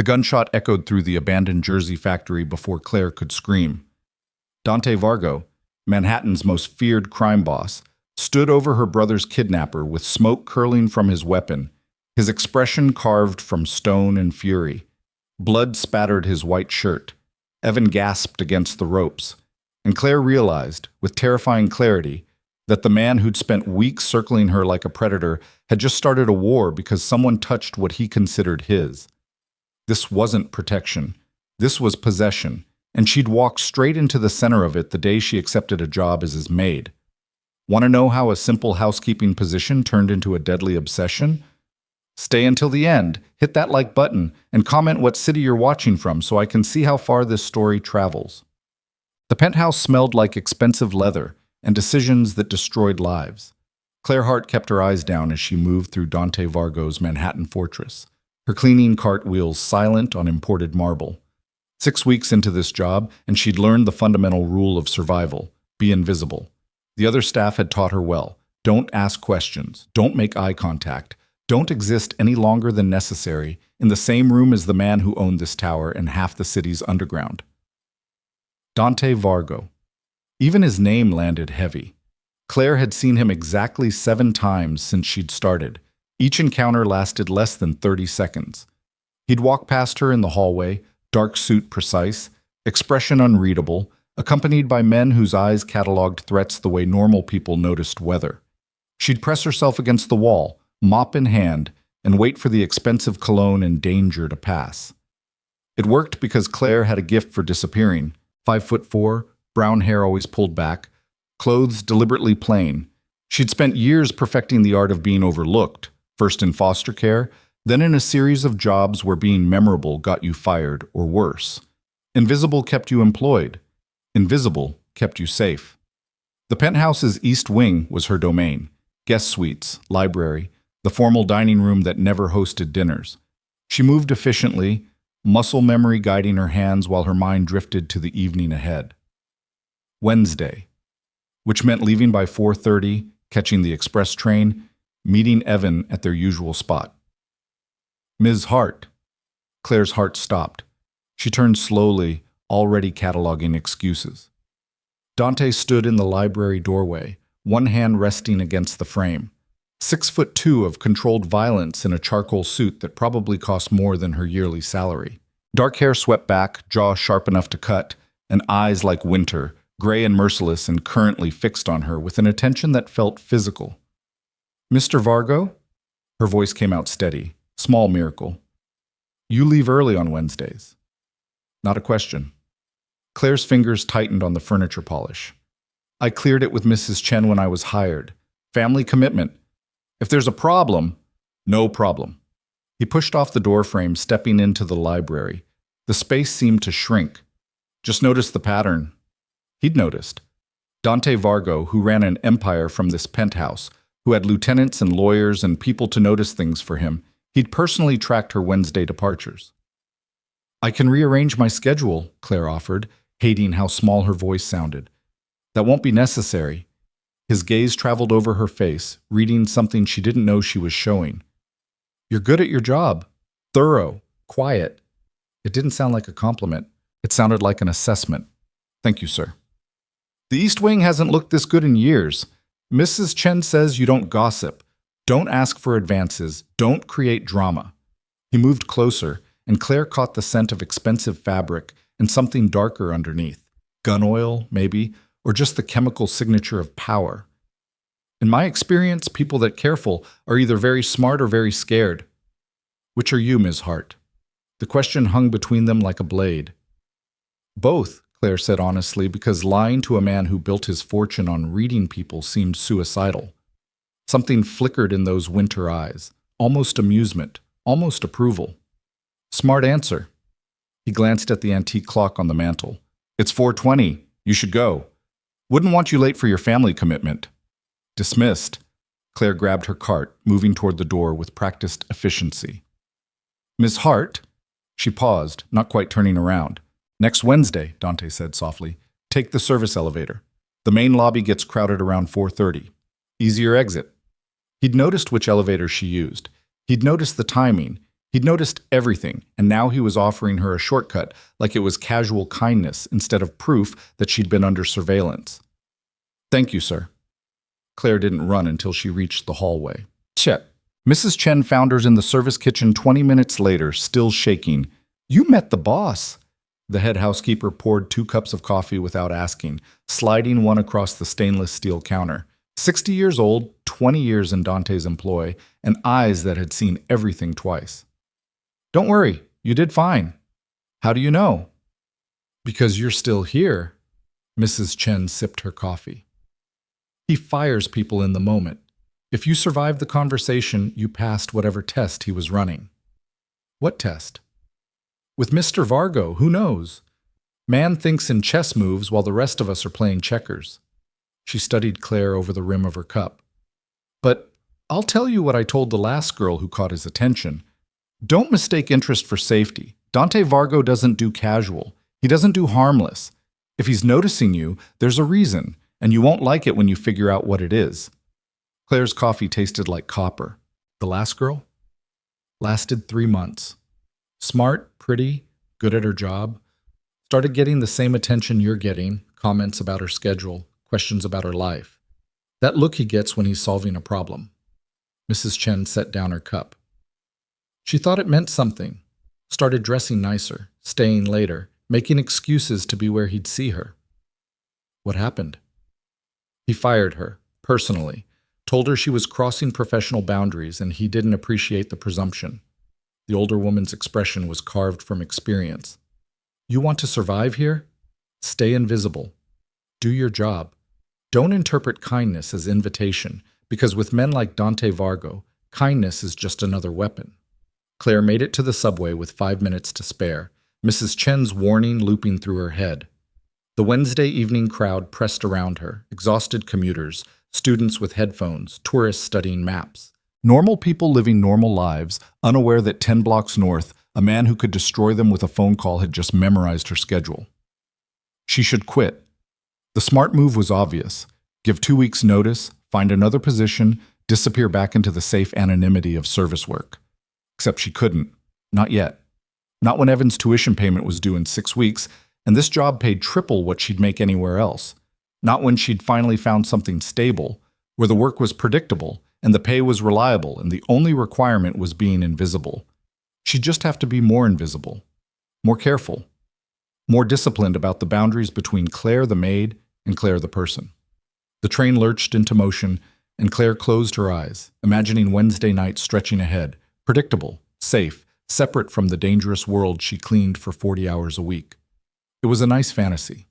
The gunshot echoed through the abandoned Jersey factory before Claire could scream. Dante Vargo, Manhattan's most feared crime boss, stood over her brother's kidnapper with smoke curling from his weapon, his expression carved from stone and fury. Blood spattered his white shirt. Evan gasped against the ropes, and Claire realized, with terrifying clarity, that the man who'd spent weeks circling her like a predator had just started a war because someone touched what he considered his. This wasn't protection. This was possession, and she'd walked straight into the center of it the day she accepted a job as his maid. Want to know how a simple housekeeping position turned into a deadly obsession? Stay until the end, hit that like button, and comment what city you're watching from so I can see how far this story travels. The penthouse smelled like expensive leather and decisions that destroyed lives. Claire Hart kept her eyes down as she moved through Dante Vargo's Manhattan fortress, her cleaning cart wheels silent on imported marble. 6 weeks into this job, and she'd learned the fundamental rule of survival: be invisible. The other staff had taught her well. Don't ask questions. Don't make eye contact. Don't exist any longer than necessary in the same room as the man who owned this tower and half the city's underground. Dante Vargo. Even his name landed heavy. Claire had seen him exactly 7 times since she'd started. Each encounter lasted less than 30 seconds. He'd walk past her in the hallway, dark suit precise, expression unreadable, accompanied by men whose eyes cataloged threats the way normal people noticed weather. She'd press herself against the wall, mop in hand, and wait for the expensive cologne and danger to pass. It worked because Claire had a gift for disappearing. 5'4", brown hair always pulled back, clothes deliberately plain. She'd spent years perfecting the art of being overlooked, first in foster care, then in a series of jobs where being memorable got you fired or worse. Invisible kept you employed. Invisible kept you safe. The penthouse's east wing was her domain: guest suites, library, the formal dining room that never hosted dinners. She moved efficiently, muscle memory guiding her hands while her mind drifted to the evening ahead. Wednesday, which meant leaving by 4:30, catching the express train, meeting Evan at their usual spot. Ms. Hart. Claire's heart stopped. She turned slowly, already cataloging excuses. Dante stood in the library doorway, one hand resting against the frame. 6'2" of controlled violence in a charcoal suit that probably cost more than her yearly salary. Dark hair swept back, jaw sharp enough to cut, and eyes like winter, gray and merciless and currently fixed on her with an attention that felt physical. Mr. Vargo? Her voice came out steady. Small miracle. You leave early on Wednesdays. Not a question. Claire's fingers tightened on the furniture polish. I cleared it with Mrs. Chen when I was hired. Family commitment. If there's a problem, no problem. He pushed off the doorframe, stepping into the library. The space seemed to shrink. Just notice the pattern. He'd noticed. Dante Vargo, who ran an empire from this penthouse, who had lieutenants and lawyers and people to notice things for him, he'd personally tracked her Wednesday departures. I can rearrange my schedule, Claire offered, hating how small her voice sounded. That won't be necessary. His gaze traveled over her face, reading something she didn't know she was showing. You're good at your job. Thorough. Quiet. It didn't sound like a compliment. It sounded like an assessment. Thank you, sir. The East Wing hasn't looked this good in years. Mrs. Chen says you don't gossip. Don't ask for advances. Don't create drama. He moved closer, and Claire caught the scent of expensive fabric and something darker underneath. Gun oil, maybe, or just the chemical signature of power. In my experience, people that careful are either very smart or very scared. Which are you, Ms. Hart? The question hung between them like a blade. Both, Claire said honestly, because lying to a man who built his fortune on reading people seemed suicidal. Something flickered in those winter eyes, almost amusement, almost approval. Smart answer. He glanced at the antique clock on the mantel. It's 4:20. You should go. Wouldn't want you late for your family commitment. Dismissed. Claire grabbed her cart, moving toward the door with practiced efficiency. Miss Hart? She paused, not quite turning around. Next Wednesday, Dante said softly. Take the service elevator. The main lobby gets crowded around 4:30. Easier exit. He'd noticed which elevator she used. He'd noticed the timing. He'd noticed everything, and now he was offering her a shortcut like it was casual kindness instead of proof that she'd been under surveillance. "Thank you, sir." Claire didn't run until she reached the hallway. Chet. Mrs. Chen found her in the service kitchen 20 minutes later, still shaking. "You met the boss." The head housekeeper poured 2 cups of coffee without asking, sliding one across the stainless steel counter. 60 years old, 20 years in Dante's employ, and eyes that had seen everything twice. "Don't worry, you did fine." "How do you know?" "Because you're still here." Mrs. Chen sipped her coffee. "He fires people in the moment. If you survived the conversation, you passed whatever test he was running." "What test?" "With Mr. Vargo, who knows? Man thinks in chess moves while the rest of us are playing checkers." She studied Claire over the rim of her cup. "But I'll tell you what I told the last girl who caught his attention. Don't mistake interest for safety. Dante Vargo doesn't do casual. He doesn't do harmless. If he's noticing you, there's a reason, and you won't like it when you figure out what it is." Claire's coffee tasted like copper. "The last girl?" "Lasted 3 months. Smart, pretty, good at her job. Started getting the same attention you're getting, comments about her schedule, questions about her life. That look he gets when he's solving a problem." Mrs. Chen set down her cup. She thought it meant something. Started dressing nicer, staying later, making excuses to be where he'd see her. "What happened?" "He fired her, personally. Told her she was crossing professional boundaries and he didn't appreciate the presumption." The older woman's expression was carved from experience. "You want to survive here? Stay invisible. Do your job. Don't interpret kindness as invitation, because with men like Dante Vargo, kindness is just another weapon." Claire made it to the subway with 5 minutes to spare, Mrs. Chen's warning looping through her head. The Wednesday evening crowd pressed around her, exhausted commuters, students with headphones, tourists studying maps. Normal people living normal lives, unaware that 10 blocks north, a man who could destroy them with a phone call had just memorized her schedule. She should quit. The smart move was obvious. Give 2 weeks' notice, find another position, disappear back into the safe anonymity of service work. Except she couldn't. Not yet. Not when Evan's tuition payment was due in 6 weeks, and this job paid triple what she'd make anywhere else. Not when she'd finally found something stable, where the work was predictable, and the pay was reliable, and the only requirement was being invisible. She'd just have to be more invisible, more careful, more disciplined about the boundaries between Claire the maid and Claire the person. The train lurched into motion, and Claire closed her eyes, imagining Wednesday night stretching ahead, predictable, safe, separate from the dangerous world she cleaned for 40 hours a week. It was a nice fantasy.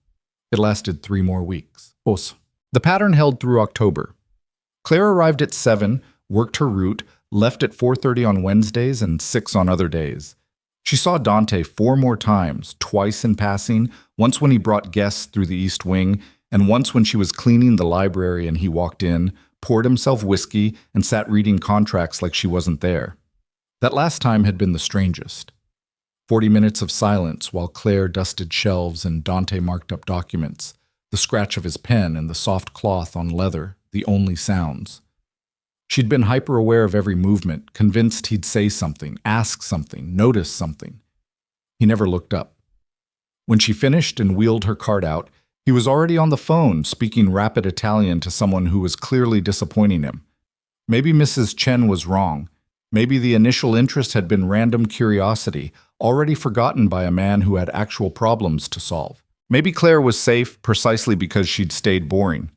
It lasted 3 more weeks. The pattern held through October. Claire arrived at 7, worked her route, left at 4:30 on Wednesdays and 6 on other days. She saw Dante 4 more times, twice in passing, once when he brought guests through the East Wing, and once when she was cleaning the library and he walked in, poured himself whiskey, and sat reading contracts like she wasn't there. That last time had been the strangest. 40 minutes of silence while Claire dusted shelves and Dante marked up documents, the scratch of his pen and the soft cloth on leather, the only sounds. She'd been hyper-aware of every movement, convinced he'd say something, ask something, notice something. He never looked up. When she finished and wheeled her cart out, he was already on the phone, speaking rapid Italian to someone who was clearly disappointing him. Maybe Mrs. Chen was wrong. Maybe the initial interest had been random curiosity, already forgotten by a man who had actual problems to solve. Maybe Claire was safe precisely because she'd stayed boring.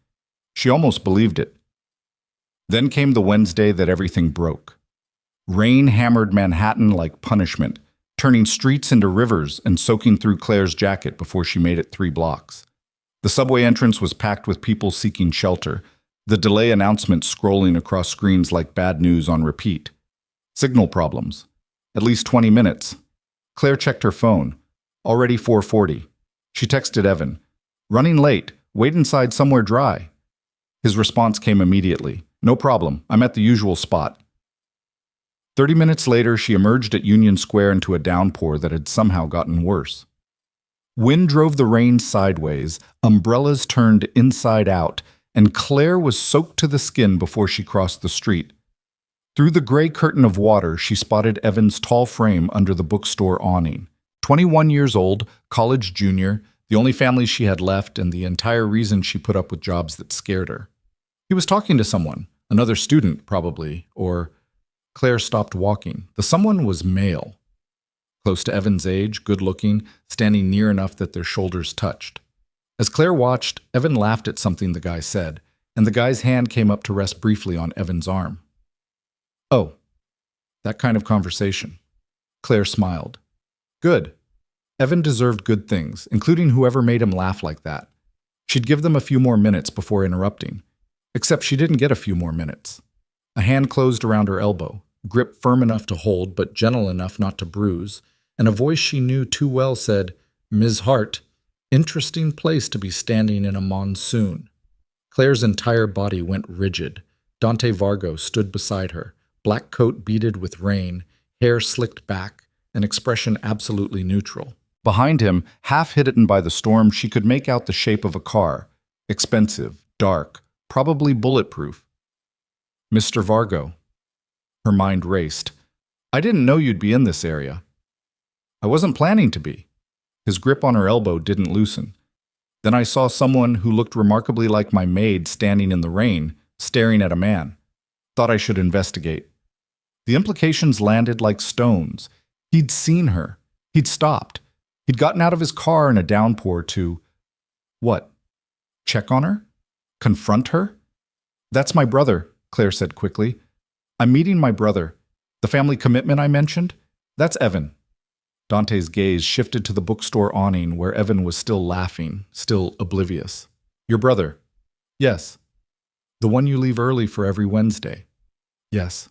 She almost believed it. Then came the Wednesday that everything broke. Rain hammered Manhattan like punishment, turning streets into rivers and soaking through Claire's jacket before she made it 3 blocks. The subway entrance was packed with people seeking shelter, the delay announcement scrolling across screens like bad news on repeat. Signal problems. At least 20 minutes. Claire checked her phone. Already 4:40. She texted Evan. "Running late. Wait inside somewhere dry." His response came immediately. "No problem. I'm at the usual spot." 30 minutes later, she emerged at Union Square into a downpour that had somehow gotten worse. Wind drove the rain sideways, umbrellas turned inside out, and Claire was soaked to the skin before she crossed the street. Through the gray curtain of water, she spotted Evan's tall frame under the bookstore awning. 21 years old, college junior, the only family she had left and the entire reason she put up with jobs that scared her. He was talking to someone, another student probably, or Claire stopped walking. The someone was male, close to Evan's age, good-looking, standing near enough that their shoulders touched. As Claire watched, Evan laughed at something the guy said, and the guy's hand came up to rest briefly on Evan's arm. Oh, that kind of conversation. Claire smiled. Good. Evan deserved good things, including whoever made him laugh like that. She'd give them a few more minutes before interrupting. Except she didn't get a few more minutes. A hand closed around her elbow, grip firm enough to hold but gentle enough not to bruise, and a voice she knew too well said, "Ms. Hart, interesting place to be standing in a monsoon." Claire's entire body went rigid. Dante Vargo stood beside her, black coat beaded with rain, hair slicked back, an expression absolutely neutral. Behind him, half hidden by the storm, she could make out the shape of a car. Expensive, dark, probably bulletproof. Mr. Vargo. Her mind raced. I didn't know you'd be in this area. I wasn't planning to be. His grip on her elbow didn't loosen. Then I saw someone who looked remarkably like my maid standing in the rain, staring at a man. Thought I should investigate. The implications landed like stones. He'd seen her. He'd stopped. He'd gotten out of his car in a downpour to... What? Check on her? Confront her? That's my brother, Claire said quickly. I'm meeting my brother. The family commitment I mentioned? That's Evan. Dante's gaze shifted to the bookstore awning where Evan was still laughing, still oblivious. Your brother? Yes. The one you leave early for every Wednesday? Yes.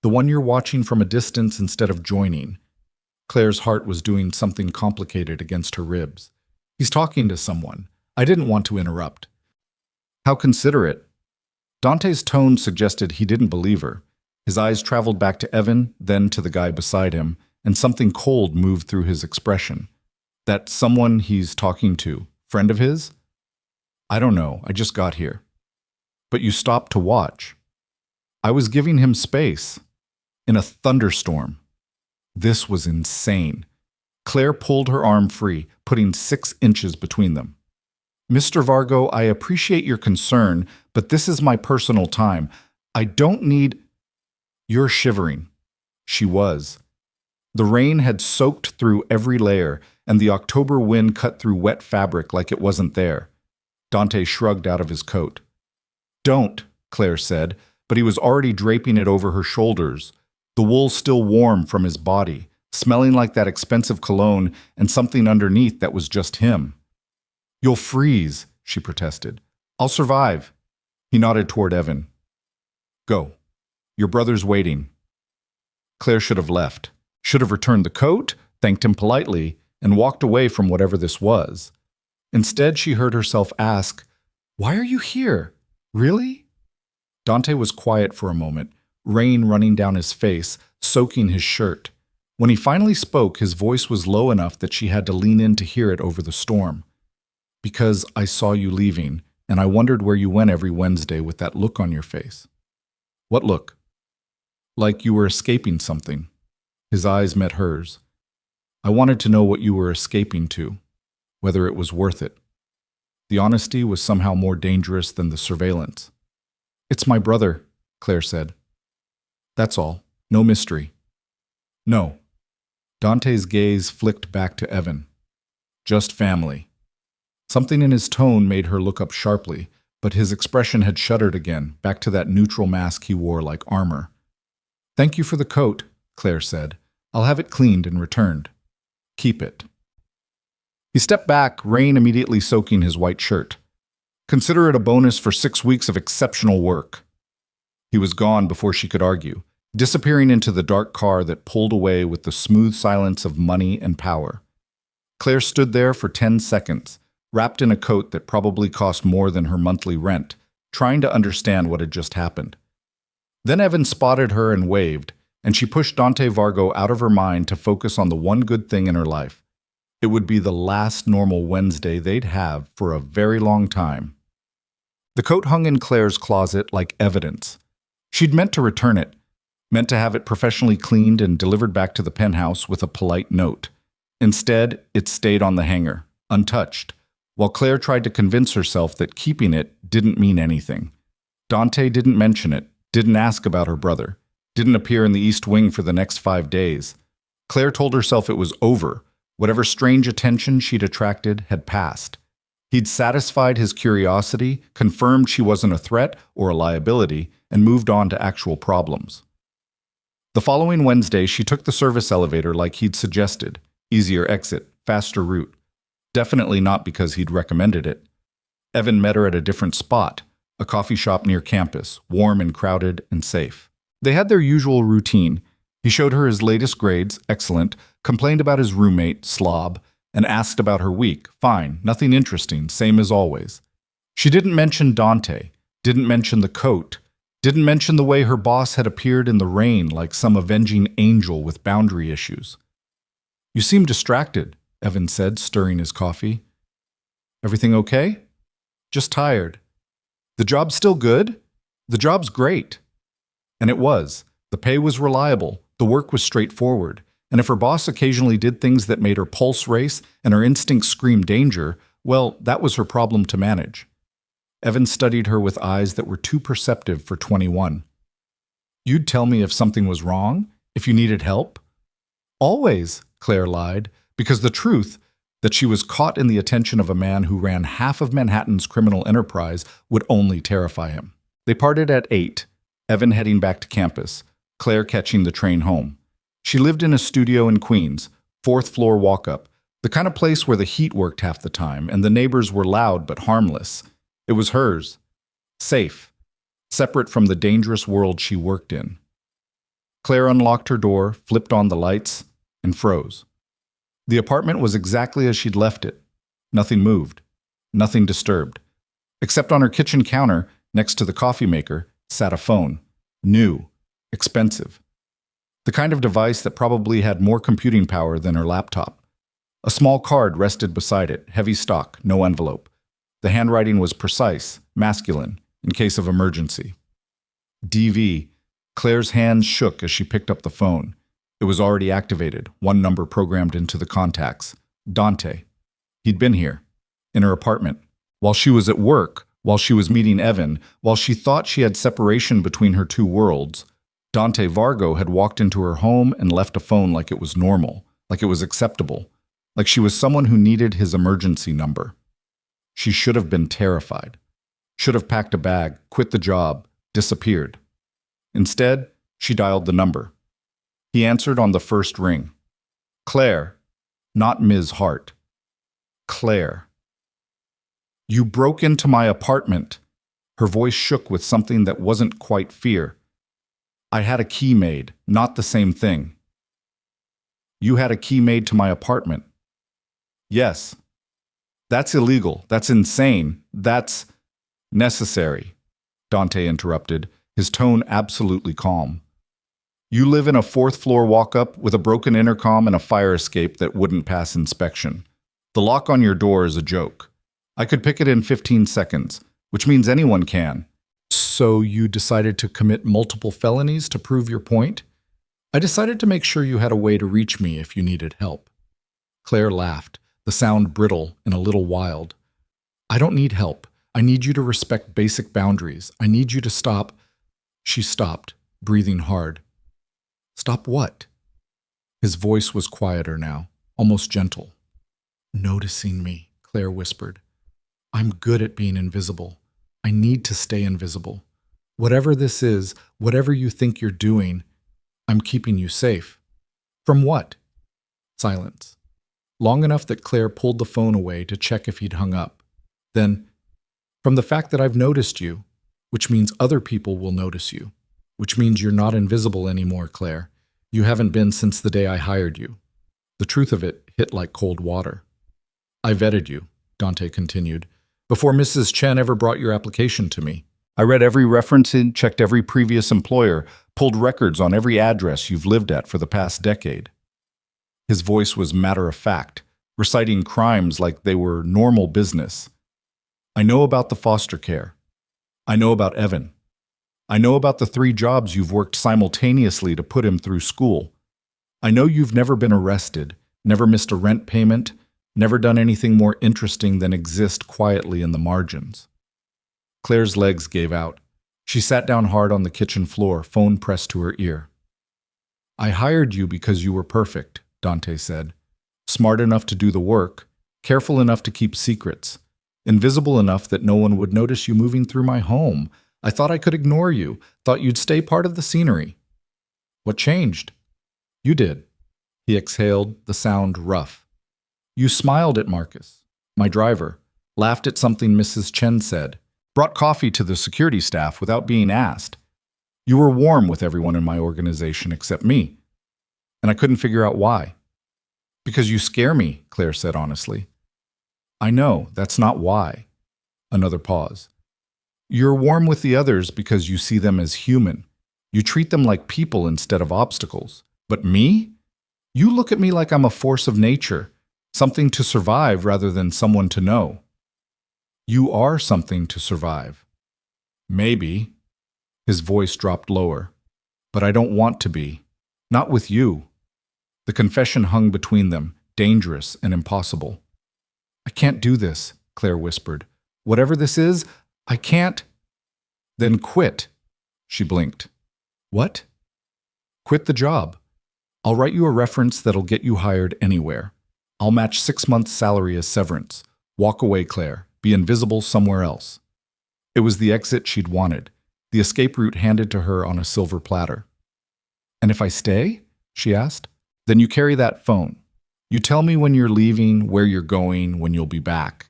The one you're watching from a distance instead of joining? Claire's heart was doing something complicated against her ribs. He's talking to someone. I didn't want to interrupt. How considerate. Dante's tone suggested he didn't believe her. His eyes traveled back to Evan, then to the guy beside him, and something cold moved through his expression. That someone he's talking to, friend of his? I don't know, I just got here. But you stopped to watch. I was giving him space. In a thunderstorm. This was insane. Claire pulled her arm free, putting 6 inches between them. Mr. Vargo, I appreciate your concern, but this is my personal time. I don't need... You're shivering. She was. The rain had soaked through every layer, and the October wind cut through wet fabric like it wasn't there. Dante shrugged out of his coat. Don't, Claire said, but he was already draping it over her shoulders, the wool still warm from his body, smelling like that expensive cologne and something underneath that was just him. You'll freeze, she protested. I'll survive. He nodded toward Evan. Go. Your brother's waiting. Claire should have left, should have returned the coat, thanked him politely, and walked away from whatever this was. Instead, she heard herself ask, Why are you here? Really? Dante was quiet for a moment, rain running down his face, soaking his shirt. When he finally spoke, his voice was low enough that she had to lean in to hear it over the storm. Because I saw you leaving, and I wondered where you went every Wednesday with that look on your face. What look? Like you were escaping something. His eyes met hers. I wanted to know what you were escaping to, whether it was worth it. The honesty was somehow more dangerous than the surveillance. It's my brother, Claire said. That's all. No mystery. No. Dante's gaze flicked back to Evan. Just family. Something in his tone made her look up sharply, but his expression had shuddered again, back to that neutral mask he wore like armor. Thank you for the coat, Claire said. I'll have it cleaned and returned. Keep it. He stepped back, rain immediately soaking his white shirt. Consider it a bonus for 6 weeks of exceptional work. He was gone before she could argue, disappearing into the dark car that pulled away with the smooth silence of money and power. Claire stood there for 10 seconds, wrapped in a coat that probably cost more than her monthly rent, trying to understand what had just happened. Then Evan spotted her and waved, and she pushed Dante Vargo out of her mind to focus on the one good thing in her life. It would be the last normal Wednesday they'd have for a very long time. The coat hung in Claire's closet like evidence. She'd meant to return it, meant to have it professionally cleaned and delivered back to the penthouse with a polite note. Instead, it stayed on the hanger, untouched, while Claire tried to convince herself that keeping it didn't mean anything. Dante didn't mention it, didn't ask about her brother, didn't appear in the East Wing for the next 5 days. Claire told herself it was over. Whatever strange attention she'd attracted had passed. He'd satisfied his curiosity, confirmed she wasn't a threat or a liability, and moved on to actual problems. The following Wednesday, she took the service elevator like he'd suggested. Easier exit, faster route. Definitely not because he'd recommended it. Evan met her at a different spot, a coffee shop near campus, warm and crowded and safe. They had their usual routine. He showed her his latest grades, excellent, complained about his roommate, slob, and asked about her week. Fine, nothing interesting, same as always. She didn't mention Dante, didn't mention the coat, didn't mention the way her boss had appeared in the rain like some avenging angel with boundary issues. "You seem distracted," Evan said, stirring his coffee. "Everything okay?" "Just tired." "The job's still good?" "The job's great." And it was. The pay was reliable, the work was straightforward, and if her boss occasionally did things that made her pulse race and her instincts scream danger, well, that was her problem to manage. Evan studied her with eyes that were too perceptive for 21. "You'd tell me if something was wrong? If you needed help?" "Always," Claire lied, because the truth, that she was caught in the attention of a man who ran half of Manhattan's criminal enterprise, would only terrify him. They parted at 8, Evan heading back to campus, Claire catching the train home. She lived in a studio in Queens, 4th floor walk-up, the kind of place where the heat worked half the time, and the neighbors were loud but harmless. It was hers. Safe. Separate from the dangerous world she worked in. Claire unlocked her door, flipped on the lights, and froze. The apartment was exactly as she'd left it. Nothing moved. Nothing disturbed. Except on her kitchen counter, next to the coffee maker, sat a phone. New. Expensive. The kind of device that probably had more computing power than her laptop. A small card rested beside it, heavy stock, no envelope. The handwriting was precise, masculine, in case of emergency. DV. Claire's hands shook as she picked up the phone. It was already activated, one number programmed into the contacts. Dante. He'd been here, in her apartment. While she was at work, while she was meeting Evan, while she thought she had separation between her two worlds, Dante Vargo had walked into her home and left a phone like it was normal, like it was acceptable, like she was someone who needed his emergency number. She should have been terrified. Should have packed a bag, quit the job, disappeared. Instead, she dialed the number. He answered on the first ring. Claire, not Ms. Hart. Claire. "You broke into my apartment." Her voice shook with something that wasn't quite fear. "I had a key made, not the same thing." "You had a key made to my apartment." "Yes." "That's illegal. That's insane. That's necessary," Dante interrupted, his tone absolutely calm. "You live in a 4th floor walk-up with a broken intercom and a fire escape that wouldn't pass inspection. The lock on your door is a joke. I could pick it in 15 seconds, which means anyone can. So you decided to commit multiple felonies to prove your point? I decided to make sure you had a way to reach me if you needed help." Claire laughed, the sound brittle and a little wild. "I don't need help. I need you to respect basic boundaries. I need you to stop." She stopped, breathing hard. "Stop what?" His voice was quieter now, almost gentle. "Noticing me," Claire whispered. "I'm good at being invisible. I need to stay invisible. Whatever this is, whatever you think you're doing, I'm keeping you safe." "From what?" Silence. Long enough that Claire pulled the phone away to check if he'd hung up. Then, "From the fact that I've noticed you, which means other people will notice you, which means you're not invisible anymore, Claire. You haven't been since the day I hired you." The truth of it hit like cold water. "I vetted you," Dante continued, "before Mrs. Chen ever brought your application to me. I read every reference in, checked every previous employer, pulled records on every address you've lived at for the past decade." His voice was matter-of-fact, reciting crimes like they were normal business. "I know about the foster care. I know about Evan. I know about the 3 jobs you've worked simultaneously to put him through school. I know you've never been arrested, never missed a rent payment, never done anything more interesting than exist quietly in the margins. Claire's legs gave out. She sat down hard on the kitchen floor, phone pressed to her ear. I hired you because you were perfect, Dante said. Smart enough to do the work, careful enough to keep secrets, invisible enough that no one would notice you moving through my home. I thought I could ignore you, thought you'd stay part of the scenery. What changed? You did. He exhaled, the sound rough. You smiled at Marcus, my driver, laughed at something Mrs. Chen said, brought coffee to the security staff without being asked. You were warm with everyone in my organization except me, and I couldn't figure out why. Because you scare me, Claire said honestly. I know, that's not why. Another pause. You're warm with the others because you see them as human. You treat them like people instead of obstacles. But me? You look at me like I'm a force of nature, something to survive rather than someone to know. You are something to survive. Maybe. His voice dropped lower. But I don't want to be. Not with you. The confession hung between them, dangerous and impossible. I can't do this, Claire whispered. Whatever this is, I can't. Then quit. She blinked. What? Quit the job. I'll write you a reference that'll get you hired anywhere. I'll match 6 months' salary as severance. Walk away, Claire. Be invisible somewhere else. It was the exit she'd wanted, the escape route handed to her on a silver platter. And if I stay? She asked. Then you carry that phone. You tell me when you're leaving, where you're going, when you'll be back.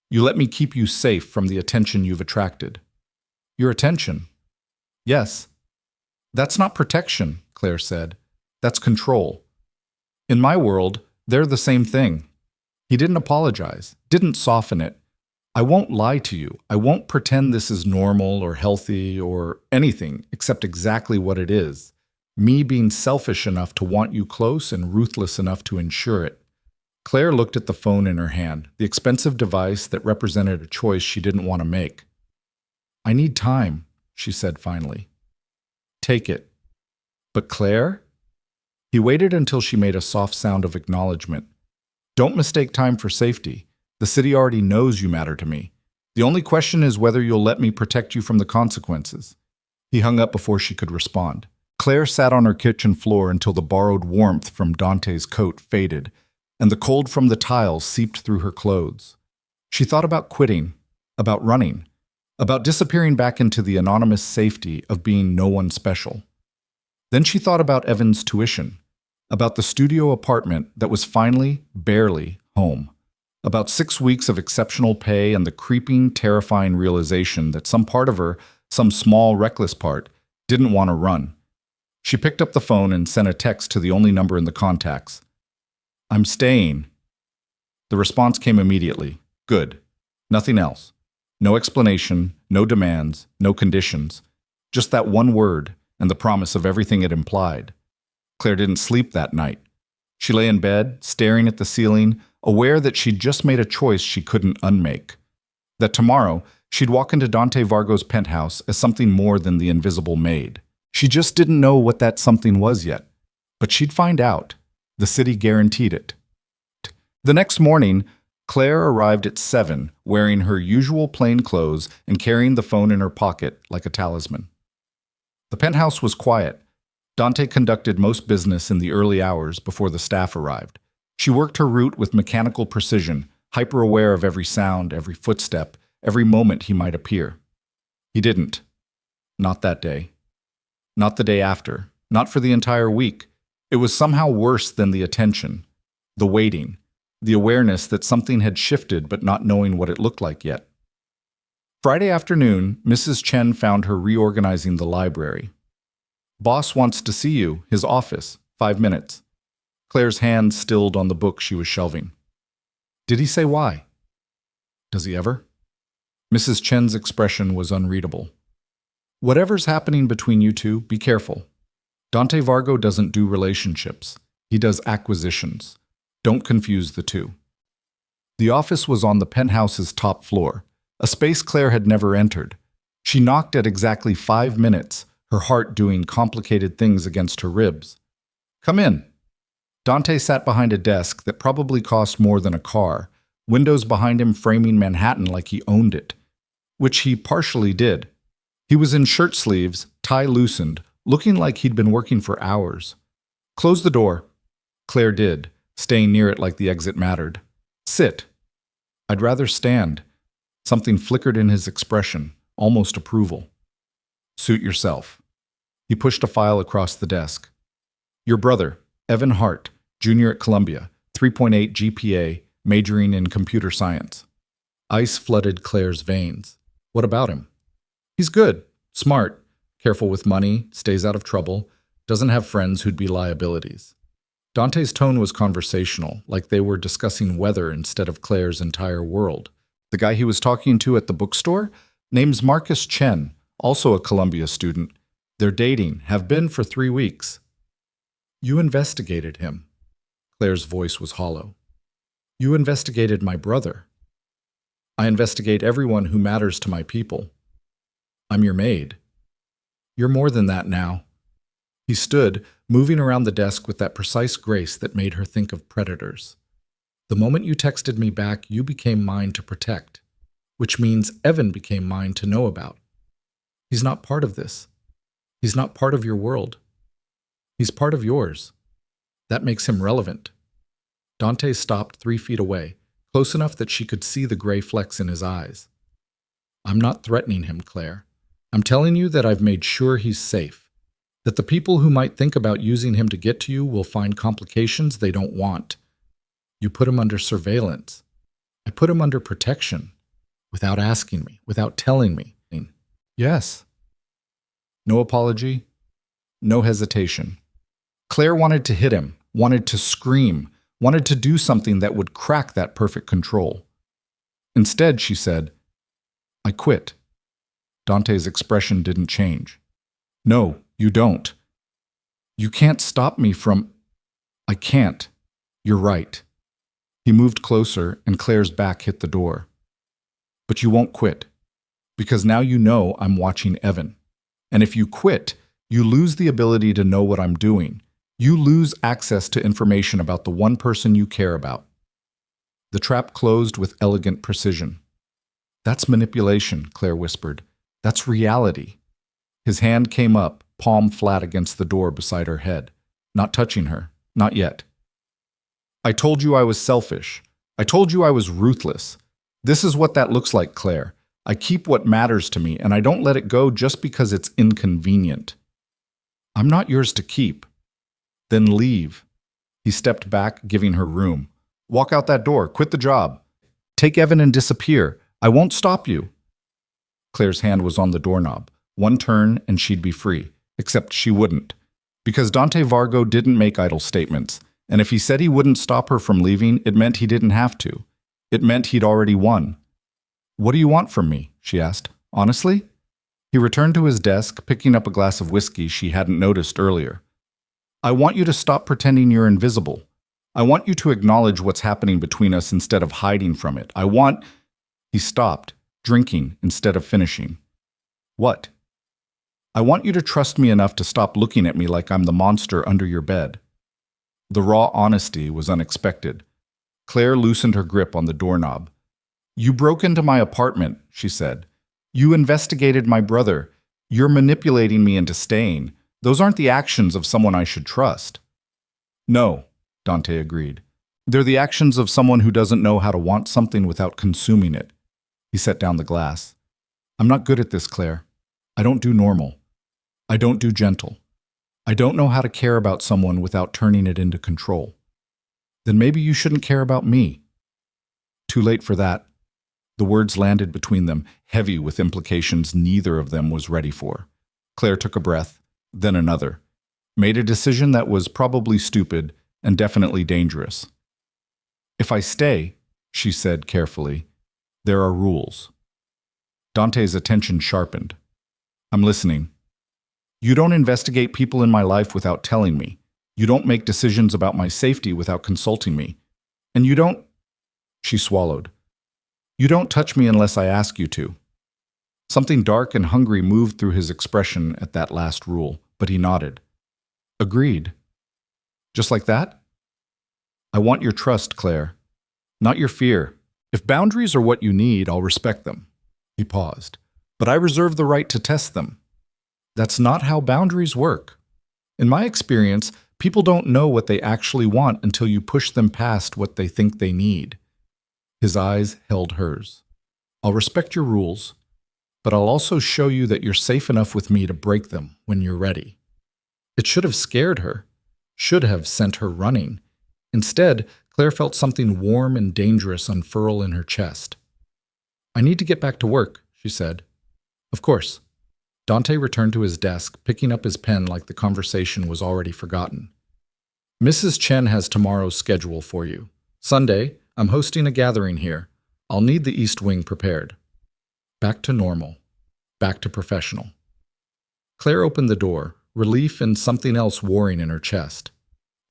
You let me keep you safe from the attention you've attracted. Your attention? Yes. That's not protection, Claire said. That's control. In my world, they're the same thing. He didn't apologize, didn't soften it. I won't lie to you. I won't pretend this is normal or healthy or anything except exactly what it is. Me being selfish enough to want you close and ruthless enough to ensure it. Claire looked at the phone in her hand, the expensive device that represented a choice she didn't want to make. I need time, she said finally. Take it. But Claire? He waited until she made a soft sound of acknowledgement. Don't mistake time for safety. The city already knows you matter to me. The only question is whether you'll let me protect you from the consequences. He hung up before she could respond. Claire sat on her kitchen floor until the borrowed warmth from Dante's coat faded, and the cold from the tiles seeped through her clothes. She thought about quitting, about running, about disappearing back into the anonymous safety of being no one special. Then she thought about Evan's tuition, about the studio apartment that was finally, barely, home, about 6 weeks of exceptional pay and the creeping, terrifying realization that some part of her, some small, reckless part, didn't want to run. She picked up the phone and sent a text to the only number in the contacts. I'm staying. The response came immediately. Good. Nothing else. No explanation, no demands, no conditions. Just that one word and the promise of everything it implied. Claire didn't sleep that night. She lay in bed, staring at the ceiling, aware that she'd just made a choice she couldn't unmake. That tomorrow, she'd walk into Dante Vargo's penthouse as something more than the invisible maid. She just didn't know what that something was yet. But she'd find out. The city guaranteed it. The next morning, Claire arrived at 7, wearing her usual plain clothes and carrying the phone in her pocket like a talisman. The penthouse was quiet. Dante conducted most business in the early hours before the staff arrived. She worked her route with mechanical precision, hyper-aware of every sound, every footstep, every moment he might appear. He didn't. Not that day. Not the day after. Not for the entire week. It was somehow worse than the attention, the waiting, the awareness that something had shifted but not knowing what it looked like yet. Friday afternoon, Mrs. Chen found her reorganizing the library. Boss wants to see you, his office, 5 minutes. Claire's hand stilled on the book she was shelving. Did he say why? Does he ever? Mrs. Chen's expression was unreadable. Whatever's happening between you two, be careful. Dante Vargo doesn't do relationships. He does acquisitions. Don't confuse the two. The office was on the penthouse's top floor, a space Claire had never entered. She knocked at exactly 5 minutes, her heart doing complicated things against her ribs. "Come in." Dante sat behind a desk that probably cost more than a car, windows behind him framing Manhattan like he owned it, which he partially did. He was in shirt sleeves, tie loosened, looking like he'd been working for hours. "Close the door." Claire did, staying near it like the exit mattered. "Sit." "I'd rather stand." Something flickered in his expression, almost approval. "Suit yourself." He pushed a file across the desk. "Your brother, Evan Hart, junior at Columbia, 3.8 GPA, majoring in computer science." Ice flooded Claire's veins. "What about him?" "He's good, smart, careful with money, stays out of trouble, doesn't have friends who'd be liabilities." Dante's tone was conversational, like they were discussing weather instead of Claire's entire world. "The guy he was talking to at the bookstore? Name's Marcus Chen, also a Columbia student. They're dating, have been for 3 weeks." "You investigated him." Claire's voice was hollow. "You investigated my brother." "I investigate everyone who matters to my people. I'm your maid." "You're more than that now." He stood, moving around the desk with that precise grace that made her think of predators. "The moment you texted me back, you became mine to protect, which means Evan became mine to know about. He's not part of this. He's not part of your world. He's part of yours. That makes him relevant." Dante stopped 3 feet away, close enough that she could see the gray flecks in his eyes. "I'm not threatening him, Claire. I'm telling you that I've made sure he's safe. That the people who might think about using him to get to you will find complications they don't want. You put him under surveillance. I put him under protection. Without asking me, without telling me." "Yes." No apology, no hesitation. Claire wanted to hit him, wanted to scream, wanted to do something that would crack that perfect control. Instead, she said, "I quit." Dante's expression didn't change. "No, you don't. You can't stop me from—" "I can't. You're right." He moved closer, and Claire's back hit the door. "But you won't quit, because now you know I'm watching Evan. And if you quit, you lose the ability to know what I'm doing. You lose access to information about the one person you care about." The trap closed with elegant precision. "That's manipulation," Claire whispered. "That's reality." His hand came up, palm flat against the door beside her head, not touching her, not yet. "I told you I was selfish. I told you I was ruthless. This is what that looks like, Claire. I keep what matters to me, and I don't let it go just because it's inconvenient." "I'm not yours to keep." "Then leave." He stepped back, giving her room. "Walk out that door. Quit the job. Take Evan and disappear. I won't stop you." Claire's hand was on the doorknob. One turn, and she'd be free. Except she wouldn't. Because Dante Vargo didn't make idle statements. And if he said he wouldn't stop her from leaving, it meant he didn't have to. It meant he'd already won. "What do you want from me?" she asked. "Honestly?" He returned to his desk, picking up a glass of whiskey she hadn't noticed earlier. "I want you to stop pretending you're invisible. I want you to acknowledge what's happening between us instead of hiding from it. I want—" He stopped, drinking instead of finishing. "What?" "I want you to trust me enough to stop looking at me like I'm the monster under your bed." The raw honesty was unexpected. Claire loosened her grip on the doorknob. "You broke into my apartment," she said. "You investigated my brother. You're manipulating me into staying. Those aren't the actions of someone I should trust." "No," Dante agreed. "They're the actions of someone who doesn't know how to want something without consuming it." He set down the glass. "I'm not good at this, Claire. I don't do normal. I don't do gentle. I don't know how to care about someone without turning it into control." "Then maybe you shouldn't care about me." "Too late for that." The words landed between them, heavy with implications neither of them was ready for. Claire took a breath, then another, made a decision that was probably stupid and definitely dangerous. "If I stay," she said carefully, "there are rules." Dante's attention sharpened. "I'm listening." "You don't investigate people in my life without telling me. You don't make decisions about my safety without consulting me. And you don't—" She swallowed. "You don't touch me unless I ask you to." Something dark and hungry moved through his expression at that last rule, but he nodded. Agreed. Just like that? I want your trust, Claire, not your fear. If boundaries are what you need, I'll respect them. He paused. But I reserve the right to test them. That's not how boundaries work. In my experience, people don't know what they actually want until you push them past what they think they need. His eyes held hers. I'll respect your rules, but I'll also show you that you're safe enough with me to break them when you're ready. It should have scared her, should have sent her running. Instead, Claire felt something warm and dangerous unfurl in her chest. I need to get back to work, she said. Of course. Dante returned to his desk, picking up his pen like the conversation was already forgotten. Mrs. Chen has tomorrow's schedule for you. Sunday, I'm hosting a gathering here. I'll need the East Wing prepared. Back to normal. Back to professional. Claire opened the door, relief and something else warring in her chest.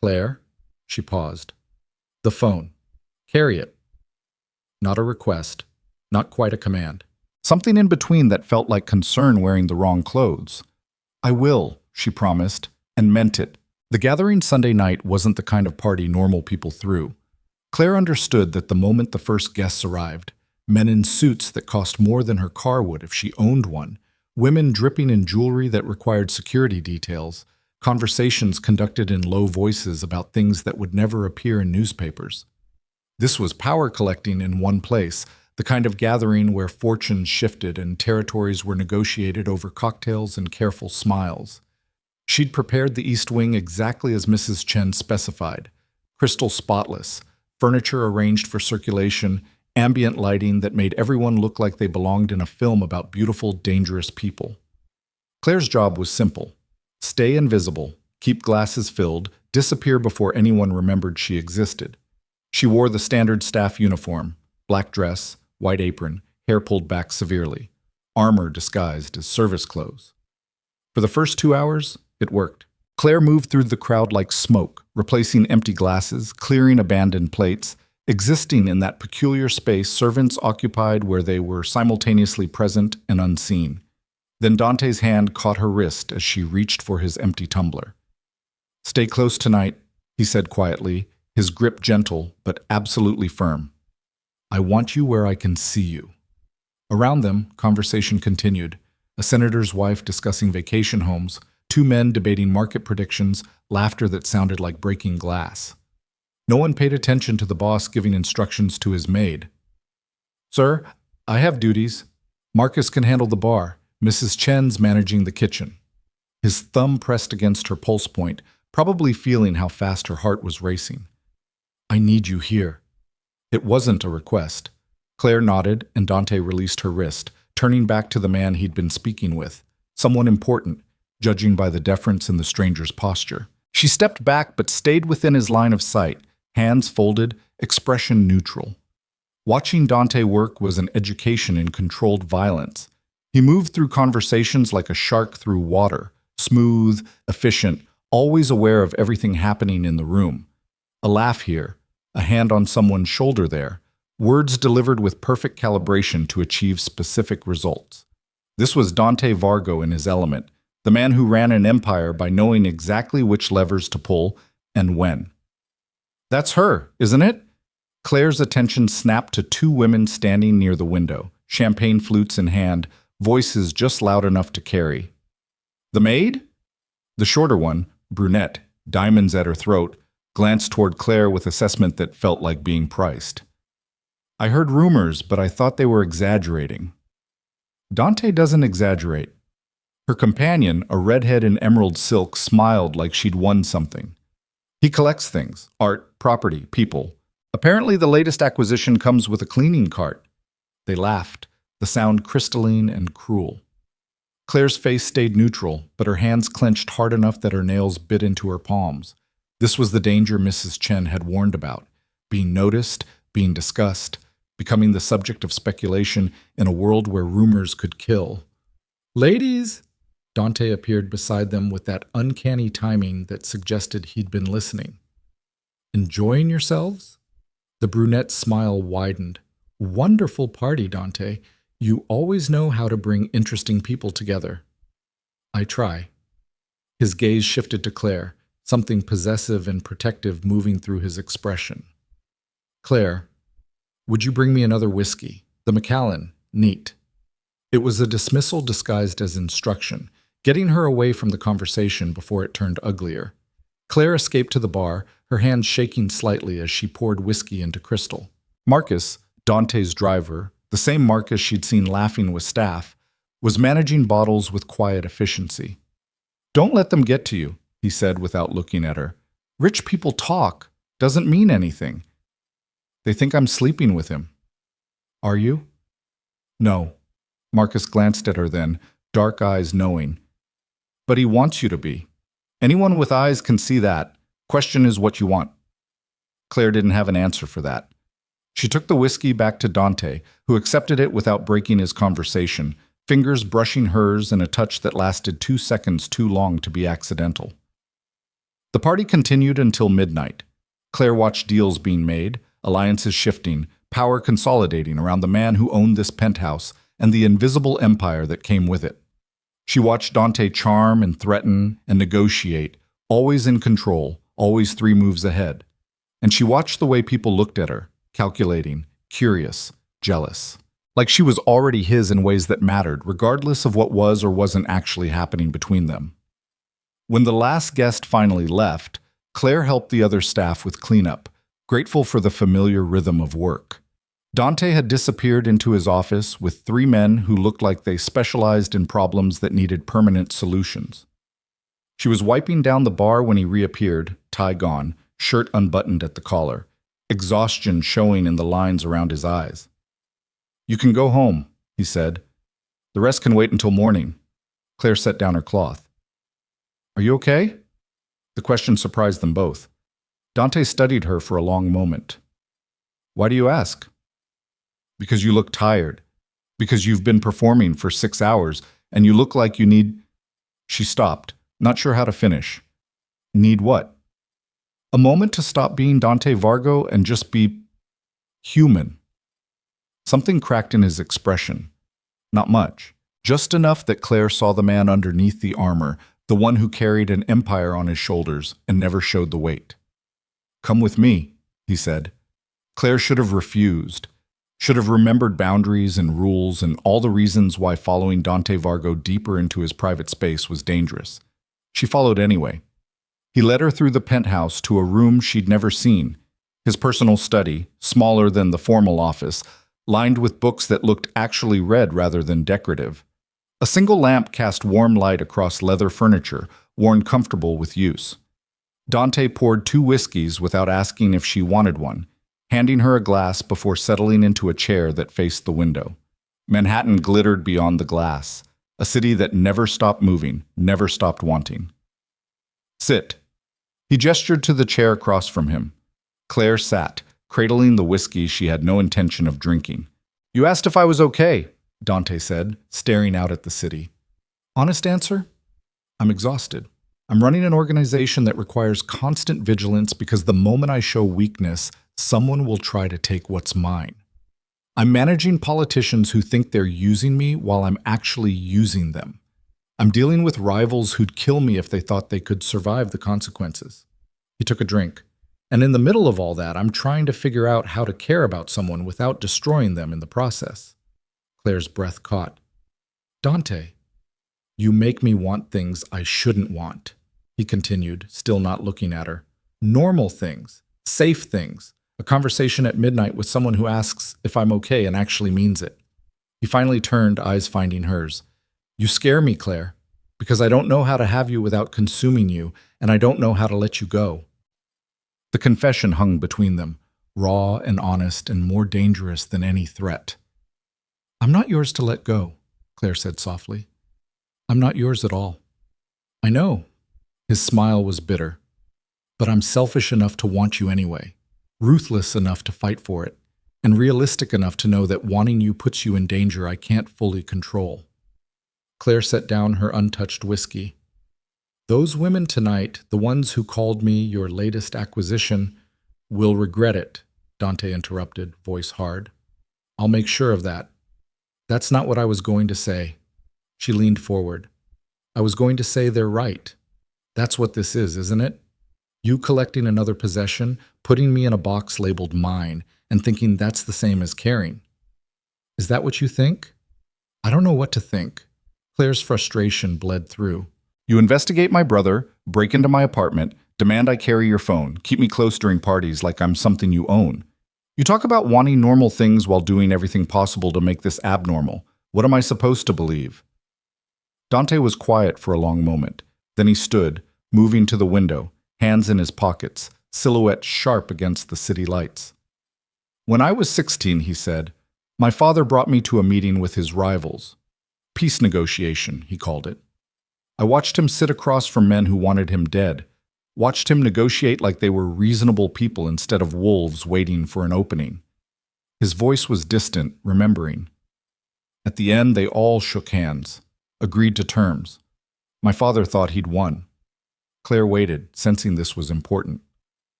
Claire? She paused. The phone. Carry it. Not a request. Not quite a command. Something in between that felt like concern wearing the wrong clothes. I will, she promised, and meant it. The gathering Sunday night wasn't the kind of party normal people threw. Claire understood that the moment the first guests arrived, men in suits that cost more than her car would if she owned one, women dripping in jewelry that required security details, conversations conducted in low voices about things that would never appear in newspapers. This was power collecting in one place, the kind of gathering where fortunes shifted and territories were negotiated over cocktails and careful smiles. She'd prepared the East Wing exactly as Mrs. Chen specified, crystal spotless, furniture arranged for circulation, ambient lighting that made everyone look like they belonged in a film about beautiful, dangerous people. Claire's job was simple. Stay invisible, keep glasses filled, disappear before anyone remembered she existed. She wore the standard staff uniform, black dress, white apron, hair pulled back severely, armor disguised as service clothes. For the first 2 hours, it worked. Claire moved through the crowd like smoke, replacing empty glasses, clearing abandoned plates, existing in that peculiar space servants occupied where they were simultaneously present and unseen. Then Dante's hand caught her wrist as she reached for his empty tumbler. Stay close tonight, he said quietly, his grip gentle but absolutely firm. I want you where I can see you. Around them, conversation continued. A senator's wife discussing vacation homes, 2 men debating market predictions, laughter that sounded like breaking glass. No one paid attention to the boss giving instructions to his maid. Sir, I have duties. Marcus can handle the bar. Mrs. Chen's managing the kitchen. His thumb pressed against her pulse point, probably feeling how fast her heart was racing. I need you here. It wasn't a request. Claire nodded, and Dante released her wrist, turning back to the man he'd been speaking with, someone important, judging by the deference in the stranger's posture. She stepped back but stayed within his line of sight, hands folded, expression neutral. Watching Dante work was an education in controlled violence. He moved through conversations like a shark through water, smooth, efficient, always aware of everything happening in the room. A laugh here, a hand on someone's shoulder there, words delivered with perfect calibration to achieve specific results. This was Dante Vargo in his element, the man who ran an empire by knowing exactly which levers to pull and when. That's her, isn't it? Claire's attention snapped to 2 women standing near the window, champagne flutes in hand, voices just loud enough to carry. The maid? The shorter one, brunette, diamonds at her throat, glanced toward Claire with assessment that felt like being priced. I heard rumors, but I thought they were exaggerating. Dante doesn't exaggerate. Her companion, a redhead in emerald silk, smiled like she'd won something. He collects things, art, property, people. Apparently the latest acquisition comes with a cleaning cart. They laughed, the sound crystalline and cruel. Claire's face stayed neutral, but her hands clenched hard enough that her nails bit into her palms. This was the danger Mrs. Chen had warned about, being noticed, being discussed, becoming the subject of speculation in a world where rumors could kill. Ladies! Dante appeared beside them with that uncanny timing that suggested he'd been listening. Enjoying yourselves? The brunette's smile widened. Wonderful party, Dante. You always know how to bring interesting people together. I try. His gaze shifted to Claire, something possessive and protective moving through his expression. Claire, would you bring me another whiskey? The Macallan, neat. It was a dismissal disguised as instruction, getting her away from the conversation before it turned uglier. Claire escaped to the bar, her hands shaking slightly as she poured whiskey into Crystal. Marcus, Dante's driver, the same Marcus she'd seen laughing with staff, was managing bottles with quiet efficiency. Don't let them get to you, he said without looking at her. Rich people talk. Doesn't mean anything. They think I'm sleeping with him. Are you? No. Marcus glanced at her then, dark eyes knowing. But he wants you to be. Anyone with eyes can see that. Question is what you want. Claire didn't have an answer for that. She took the whiskey back to Dante, who accepted it without breaking his conversation, fingers brushing hers in a touch that lasted 2 seconds too long to be accidental. The party continued until midnight. Claire watched deals being made, alliances shifting, power consolidating around the man who owned this penthouse and the invisible empire that came with it. She watched Dante charm and threaten and negotiate, always in control, always 3 moves ahead. And she watched the way people looked at her, calculating, curious, jealous. Like she was already his in ways that mattered, regardless of what was or wasn't actually happening between them. When the last guest finally left, Claire helped the other staff with cleanup, grateful for the familiar rhythm of work. Dante had disappeared into his office with 3 men who looked like they specialized in problems that needed permanent solutions. She was wiping down the bar when he reappeared, tie gone, shirt unbuttoned at the collar, exhaustion showing in the lines around his eyes. You can go home, he said. The rest can wait until morning. Claire set down her cloth. Are you okay? The question surprised them both. Dante studied her for a long moment. Why do you ask? Because you look tired. Because you've been performing for 6 hours, and you look like you need... She stopped, not sure how to finish. Need what? A moment to stop being Dante Vargo and just be human. Something cracked in his expression. Not much. Just enough that Claire saw the man underneath the armor, the one who carried an empire on his shoulders and never showed the weight. Come with me, he said. Claire should have refused, should have remembered boundaries and rules and all the reasons why following Dante Vargo deeper into his private space was dangerous. She followed anyway. He led her through the penthouse to a room she'd never seen, his personal study, smaller than the formal office, lined with books that looked actually read rather than decorative. A single lamp cast warm light across leather furniture, worn comfortable with use. Dante poured 2 whiskeys without asking if she wanted one, handing her a glass before settling into a chair that faced the window. Manhattan glittered beyond the glass, a city that never stopped moving, never stopped wanting. Sit. He gestured to the chair across from him. Claire sat, cradling the whiskey she had no intention of drinking. You asked if I was okay, Dante said, staring out at the city. Honest answer? I'm exhausted. I'm running an organization that requires constant vigilance because the moment I show weakness, someone will try to take what's mine. I'm managing politicians who think they're using me while I'm actually using them. I'm dealing with rivals who'd kill me if they thought they could survive the consequences. He took a drink. And in the middle of all that, I'm trying to figure out how to care about someone without destroying them in the process. Claire's breath caught. Dante, you make me want things I shouldn't want, he continued, still not looking at her. Normal things, safe things, a conversation at midnight with someone who asks if I'm okay and actually means it. He finally turned, eyes finding hers. You scare me, Claire, because I don't know how to have you without consuming you, and I don't know how to let you go. The confession hung between them, raw and honest and more dangerous than any threat. I'm not yours to let go, Claire said softly. I'm not yours at all. I know. His smile was bitter. But I'm selfish enough to want you anyway, ruthless enough to fight for it, and realistic enough to know that wanting you puts you in danger I can't fully control. Claire set down her untouched whiskey. Those women tonight, the ones who called me your latest acquisition, will regret it, Dante interrupted, voice hard. I'll make sure of that. That's not what I was going to say. She leaned forward. I was going to say they're right. That's what this is, isn't it? You collecting another possession, putting me in a box labeled mine, and thinking that's the same as caring. Is that what you think? I don't know what to think. Claire's frustration bled through. You investigate my brother, break into my apartment, demand I carry your phone, keep me close during parties like I'm something you own. You talk about wanting normal things while doing everything possible to make this abnormal. What am I supposed to believe? Dante was quiet for a long moment. Then he stood, moving to the window, hands in his pockets, silhouette sharp against the city lights. When I was 16, he said, my father brought me to a meeting with his rivals. Peace negotiation, he called it. I watched him sit across from men who wanted him dead, watched him negotiate like they were reasonable people instead of wolves waiting for an opening. His voice was distant, remembering. At the end, they all shook hands, agreed to terms. My father thought he'd won. Claire waited, sensing this was important.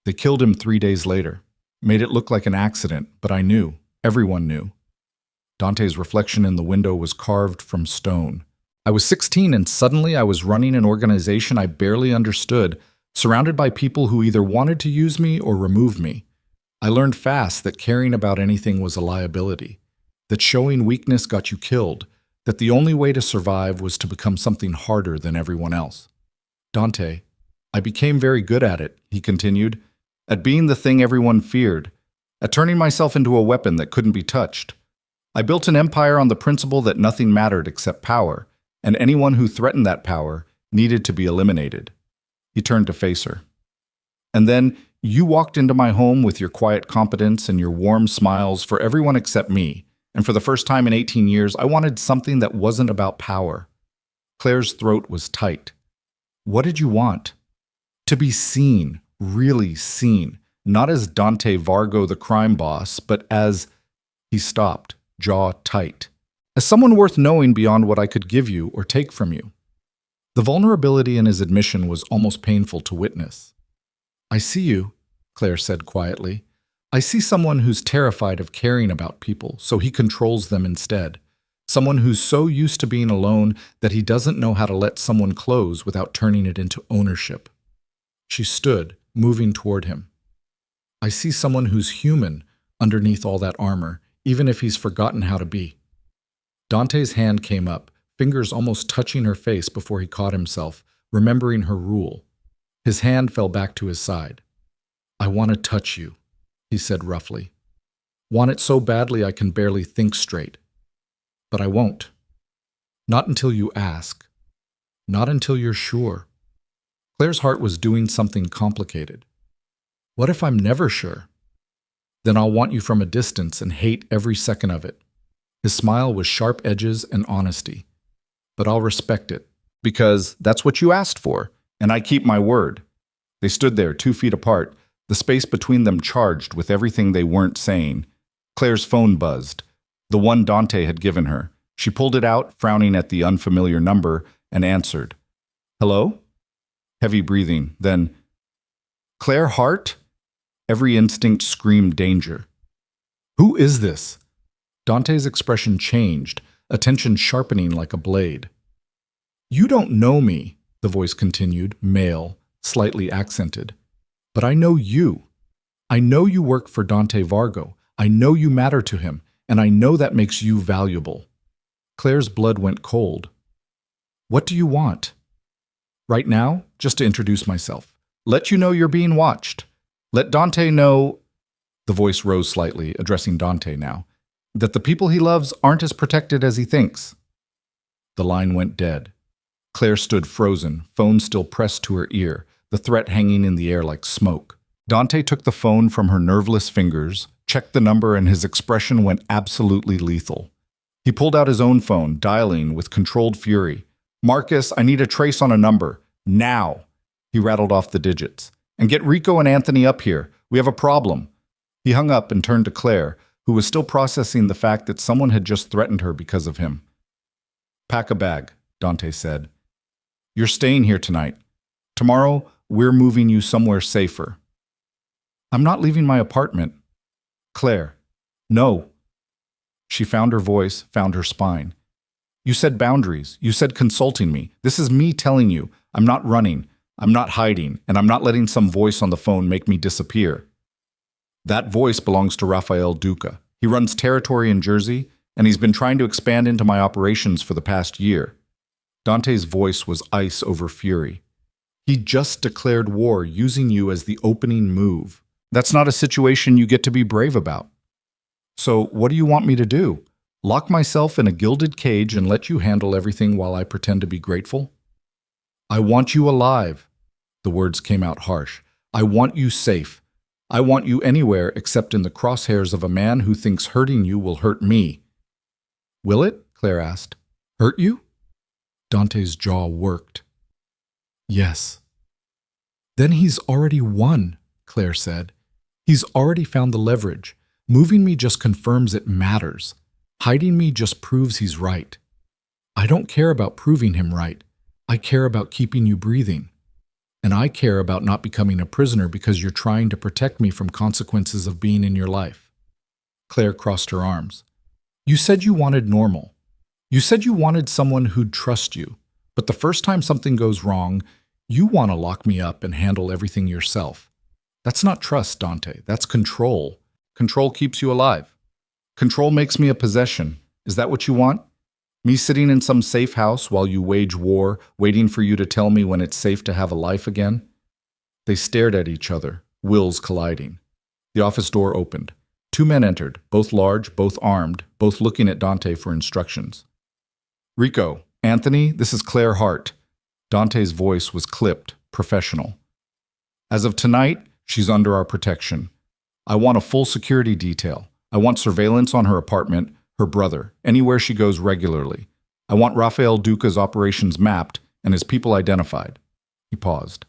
They killed him 3 days later, made it look like an accident, but I knew, everyone knew. Dante's reflection in the window was carved from stone. I was 16 and suddenly I was running an organization I barely understood, surrounded by people who either wanted to use me or remove me. I learned fast that caring about anything was a liability, that showing weakness got you killed, that the only way to survive was to become something harder than everyone else. Dante, I became very good at it, he continued, at being the thing everyone feared, at turning myself into a weapon that couldn't be touched. I built an empire on the principle that nothing mattered except power, and anyone who threatened that power needed to be eliminated. He turned to face her. And then you walked into my home with your quiet competence and your warm smiles for everyone except me, and for the first time in 18 years, I wanted something that wasn't about power. Claire's throat was tight. What did you want? To be seen, really seen, not as Dante Vargo, the crime boss, but as... He stopped, jaw tight. As someone worth knowing beyond what I could give you or take from you. The vulnerability in his admission was almost painful to witness. I see you, Claire said quietly. I see someone who's terrified of caring about people, so he controls them instead. Someone who's so used to being alone that he doesn't know how to let someone close without turning it into ownership. She stood, moving toward him. I see someone who's human underneath all that armor, even if he's forgotten how to be. Dante's hand came up, fingers almost touching her face before he caught himself, remembering her rule. His hand fell back to his side. I want to touch you, he said roughly. Want it so badly I can barely think straight. But I won't. Not until you ask. Not until you're sure. Claire's heart was doing something complicated. What if I'm never sure? Then I'll want you from a distance and hate every second of it. His smile was sharp edges and honesty. But I'll respect it, because that's what you asked for, and I keep my word. They stood there 2 feet apart, the space between them charged with everything they weren't saying. Claire's phone buzzed, the one Dante had given her. She pulled it out, frowning at the unfamiliar number, and answered. Hello? Heavy breathing, then, Claire Hart? Every instinct screamed danger. Who is this? Dante's expression changed, attention sharpening like a blade. You don't know me, the voice continued, male, slightly accented. But I know you. I know you work for Dante Vargo. I know you matter to him, and I know that makes you valuable. Claire's blood went cold. What do you want? Right now, just to introduce myself. Let you know you're being watched. Let Dante know, the voice rose slightly, addressing Dante now, that the people he loves aren't as protected as he thinks. The line went dead. Claire stood frozen, phone still pressed to her ear, the threat hanging in the air like smoke. Dante took the phone from her nerveless fingers, checked the number, and his expression went absolutely lethal. He pulled out his own phone, dialing with controlled fury. Marcus, I need a trace on a number. Now! He rattled off the digits. And get Rico and Anthony up here. We have a problem. He hung up and turned to Claire, who was still processing the fact that someone had just threatened her because of him. Pack a bag, Dante said. You're staying here tonight. Tomorrow, we're moving you somewhere safer. I'm not leaving my apartment. Claire. No. She found her voice, found her spine. You said boundaries. You said consulting me. This is me telling you. I'm not running. I'm not hiding. And I'm not letting some voice on the phone make me disappear. That voice belongs to Rafael Duca. He runs territory in Jersey, and he's been trying to expand into my operations for the past year. Dante's voice was ice over fury. He just declared war using you as the opening move. That's not a situation you get to be brave about. So what do you want me to do? Lock myself in a gilded cage and let you handle everything while I pretend to be grateful? I want you alive. The words came out harsh. I want you safe. I want you anywhere except in the crosshairs of a man who thinks hurting you will hurt me. Will it? Claire asked. Hurt you? Dante's jaw worked. Yes. Then he's already won, Claire said. He's already found the leverage. Moving me just confirms it matters. Hiding me just proves he's right. I don't care about proving him right. I care about keeping you breathing. And I care about not becoming a prisoner because you're trying to protect me from consequences of being in your life. Claire crossed her arms. You said you wanted normal. You said you wanted someone who'd trust you. But the first time something goes wrong, you want to lock me up and handle everything yourself. That's not trust, Dante. That's control. Control keeps you alive. Control makes me a possession. Is that what you want? Me sitting in some safe house while you wage war, waiting for you to tell me when it's safe to have a life again? They stared at each other, wills colliding. The office door opened. 2 men entered, both large, both armed, both looking at Dante for instructions. Rico, Anthony, this is Claire Hart. Dante's voice was clipped, professional. As of tonight, she's under our protection. I want a full security detail. I want surveillance on her apartment, her brother, anywhere she goes regularly. I want Rafael Duca's operations mapped and his people identified. He paused.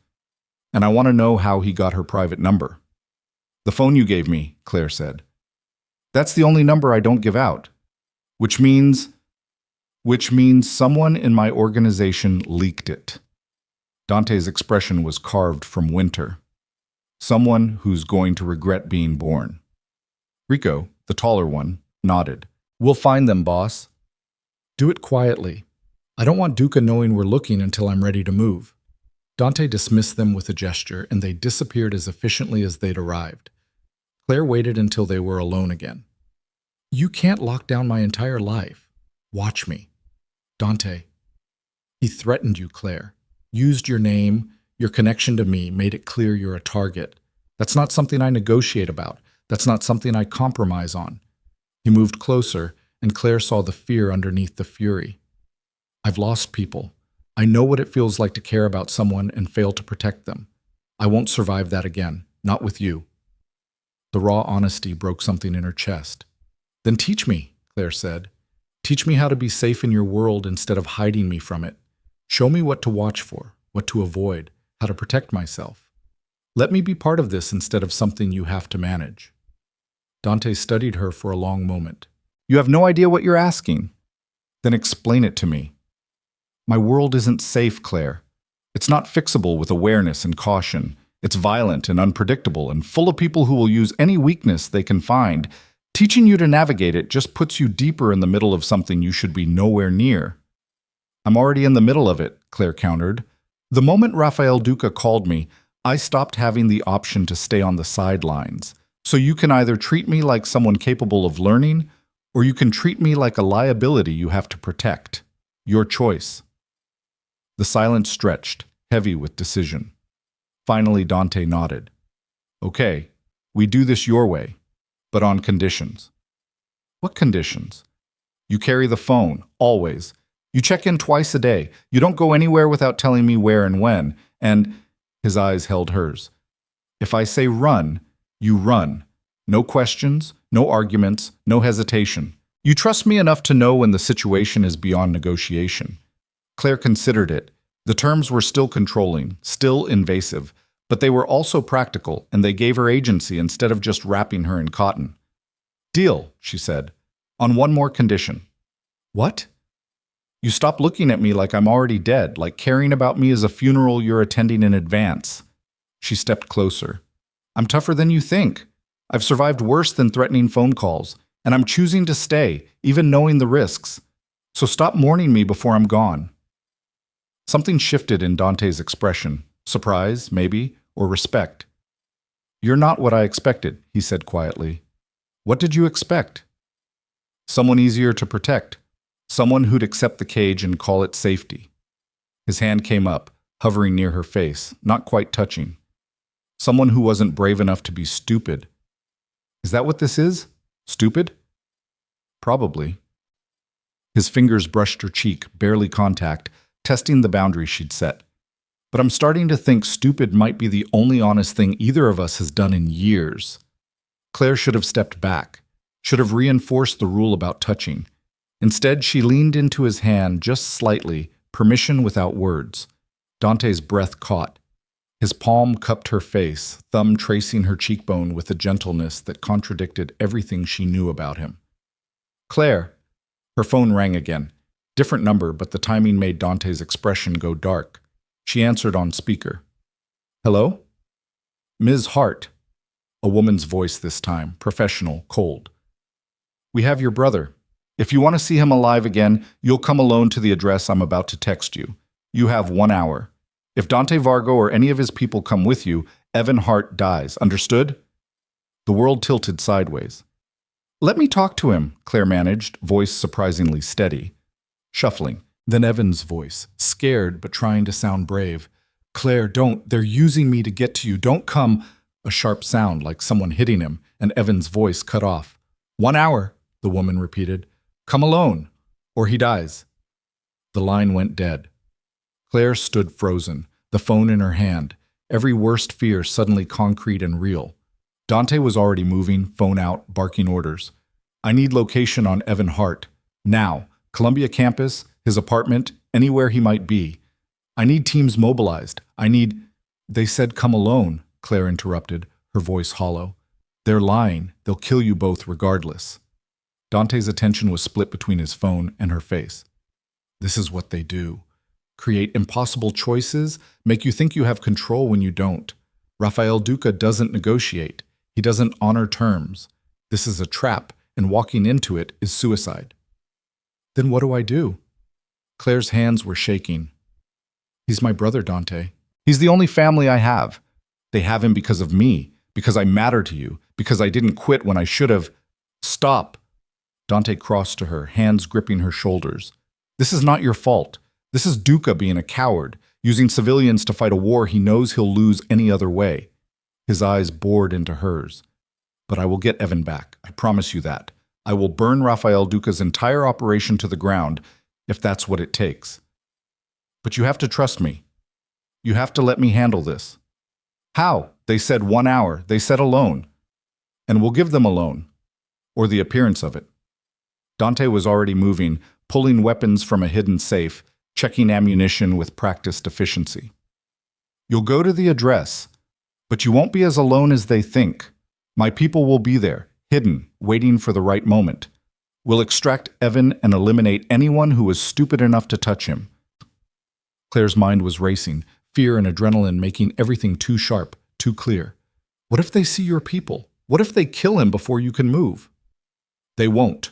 And I want to know how he got her private number. The phone you gave me, Claire said. That's the only number I don't give out. Which means someone in my organization leaked it. Dante's expression was carved from winter. Someone who's going to regret being born. Rico, the taller one, nodded. We'll find them, boss. Do it quietly. I don't want Duca knowing we're looking until I'm ready to move. Dante dismissed them with a gesture, and they disappeared as efficiently as they'd arrived. Claire waited until they were alone again. You can't lock down my entire life. Watch me. Dante. He threatened you, Claire. Used your name, your connection to me, made it clear you're a target. That's not something I negotiate about. That's not something I compromise on. He moved closer, and Claire saw the fear underneath the fury. I've lost people. I know what it feels like to care about someone and fail to protect them. I won't survive that again, not with you. The raw honesty broke something in her chest. Then teach me, Claire said. Teach me how to be safe in your world instead of hiding me from it. Show me what to watch for, what to avoid, how to protect myself. Let me be part of this instead of something you have to manage. Dante studied her for a long moment. You have no idea what you're asking. Then explain it to me. My world isn't safe, Claire. It's not fixable with awareness and caution. It's violent and unpredictable and full of people who will use any weakness they can find. Teaching you to navigate it just puts you deeper in the middle of something you should be nowhere near. I'm already in the middle of it, Claire countered. The moment Rafael Duca called me, I stopped having the option to stay on the sidelines. So you can either treat me like someone capable of learning, or you can treat me like a liability you have to protect. Your choice. The silence stretched, heavy with decision. Finally, Dante nodded. Okay, we do this your way, but on conditions. What conditions? You carry the phone, always. You check in twice a day. You don't go anywhere without telling me where and when. And his eyes held hers. If I say run, you run. No questions, no arguments, no hesitation. You trust me enough to know when the situation is beyond negotiation. Claire considered it. The terms were still controlling, still invasive, but they were also practical, and they gave her agency instead of just wrapping her in cotton. Deal, she said, on one more condition. What? You stop looking at me like I'm already dead, like caring about me as a funeral you're attending in advance. She stepped closer. I'm tougher than you think. I've survived worse than threatening phone calls, and I'm choosing to stay, even knowing the risks. So stop mourning me before I'm gone." Something shifted in Dante's expression. Surprise, maybe, or respect. "You're not what I expected," he said quietly. "What did you expect?" "Someone easier to protect. Someone who'd accept the cage and call it safety." His hand came up, hovering near her face, not quite touching. "Someone who wasn't brave enough to be stupid." "Is that what this is? Stupid?" "Probably." His fingers brushed her cheek, barely contact, testing the boundary she'd set. "But I'm starting to think stupid might be the only honest thing either of us has done in years." Claire should have stepped back, should have reinforced the rule about touching. Instead, she leaned into his hand just slightly, permission without words. Dante's breath caught. His palm cupped her face, thumb tracing her cheekbone with a gentleness that contradicted everything she knew about him. "Claire." Her phone rang again. Different number, but the timing made Dante's expression go dark. She answered on speaker. "Hello?" "Ms. Hart." A woman's voice this time, professional, cold. "We have your brother. If you want to see him alive again, you'll come alone to the address I'm about to text you. You have 1 hour. If Dante Vargo or any of his people come with you, Evan Hart dies. Understood?" The world tilted sideways. "Let me talk to him," Claire managed, voice surprisingly steady. Shuffling. Then Evan's voice, scared but trying to sound brave. "Claire, don't. They're using me to get to you. Don't come." A sharp sound like someone hitting him, and Evan's voice cut off. 1 hour, the woman repeated. "Come alone, or he dies." The line went dead. Claire stood frozen, the phone in her hand, every worst fear suddenly concrete and real. Dante was already moving, phone out, barking orders. "I need location on Evan Hart. Now. Columbia campus, his apartment, anywhere he might be. I need teams mobilized. I need—" "They said come alone," Claire interrupted, her voice hollow. "They're lying. They'll kill you both regardless." Dante's attention was split between his phone and her face. This is what they do. Create impossible choices, make you think you have control when you don't. Rafael Duca doesn't negotiate. He doesn't honor terms. This is a trap, and walking into it is suicide. "Then what do I do?" Claire's hands were shaking. "He's my brother, Dante. He's the only family I have. They have him because of me, because I matter to you, because I didn't quit when I should have." "Stop!" Dante crossed to her, hands gripping her shoulders. "This is not your fault. This is Duca being a coward, using civilians to fight a war he knows he'll lose any other way." His eyes bored into hers. "But I will get Evan back. I promise you that. I will burn Rafael Duca's entire operation to the ground, if that's what it takes. But you have to trust me. You have to let me handle this." "How?" "They said 1 hour. They said alone. And we'll give them alone. Or the appearance of it." Dante was already moving, pulling weapons from a hidden safe, checking ammunition with practiced efficiency. "You'll go to the address, but you won't be as alone as they think. My people will be there, hidden, waiting for the right moment. We'll extract Evan and eliminate anyone who was stupid enough to touch him." Claire's mind was racing, fear and adrenaline making everything too sharp, too clear. What if they see your people? What if they kill him before you can move? "They won't."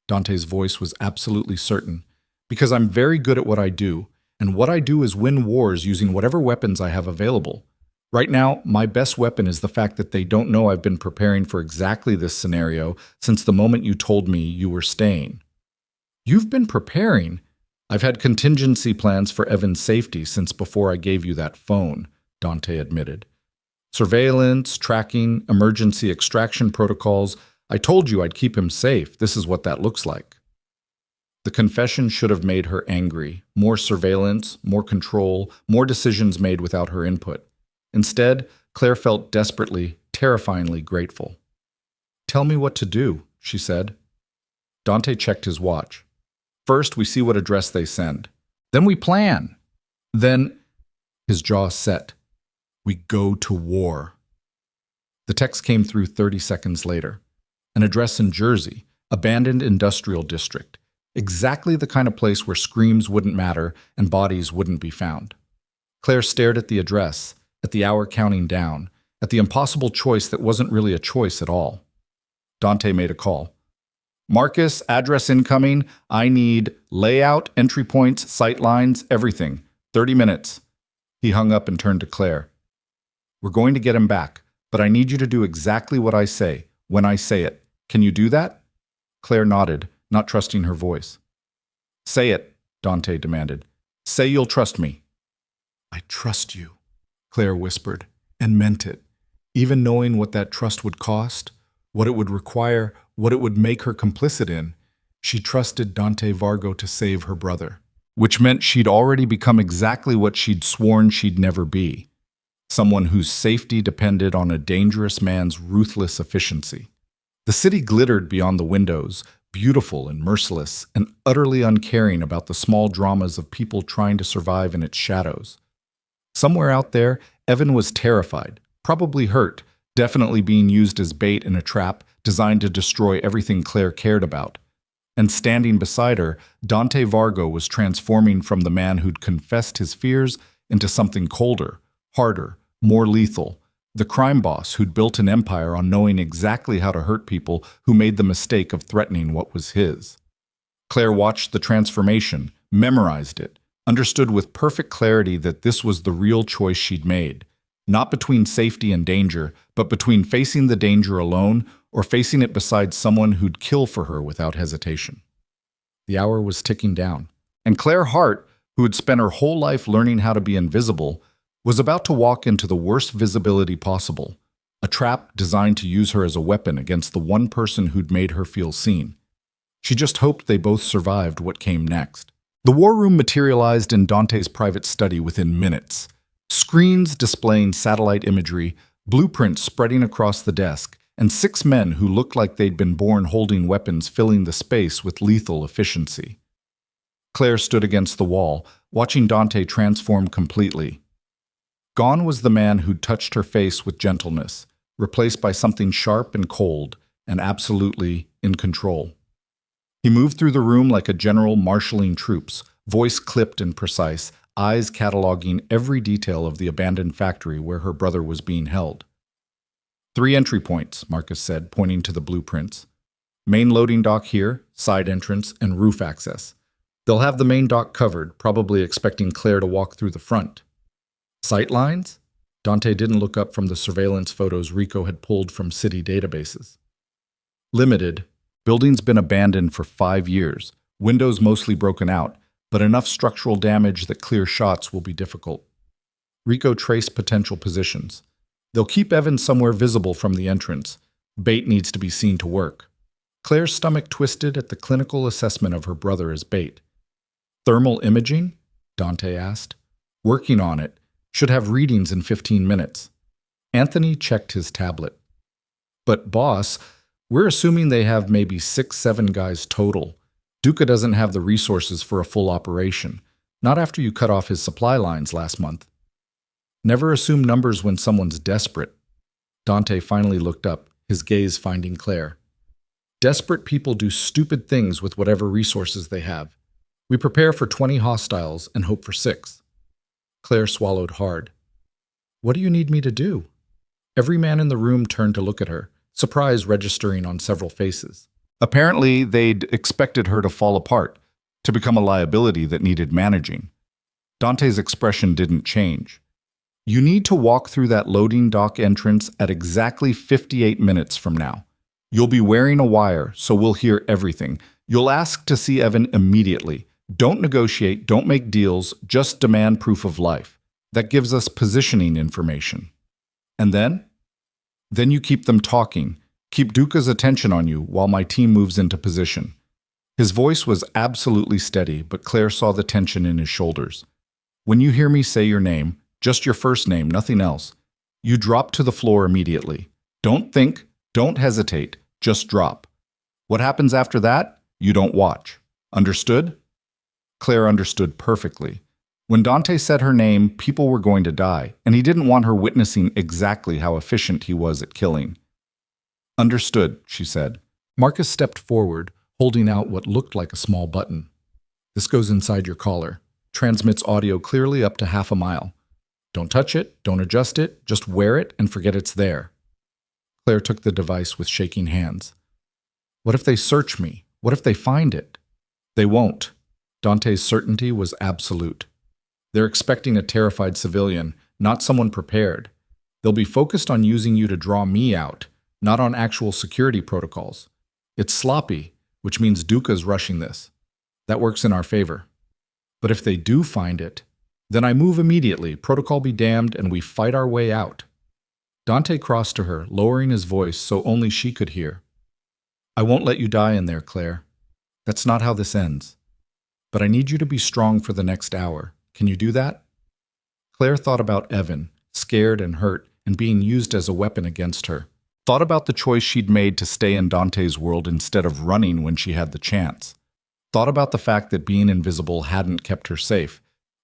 Dante's voice was absolutely certain. "Because I'm very good at what I do, and what I do is win wars using whatever weapons I have available. Right now, my best weapon is the fact that they don't know I've been preparing for exactly this scenario since the moment you told me you were staying." "You've been preparing?" "I've had contingency plans for Evan's safety since before I gave you that phone," Dante admitted. "Surveillance, tracking, emergency extraction protocols. I told you I'd keep him safe. This is what that looks like." The confession should have made her angry. More surveillance, more control, more decisions made without her input. Instead, Claire felt desperately, terrifyingly grateful. "Tell me what to do," she said. Dante checked his watch. "First, we see what address they send. Then we plan. Then—" His jaw set. "We go to war." The text came through 30 seconds later. An address in Jersey, abandoned industrial district. Exactly the kind of place where screams wouldn't matter and bodies wouldn't be found. Claire stared at the address, at the hour counting down, at the impossible choice that wasn't really a choice at all. Dante made a call. Marcus, address incoming. I need layout, entry points, sight lines, everything. 30 minutes. He hung up and turned to Claire. We're going to get him back, but I need you to do exactly what I say, when I say it. Can you do that? Claire nodded, not trusting her voice. Say it, Dante demanded. Say you'll trust me. I trust you, Claire whispered, and meant it, even knowing what that trust would cost, what it would require, what it would make her complicit in. She trusted Dante Vargo to save her brother, which meant she'd already become exactly what she'd sworn she'd never be, someone whose safety depended on a dangerous man's ruthless efficiency. The city glittered beyond the windows, beautiful and merciless, and utterly uncaring about the small dramas of people trying to survive in its shadows. Somewhere out there, Evan was terrified, probably hurt, definitely being used as bait in a trap designed to destroy everything Claire cared about. And standing beside her, Dante Vargo was transforming from the man who'd confessed his fears into something colder, harder, more lethal, the crime boss who'd built an empire on knowing exactly how to hurt people who made the mistake of threatening what was his. Claire watched the transformation, memorized it, understood with perfect clarity that this was the real choice she'd made, not between safety and danger, but between facing the danger alone or facing it beside someone who'd kill for her without hesitation. The hour was ticking down, and Claire Hart, who had spent her whole life learning how to be invisible, was about to walk into the worst visibility possible, a trap designed to use her as a weapon against the one person who'd made her feel seen. She just hoped they both survived what came next. The war room materialized in Dante's private study within minutes. Screens displaying satellite imagery, blueprints spreading across the desk, and 6 men who looked like they'd been born holding weapons filling the space with lethal efficiency. Claire stood against the wall, watching Dante transform completely. Gone was the man who'd touched her face with gentleness, replaced by something sharp and cold, and absolutely in control. He moved through the room like a general marshalling troops, voice clipped and precise, eyes cataloging every detail of the abandoned factory where her brother was being held. 3 entry points, Marcus said, pointing to the blueprints. Main loading dock here, side entrance, and roof access. They'll have the main dock covered, probably expecting Claire to walk through the front. Sight lines? Dante didn't look up from the surveillance photos Rico had pulled from city databases. Limited. Building's been abandoned for 5 years, windows mostly broken out, but enough structural damage that clear shots will be difficult. Rico traced potential positions. They'll keep Evan somewhere visible from the entrance. Bait needs to be seen to work. Claire's stomach twisted at the clinical assessment of her brother as bait. Thermal imaging? Dante asked. Working on it. Should have readings in 15 minutes. Anthony checked his tablet. But boss, we're assuming they have maybe 6-7 guys total. Duca doesn't have the resources for a full operation. Not after you cut off his supply lines last month. Never assume numbers when someone's desperate. Dante finally looked up, his gaze finding Claire. Desperate people do stupid things with whatever resources they have. We prepare for 20 hostiles and hope for 6. Claire swallowed hard. What do you need me to do? Every man in the room turned to look at her, surprise registering on several faces. Apparently, they'd expected her to fall apart, to become a liability that needed managing. Dante's expression didn't change. You need to walk through that loading dock entrance at exactly 58 minutes from now. You'll be wearing a wire, so we'll hear everything. You'll ask to see Evan immediately. Don't negotiate, don't make deals, just demand proof of life. That gives us positioning information. And then? Then you keep them talking. Keep Duca's attention on you while my team moves into position. His voice was absolutely steady, but Claire saw the tension in his shoulders. When you hear me say your name, just your first name, nothing else, you drop to the floor immediately. Don't think, don't hesitate, just drop. What happens after that? You don't watch. Understood? Claire understood perfectly. When Dante said her name, people were going to die, and he didn't want her witnessing exactly how efficient he was at killing. Understood, she said. Marcus stepped forward, holding out what looked like a small button. This goes inside your collar. Transmits audio clearly up to half a mile. Don't touch it, don't adjust it, just wear it and forget it's there. Claire took the device with shaking hands. What if they search me? What if they find it? They won't. Dante's certainty was absolute. They're expecting a terrified civilian, not someone prepared. They'll be focused on using you to draw me out, not on actual security protocols. It's sloppy, which means Duca's rushing this. That works in our favor. But if they do find it, then I move immediately, protocol be damned, and we fight our way out. Dante crossed to her, lowering his voice so only she could hear. I won't let you die in there, Claire. That's not how this ends. But I need you to be strong for the next hour. Can you do that? Claire thought about Evan, scared and hurt, and being used as a weapon against her. Thought about the choice she'd made to stay in Dante's world instead of running when she had the chance. Thought about the fact that being invisible hadn't kept her safe.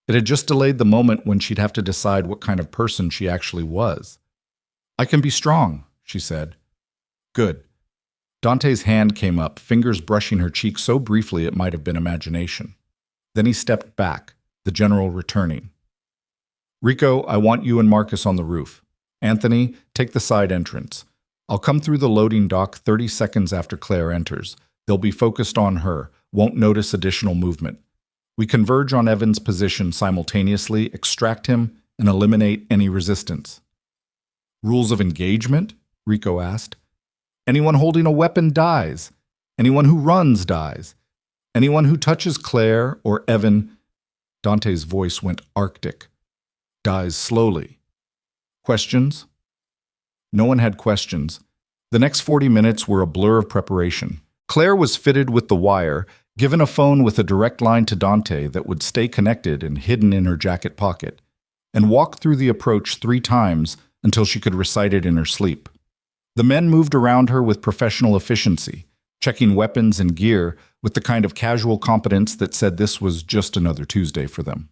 It had just delayed the moment when she'd have to decide what kind of person she actually was. I can be strong, she said. Good. Dante's hand came up, fingers brushing her cheek so briefly it might have been imagination. Then he stepped back, the general returning. Rico, I want you and Marcus on the roof. Anthony, take the side entrance. I'll come through the loading dock 30 seconds after Claire enters. They'll be focused on her, won't notice additional movement. We converge on Evan's position simultaneously, extract him, and eliminate any resistance. Rules of engagement? Rico asked. Anyone holding a weapon dies. Anyone who runs dies. Anyone who touches Claire or Evan, Dante's voice went arctic, dies slowly. Questions? No one had questions. The next 40 minutes were a blur of preparation. Claire was fitted with the wire, given a phone with a direct line to Dante that would stay connected and hidden in her jacket pocket, and walked through the approach 3 times until she could recite it in her sleep. The men moved around her with professional efficiency, checking weapons and gear with the kind of casual competence that said this was just another Tuesday for them.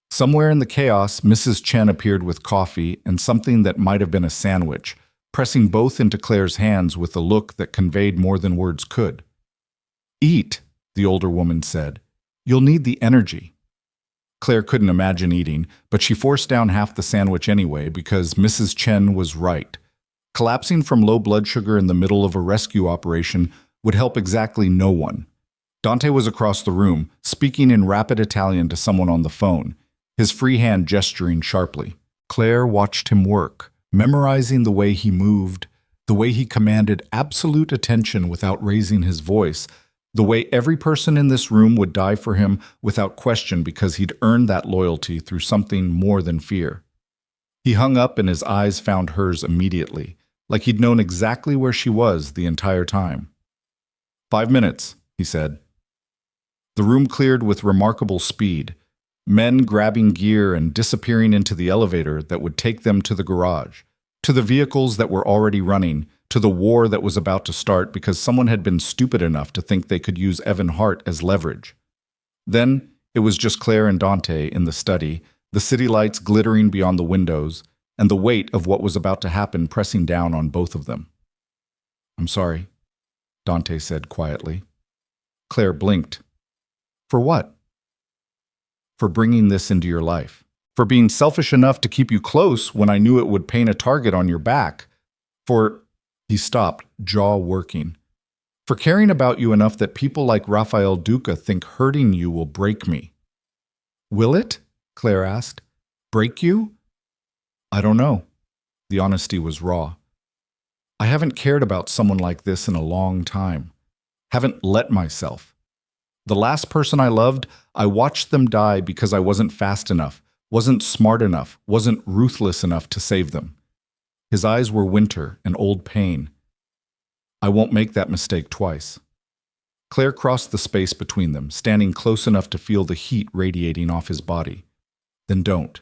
Somewhere in the chaos, Mrs. Chen appeared with coffee and something that might have been a sandwich, pressing both into Claire's hands with a look that conveyed more than words could. Eat, the older woman said. You'll need the energy. Claire couldn't imagine eating, but she forced down half the sandwich anyway because Mrs. Chen was right. Collapsing from low blood sugar in the middle of a rescue operation would help exactly no one. Dante was across the room, speaking in rapid Italian to someone on the phone, his free hand gesturing sharply. Claire watched him work, memorizing the way he moved, the way he commanded absolute attention without raising his voice, the way every person in this room would die for him without question because he'd earned that loyalty through something more than fear. He hung up and his eyes found hers immediately, like he'd known exactly where she was the entire time. 5 minutes, he said. The room cleared with remarkable speed, men grabbing gear and disappearing into the elevator that would take them to the garage, to the vehicles that were already running, to the war that was about to start because someone had been stupid enough to think they could use Evan Hart as leverage. Then it was just Claire and Dante in the study, the city lights glittering beyond the windows, and the weight of what was about to happen pressing down on both of them. I'm sorry, Dante said quietly. Claire blinked. For what? For bringing this into your life. For being selfish enough to keep you close when I knew it would paint a target on your back. For, he stopped, jaw working. For caring about you enough that people like Rafael Duca think hurting you will break me. Will it? Claire asked. Break you? I don't know. The honesty was raw. I haven't cared about someone like this in a long time. Haven't let myself. The last person I loved, I watched them die because I wasn't fast enough, wasn't smart enough, wasn't ruthless enough to save them. His eyes were winter and old pain. I won't make that mistake twice. Claire crossed the space between them, standing close enough to feel the heat radiating off his body. Then don't.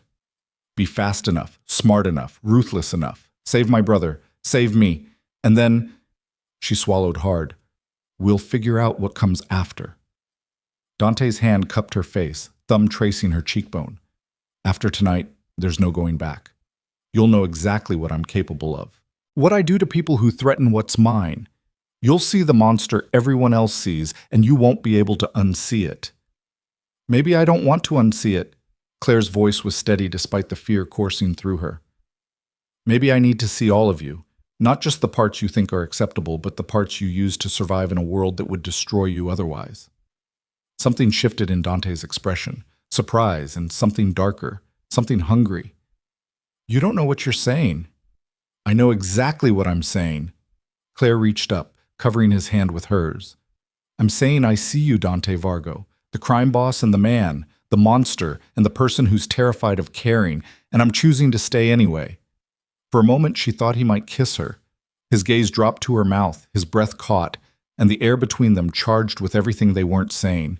Be fast enough, smart enough, ruthless enough. Save my brother. Save me. And then, she swallowed hard, we'll figure out what comes after. Dante's hand cupped her face, thumb tracing her cheekbone. After tonight, there's no going back. You'll know exactly what I'm capable of. What I do to people who threaten what's mine. You'll see the monster everyone else sees, and you won't be able to unsee it. Maybe I don't want to unsee it. Claire's voice was steady despite the fear coursing through her. Maybe I need to see all of you, Not just the parts you think are acceptable, but the parts you use to survive in a world that would destroy you otherwise. Something shifted in Dante's expression. Surprise and something darker, something hungry. You don't know what you're saying. I know exactly what I'm saying. Claire reached up, covering his hand with hers. I'm saying I see you, Dante Vargo, the crime boss and the man, the monster and the person who's terrified of caring, and I'm choosing to stay anyway. For a moment, she thought he might kiss her. His gaze dropped to her mouth, his breath caught, and the air between them charged with everything they weren't saying.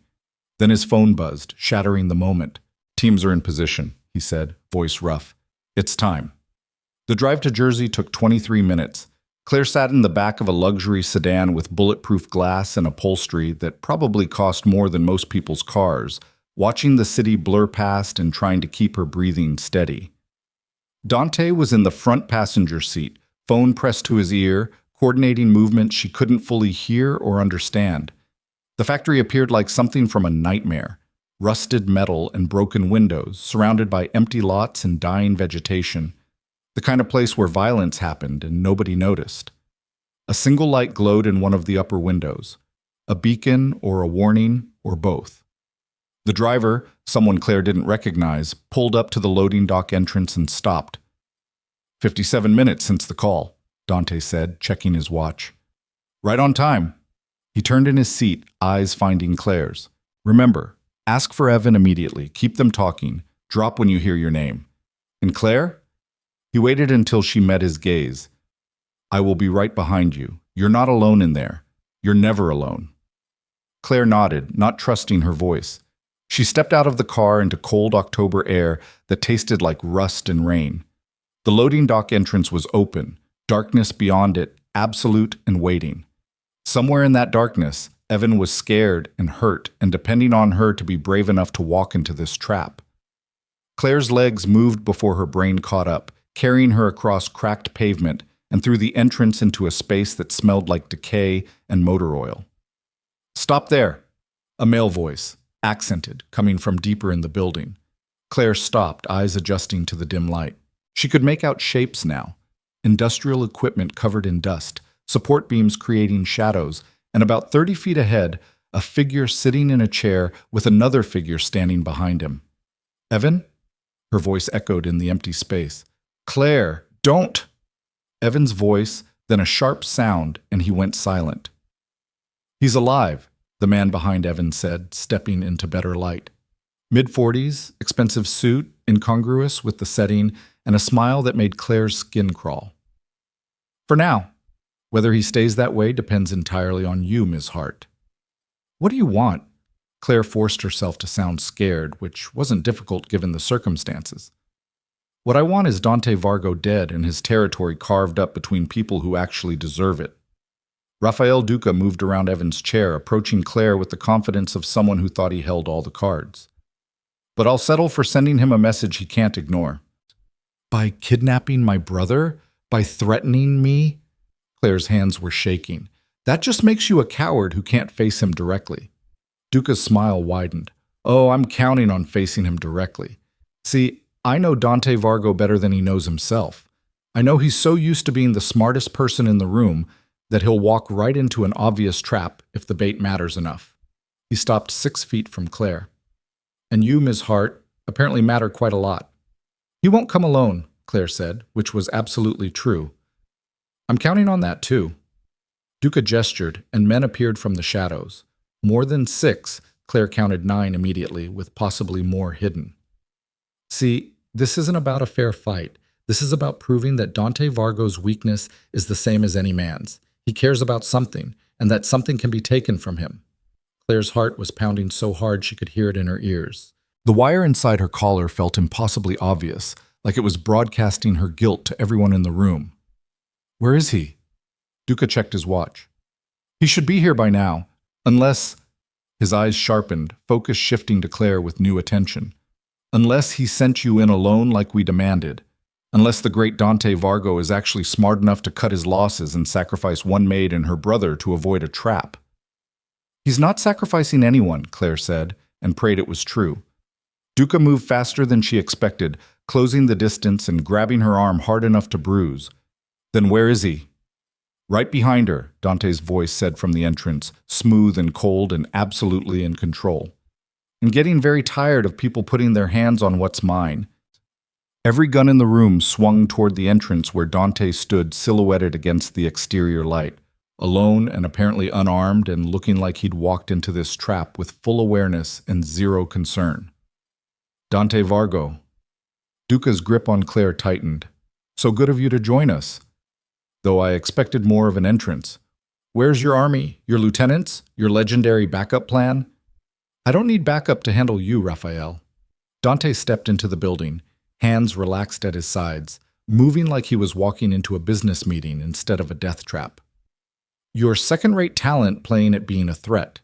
Then his phone buzzed, shattering the moment. Teams are in position, he said, voice rough. It's time. The drive to Jersey took 23 minutes. Claire sat in the back of a luxury sedan with bulletproof glass and upholstery that probably cost more than most people's cars, watching the city blur past and trying to keep her breathing steady. Dante was in the front passenger seat, phone pressed to his ear, coordinating movements she couldn't fully hear or understand. The factory appeared like something from a nightmare. Rusted metal and broken windows, surrounded by empty lots and dying vegetation. The kind of place where violence happened and nobody noticed. A single light glowed in one of the upper windows. A beacon or a warning or both. The driver, someone Claire didn't recognize, pulled up to the loading dock entrance and stopped. 57 minutes since the call, Dante said, checking his watch. Right on time. He turned in his seat, eyes finding Claire's. Remember, ask for Evan immediately. Keep them talking. Drop when you hear your name. And Claire? He waited until she met his gaze. I will be right behind you. You're not alone in there. You're never alone. Claire nodded, not trusting her voice. She stepped out of the car into cold October air that tasted like rust and rain. The loading dock entrance was open, darkness beyond it, absolute and waiting. Somewhere in that darkness, Evan was scared and hurt and depending on her to be brave enough to walk into this trap. Claire's legs moved before her brain caught up, carrying her across cracked pavement and through the entrance into a space that smelled like decay and motor oil. Stop there! A male voice, accented, coming from deeper in the building. Claire stopped, eyes adjusting to the dim light. She could make out shapes now. Industrial equipment covered in dust, support beams creating shadows, and about 30 feet ahead, a figure sitting in a chair with another figure standing behind him. Evan? Her voice echoed in the empty space. Claire, don't! Evan's voice, then a sharp sound, and he went silent. He's alive, the man behind Evan said, stepping into better light. Mid-40s, expensive suit, incongruous with the setting, and a smile that made Claire's skin crawl. For now. Whether he stays that way depends entirely on you, Ms. Hart. What do you want? Claire forced herself to sound scared, which wasn't difficult given the circumstances. What I want is Dante Vargo dead and his territory carved up between people who actually deserve it. Rafael Duca moved around Evan's chair, approaching Claire with the confidence of someone who thought he held all the cards. But I'll settle for sending him a message he can't ignore. By kidnapping my brother? By threatening me? Claire's hands were shaking. That just makes you a coward who can't face him directly. Duca's smile widened. Oh, I'm counting on facing him directly. See, I know Dante Vargo better than he knows himself. I know he's so used to being the smartest person in the room that he'll walk right into an obvious trap if the bait matters enough. He stopped 6 feet from Claire. And you, Ms. Hart, apparently matter quite a lot. He won't come alone, Claire said, which was absolutely true. I'm counting on that, too. Duca gestured, and men appeared from the shadows. More than 6, Claire counted 9 immediately, with possibly more hidden. See, this isn't about a fair fight. This is about proving that Dante Vargo's weakness is the same as any man's. He cares about something, and that something can be taken from him. Claire's heart was pounding so hard she could hear it in her ears. The wire inside her collar felt impossibly obvious, like it was broadcasting her guilt to everyone in the room. Where is he? Duca checked his watch. He should be here by now, unless... His eyes sharpened, focus shifting to Claire with new attention. Unless he sent you in alone like we demanded. Unless the great Dante Vargo is actually smart enough to cut his losses and sacrifice one maid and her brother to avoid a trap. He's not sacrificing anyone, Claire said, and prayed it was true. Duca moved faster than she expected, closing the distance and grabbing her arm hard enough to bruise. Then where is he? Right behind her, Dante's voice said from the entrance, smooth and cold and absolutely in control. I'm getting very tired of people putting their hands on what's mine. Every gun in the room swung toward the entrance where Dante stood silhouetted against the exterior light, alone and apparently unarmed and looking like he'd walked into this trap with full awareness and zero concern. Dante Vargo. Duca's grip on Claire tightened. So good of you to join us. Though I expected more of an entrance. Where's your army, your lieutenants, your legendary backup plan? I don't need backup to handle you, Raphael. Dante stepped into the building, hands relaxed at his sides, moving like he was walking into a business meeting instead of a death trap. You're second-rate talent playing at being a threat.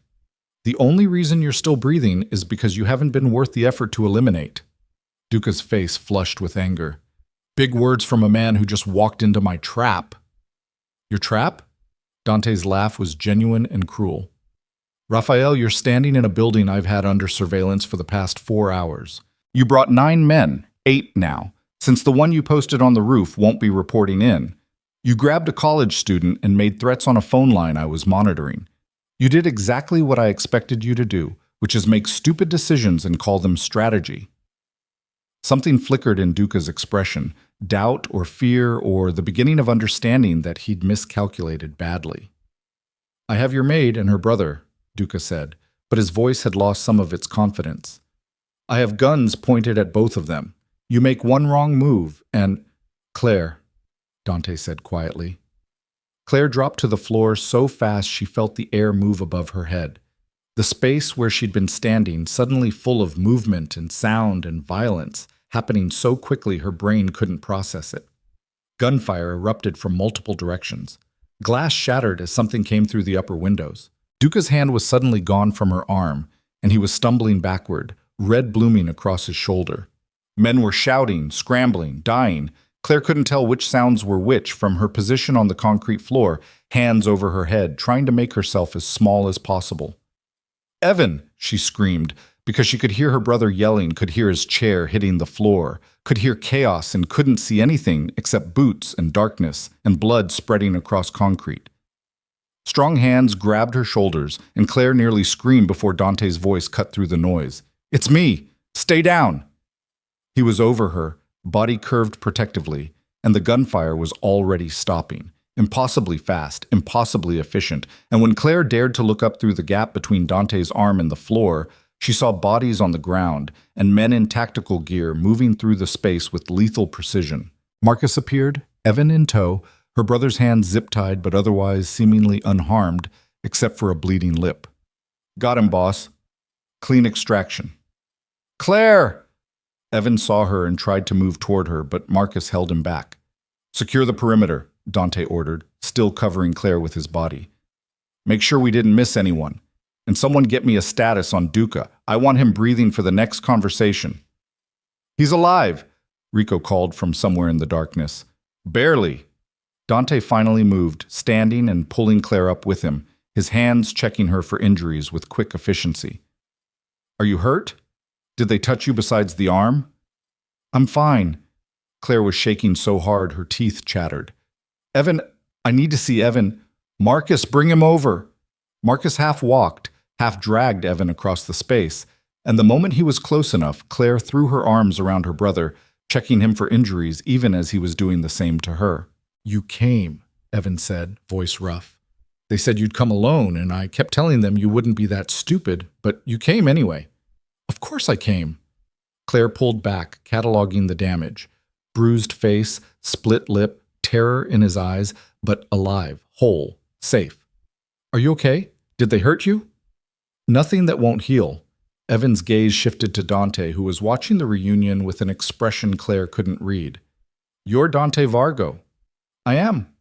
The only reason you're still breathing is because you haven't been worth the effort to eliminate. Duca's face flushed with anger. Big words from a man who just walked into my trap. Your trap? Dante's laugh was genuine and cruel. Raphael, you're standing in a building I've had under surveillance for the past 4 hours. You brought 9 men, 8 now, since the one you posted on the roof won't be reporting in. You grabbed a college student and made threats on a phone line I was monitoring. You did exactly what I expected you to do, which is make stupid decisions and call them strategy. Something flickered in Duca's expression, doubt or fear or the beginning of understanding that he'd miscalculated badly. I have your maid and her brother, Duca said, but his voice had lost some of its confidence. I have guns pointed at both of them. You make one wrong move and… Claire, Dante said quietly. Claire dropped to the floor so fast she felt the air move above her head. The space where she'd been standing suddenly full of movement and sound and violence, happening so quickly her brain couldn't process it. Gunfire erupted from multiple directions. Glass shattered as something came through the upper windows. Duca's hand was suddenly gone from her arm, and he was stumbling backward, red blooming across his shoulder. Men were shouting, scrambling, dying. Claire couldn't tell which sounds were which from her position on the concrete floor, hands over her head, trying to make herself as small as possible. Evan, she screamed, because she could hear her brother yelling, could hear his chair hitting the floor, could hear chaos and couldn't see anything except boots and darkness and blood spreading across concrete. Strong hands grabbed her shoulders, and Claire nearly screamed before Dante's voice cut through the noise. It's me! Stay down! He was over her, body curved protectively, and the gunfire was already stopping. Impossibly fast, impossibly efficient, and when Claire dared to look up through the gap between Dante's arm and the floor, she saw bodies on the ground and men in tactical gear moving through the space with lethal precision. Marcus appeared, Evan in tow, her brother's hand zip-tied but otherwise seemingly unharmed, except for a bleeding lip. Got him, boss. Clean extraction. Claire! Evan saw her and tried to move toward her, but Marcus held him back. Secure the perimeter, Dante ordered, still covering Claire with his body. Make sure we didn't miss anyone. And someone get me a status on Duca. I want him breathing for the next conversation. He's alive, Rico called from somewhere in the darkness. Barely. Dante finally moved, standing and pulling Claire up with him, his hands checking her for injuries with quick efficiency. Are you hurt? Did they touch you besides the arm? I'm fine. Claire was shaking so hard her teeth chattered. Evan, I need to see Evan. Marcus, bring him over. Marcus half walked, half dragged Evan across the space, and the moment he was close enough, Claire threw her arms around her brother, checking him for injuries even as he was doing the same to her. You came, Evan said, voice rough. They said you'd come alone, and I kept telling them you wouldn't be that stupid, but you came anyway. Of course I came. Claire pulled back, cataloging the damage. Bruised face, split lip, terror in his eyes, but alive, whole, safe. Are you okay? Did they hurt you? Nothing that won't heal. Evan's gaze shifted to Dante, who was watching the reunion with an expression Claire couldn't read. You're Dante Vargo. I am.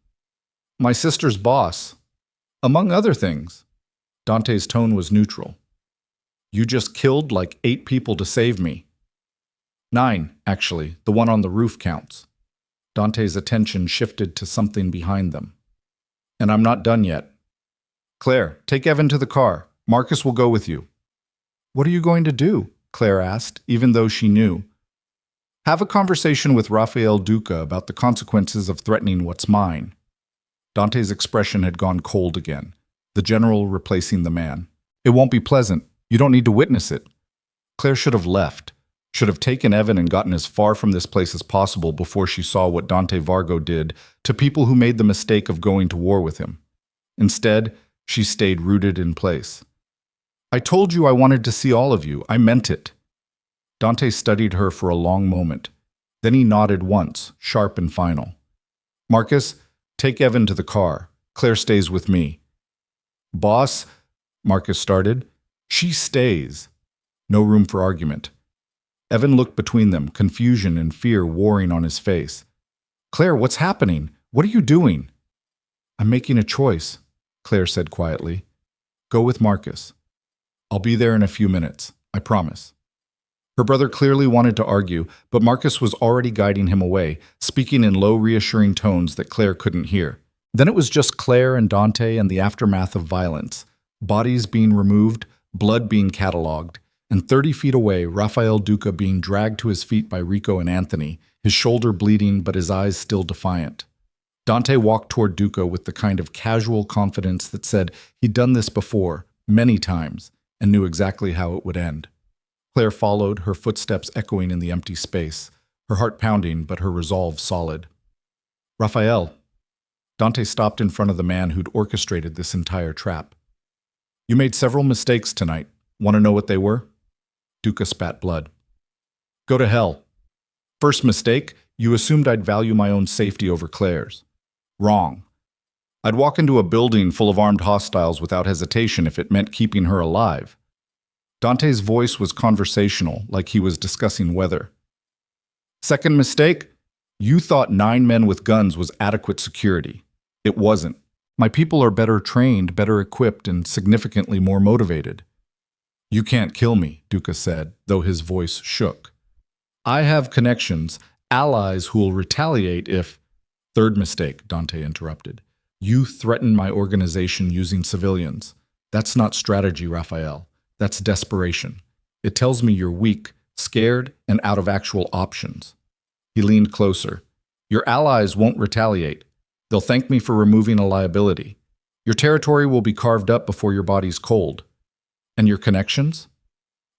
My sister's boss. Among other things. Dante's tone was neutral. You just killed like 8 people to save me. 9, actually. The one on the roof counts. Dante's attention shifted to something behind them. And I'm not done yet. Claire, take Evan to the car. Marcus will go with you. What are you going to do? Claire asked, even though she knew. Have a conversation with Rafael Duca about the consequences of threatening what's mine. Dante's expression had gone cold again, the general replacing the man. It won't be pleasant. You don't need to witness it. Claire should have left, should have taken Evan and gotten as far from this place as possible before she saw what Dante Vargo did to people who made the mistake of going to war with him. Instead, she stayed rooted in place. I told you I wanted to see all of you. I meant it. Dante studied her for a long moment. Then he nodded once, sharp and final. Marcus, take Evan to the car. Claire stays with me. Boss, Marcus started. She stays. No room for argument. Evan looked between them, confusion and fear warring on his face. Claire, what's happening? What are you doing? I'm making a choice, Claire said quietly. Go with Marcus. I'll be there in a few minutes, I promise. Her brother clearly wanted to argue, but Marcus was already guiding him away, speaking in low, reassuring tones that Claire couldn't hear. Then it was just Claire and Dante and the aftermath of violence, bodies being removed, blood being catalogued, and 30 feet away, Rafael Duca being dragged to his feet by Rico and Anthony, his shoulder bleeding but his eyes still defiant. Dante walked toward Duca with the kind of casual confidence that said he'd done this before, many times, and knew exactly how it would end. Claire followed, her footsteps echoing in the empty space, her heart pounding but her resolve solid. Raphael. Dante stopped in front of the man who'd orchestrated this entire trap. You made several mistakes tonight. Want to know what they were? Duca spat blood. Go to hell. First mistake, you assumed I'd value my own safety over Claire's. Wrong. I'd walk into a building full of armed hostiles without hesitation if it meant keeping her alive. Dante's voice was conversational, like he was discussing weather. Second mistake, you thought 9 men with guns was adequate security. It wasn't. My people are better trained, better equipped, and significantly more motivated. You can't kill me, Duca said, though his voice shook. I have connections, allies who will retaliate if… Third mistake, Dante interrupted. You threaten my organization using civilians. That's not strategy, Raphael. That's desperation. It tells me you're weak, scared, and out of actual options. He leaned closer. Your allies won't retaliate. They'll thank me for removing a liability. Your territory will be carved up before your body's cold. And your connections?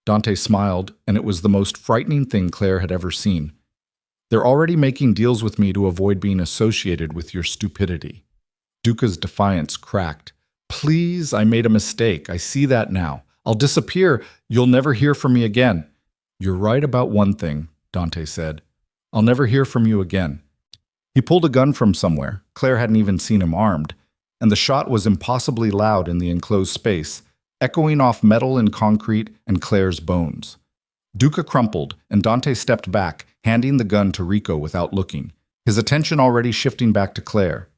Dante smiled, and it was the most frightening thing Claire had ever seen. They're already making deals with me to avoid being associated with your stupidity. Duca's defiance cracked. Please, I made a mistake. I see that now. I'll disappear. You'll never hear from me again. You're right about one thing, Dante said. I'll never hear from you again. He pulled a gun from somewhere. Claire hadn't even seen him armed, and the shot was impossibly loud in the enclosed space, echoing off metal and concrete and Claire's bones. Duca crumpled, and Dante stepped back, handing the gun to Rico without looking, his attention already shifting back to Claire.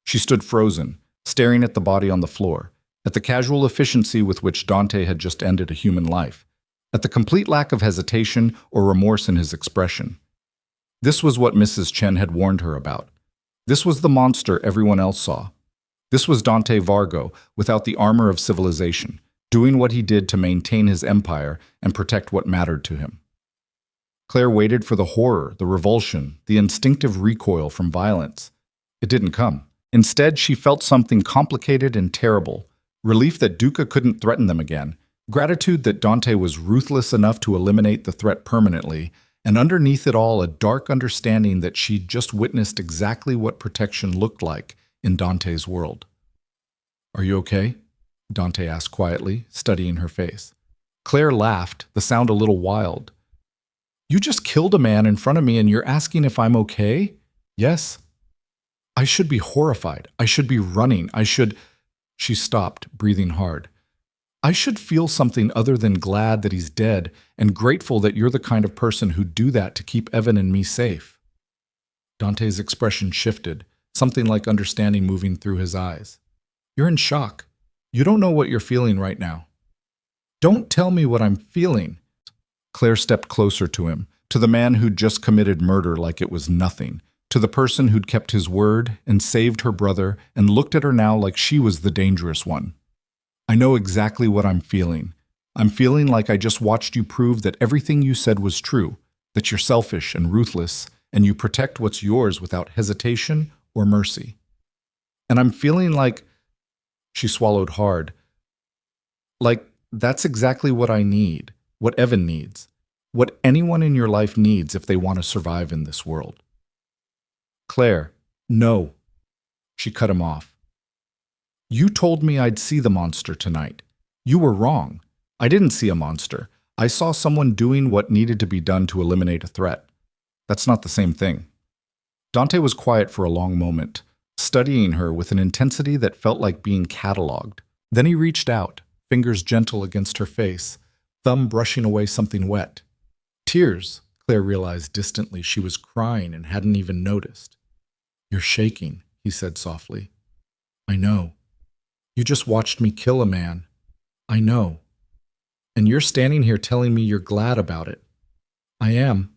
She stood frozen, staring at the body on the floor, at the casual efficiency with which Dante had just ended a human life, at the complete lack of hesitation or remorse in his expression. This was what Mrs. Chen had warned her about. This was the monster everyone else saw. This was Dante Vargo, without the armor of civilization, doing what he did to maintain his empire and protect what mattered to him. Claire waited for the horror, the revulsion, the instinctive recoil from violence. It didn't come. Instead, she felt something complicated and terrible, relief that Duca couldn't threaten them again, gratitude that Dante was ruthless enough to eliminate the threat permanently, and underneath it all a dark understanding that she'd just witnessed exactly what protection looked like in Dante's world. Are you okay? Dante asked quietly, studying her face. Claire laughed, the sound a little wild. You just killed a man in front of me and you're asking if I'm okay? Yes. I should be horrified. I should be running. She stopped, breathing hard. I should feel something other than glad that he's dead and grateful that you're the kind of person who'd do that to keep Evan and me safe. Dante's expression shifted, something like understanding moving through his eyes. You're in shock. You don't know what you're feeling right now. Don't tell me what I'm feeling. Claire stepped closer to him, to the man who'd just committed murder like it was nothing, to the person who'd kept his word and saved her brother and looked at her now like she was the dangerous one. I know exactly what I'm feeling. I'm feeling like I just watched you prove that everything you said was true, that you're selfish and ruthless, and you protect what's yours without hesitation or mercy. And I'm feeling like, she swallowed hard, like that's exactly what I need, what Evan needs, what anyone in your life needs if they want to survive in this world. Claire, no. She cut him off. You told me I'd see the monster tonight. You were wrong. I didn't see a monster. I saw someone doing what needed to be done to eliminate a threat. That's not the same thing. Dante was quiet for a long moment, studying her with an intensity that felt like being cataloged. Then he reached out, fingers gentle against her face, thumb brushing away something wet. Tears, Claire realized distantly. She was crying and hadn't even noticed. You're shaking, he said softly. I know. You just watched me kill a man. I know. And you're standing here telling me you're glad about it. I am.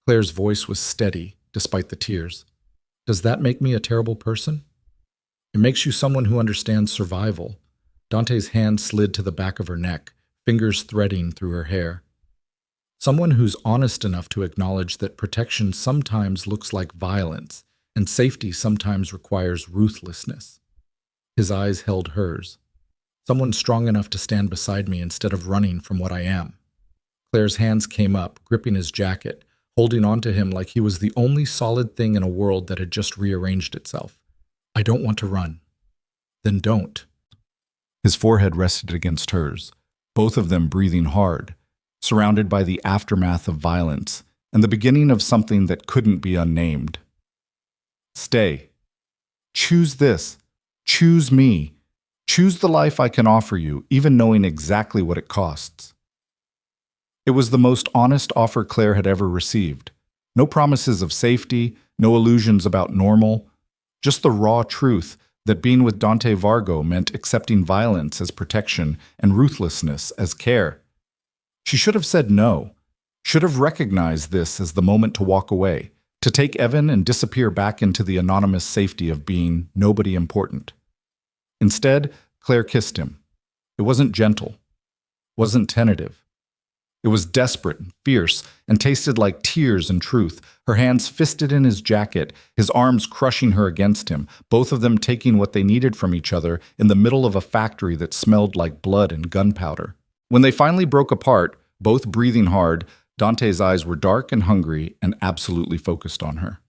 Claire's voice was steady, despite the tears. Does that make me a terrible person? It makes you someone who understands survival. Dante's hand slid to the back of her neck, fingers threading through her hair. Someone who's honest enough to acknowledge that protection sometimes looks like violence, and safety sometimes requires ruthlessness. His eyes held hers. Someone strong enough to stand beside me instead of running from what I am. Claire's hands came up, gripping his jacket, holding on to him like he was the only solid thing in a world that had just rearranged itself. I don't want to run. Then don't. His forehead rested against hers, both of them breathing hard, surrounded by the aftermath of violence and the beginning of something that couldn't be unnamed. Stay. Choose this. Choose me. Choose the life I can offer you, even knowing exactly what it costs. It was the most honest offer Claire had ever received. No promises of safety, no illusions about normal, just the raw truth that being with Dante Vargo meant accepting violence as protection and ruthlessness as care. She should have said no, should have recognized this as the moment to walk away, to take Evan and disappear back into the anonymous safety of being nobody important. Instead, Claire kissed him. It wasn't gentle, wasn't tentative. It was desperate and fierce and tasted like tears and truth, her hands fisted in his jacket, his arms crushing her against him, both of them taking what they needed from each other in the middle of a factory that smelled like blood and gunpowder. When they finally broke apart, both breathing hard, Dante's eyes were dark and hungry and absolutely focused on her.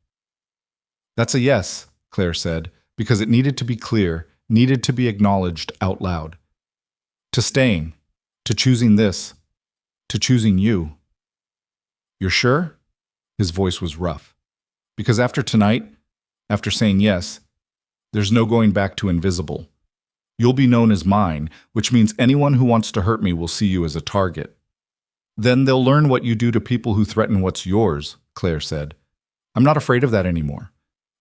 That's a yes, Claire said, because it needed to be clear, needed to be acknowledged out loud. To staying, to choosing this, to choosing you. You're sure? His voice was rough. Because after tonight, after saying yes, there's no going back to invisible. You'll be known as mine, which means anyone who wants to hurt me will see you as a target. Then they'll learn what you do to people who threaten what's yours, Claire said. I'm not afraid of that anymore.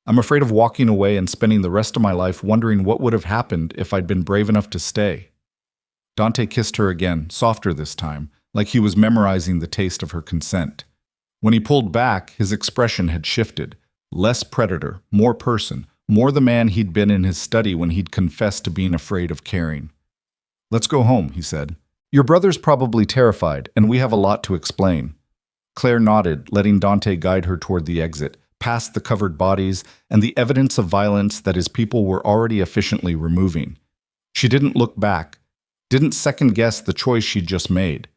I'm afraid of walking away and spending the rest of my life wondering what would have happened if I'd been brave enough to stay. Dante kissed her again, softer this time, like he was memorizing the taste of her consent. When he pulled back, his expression had shifted. Less predator, more person, more the man he'd been in his study when he'd confessed to being afraid of caring. Let's go home, he said. Your brother's probably terrified, and we have a lot to explain. Claire nodded, letting Dante guide her toward the exit, past the covered bodies and the evidence of violence that his people were already efficiently removing. She didn't look back, didn't second-guess the choice she'd just made.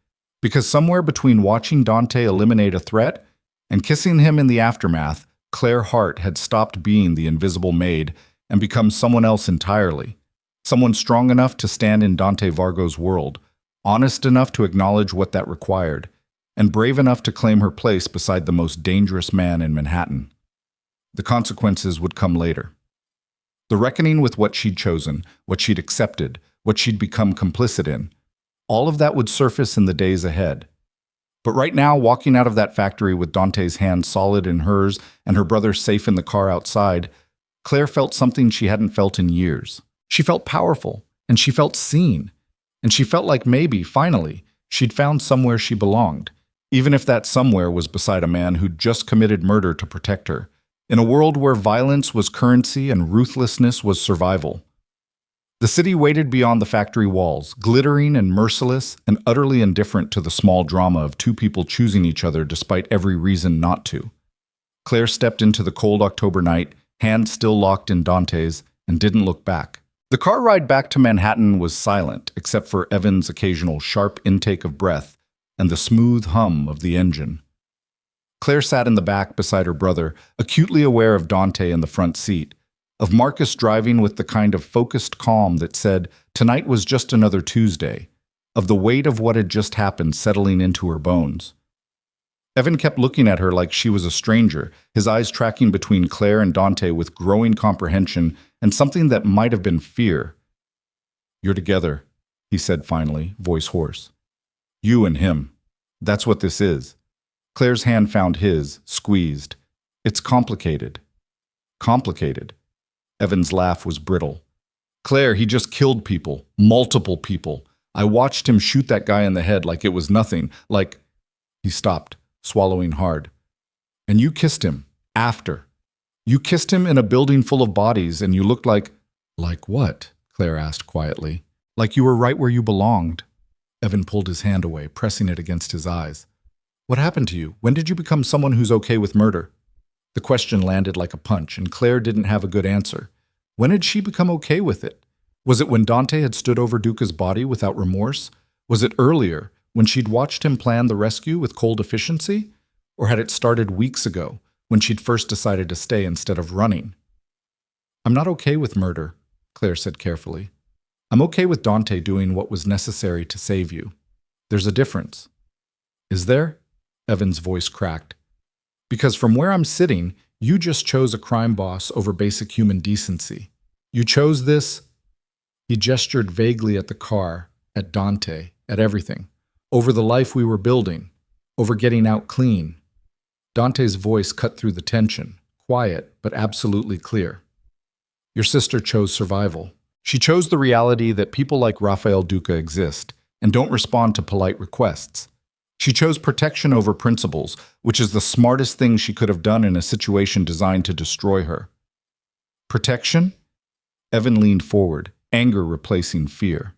Because somewhere between watching Dante eliminate a threat and kissing him in the aftermath, Claire Hart had stopped being the invisible maid and become someone else entirely. Someone strong enough to stand in Dante Vargo's world, honest enough to acknowledge what that required, and brave enough to claim her place beside the most dangerous man in Manhattan. The consequences would come later. The reckoning with what she'd chosen, what she'd accepted, what she'd become complicit in, all of that would surface in the days ahead. But right now, walking out of that factory with Dante's hand solid in hers and her brother safe in the car outside, Claire felt something she hadn't felt in years. She felt powerful, and she felt seen, and she felt like maybe, finally, she'd found somewhere she belonged, even if that somewhere was beside a man who'd just committed murder to protect her, in a world where violence was currency and ruthlessness was survival. The city waited beyond the factory walls, glittering and merciless and utterly indifferent to the small drama of two people choosing each other despite every reason not to. Claire stepped into the cold October night, hands still locked in Dante's, and didn't look back. The car ride back to Manhattan was silent, except for Evan's occasional sharp intake of breath and the smooth hum of the engine. Claire sat in the back beside her brother, acutely aware of Dante in the front seat, of Marcus driving with the kind of focused calm that said, tonight was just another Tuesday, of the weight of what had just happened settling into her bones. Evan kept looking at her like she was a stranger, his eyes tracking between Claire and Dante with growing comprehension and something that might have been fear. "You're together," he said finally, voice hoarse. "You and him. That's what this is." Claire's hand found his, squeezed. "It's complicated." "Complicated?" Evan's laugh was brittle. "Claire, he just killed people. Multiple people. I watched him shoot that guy in the head like it was nothing, like—" He stopped, swallowing hard. "And you kissed him. After. You kissed him in a building full of bodies, and you looked like—" "Like what?" Claire asked quietly. "Like you were right where you belonged." Evan pulled his hand away, pressing it against his eyes. "What happened to you? When did you become someone who's okay with murder?" The question landed like a punch, and Claire didn't have a good answer. When had she become okay with it? Was it when Dante had stood over Duca's body without remorse? Was it earlier, when she'd watched him plan the rescue with cold efficiency? Or had it started weeks ago, when she'd first decided to stay instead of running? "I'm not okay with murder," Claire said carefully. "I'm okay with Dante doing what was necessary to save you. There's a difference." "Is there?" Evan's voice cracked. "Because from where I'm sitting, you just chose a crime boss over basic human decency. You chose this—" He gestured vaguely at the car, at Dante, at everything. "Over the life we were building. Over getting out clean." Dante's voice cut through the tension, quiet but absolutely clear. "Your sister chose survival. She chose the reality that people like Rafael Duca exist and don't respond to polite requests. She chose protection over principles, which is the smartest thing she could have done in a situation designed to destroy her." "Protection?" Evan leaned forward, anger replacing fear.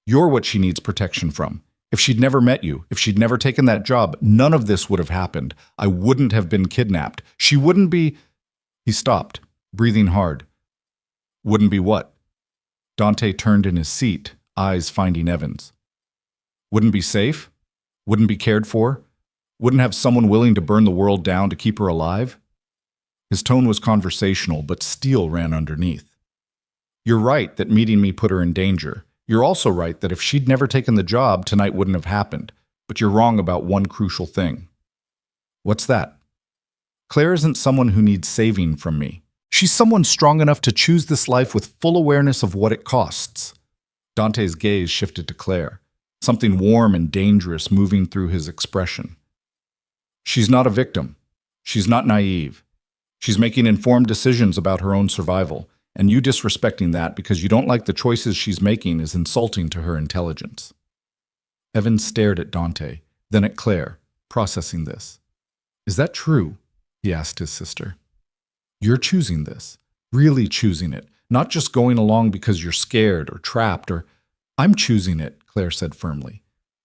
"You're what she needs protection from. If she'd never met you, if she'd never taken that job, none of this would have happened. I wouldn't have been kidnapped. She wouldn't be—" He stopped, breathing hard. "Wouldn't be what?" Dante turned in his seat, eyes finding Evan's. "Wouldn't be safe? Wouldn't be cared for? Wouldn't have someone willing to burn the world down to keep her alive?" His tone was conversational, but steel ran underneath. "You're right that meeting me put her in danger. You're also right that if she'd never taken the job, tonight wouldn't have happened. But you're wrong about one crucial thing." "What's that?" "Claire isn't someone who needs saving from me. She's someone strong enough to choose this life with full awareness of what it costs." Dante's gaze shifted to Claire, something warm and dangerous moving through his expression. "She's not a victim. She's not naive. She's making informed decisions about her own survival, and you disrespecting that because you don't like the choices she's making is insulting to her intelligence." Evan stared at Dante, then at Claire, processing this. "Is that true?" he asked his sister. "You're choosing this, really choosing it, not just going along because you're scared or trapped or—" "I'm choosing it," Claire said firmly.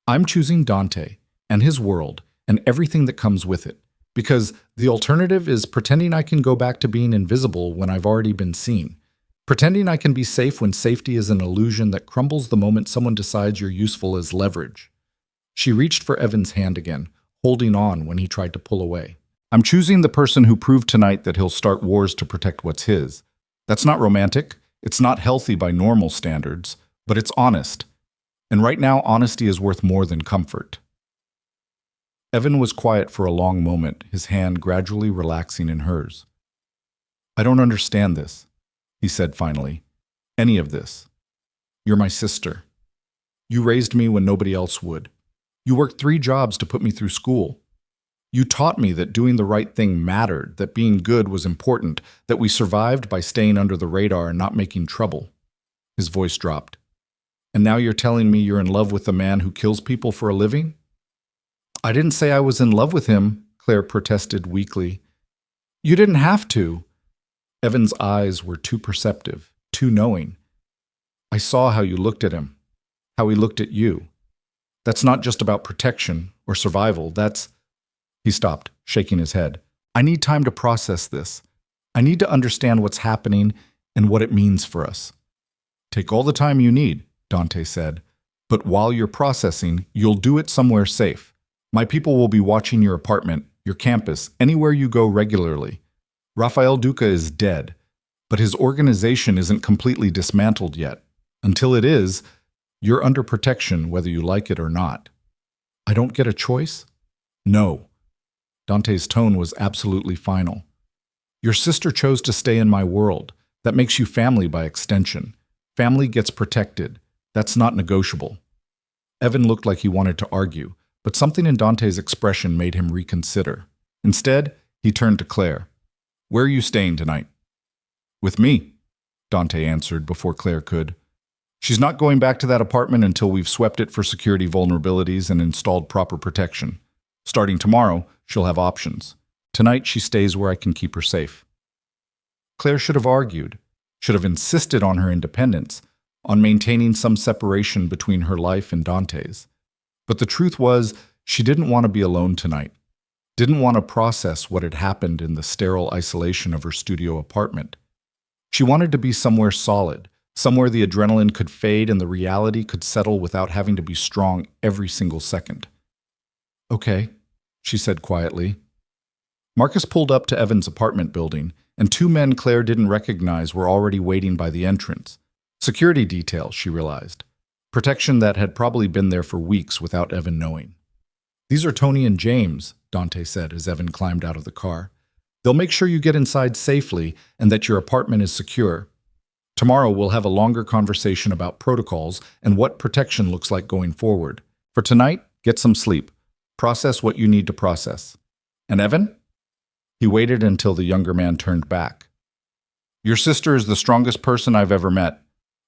"I'm choosing Dante and his world and everything that comes with it, because the alternative is pretending I can go back to being invisible when I've already been seen. Pretending I can be safe when safety is an illusion that crumbles the moment someone decides you're useful as leverage." She reached for Evan's hand again, holding on when he tried to pull away. "I'm choosing the person who proved tonight that he'll start wars to protect what's his. That's not romantic. It's not healthy by normal standards, but it's honest. And right now, honesty is worth more than comfort." Evan was quiet for a long moment, his hand gradually relaxing in hers. "I don't understand this," he said finally. "Any of this. You're my sister. You raised me when nobody else would. You worked 3 jobs to put me through school. You taught me that doing the right thing mattered, that being good was important, that we survived by staying under the radar and not making trouble." His voice dropped. "And now you're telling me you're in love with the man who kills people for a living?" "I didn't say I was in love with him," Claire protested weakly. "You didn't have to." Evan's eyes were too perceptive, too knowing. I saw how you looked at him, how he looked at you. That's not just about protection or survival, that's... He stopped, shaking his head. I need time to process this. I need to understand what's happening and what it means for us. Take all the time you need, Dante said. But while you're processing, you'll do it somewhere safe. My people will be watching your apartment, your campus, anywhere you go regularly. Rafael Duca is dead, but his organization isn't completely dismantled yet. Until it is, you're under protection whether you like it or not. I don't get a choice? No. Dante's tone was absolutely final. Your sister chose to stay in my world. That makes you family by extension. Family gets protected. That's not negotiable. Evan looked like he wanted to argue, but something in Dante's expression made him reconsider. Instead, he turned to Claire. Where are you staying tonight? With me, Dante answered before Claire could. She's not going back to that apartment until we've swept it for security vulnerabilities and installed proper protection. Starting tomorrow, she'll have options. Tonight, she stays where I can keep her safe. Claire should have argued, should have insisted on her independence, on maintaining some separation between her life and Dante's. But the truth was, she didn't want to be alone tonight, didn't want to process what had happened in the sterile isolation of her studio apartment. She wanted to be somewhere solid, somewhere the adrenaline could fade and the reality could settle without having to be strong every single second. Okay, she said quietly. Marcus pulled up to Evan's apartment building, and two men Claire didn't recognize were already waiting by the entrance. Security detail, she realized. Protection that had probably been there for weeks without Evan knowing. These are Tony and James, Dante said as Evan climbed out of the car. They'll make sure you get inside safely and that your apartment is secure. Tomorrow we'll have a longer conversation about protocols and what protection looks like going forward. For tonight, get some sleep. Process what you need to process. And Evan? He waited until the younger man turned back. Your sister is the strongest person I've ever met.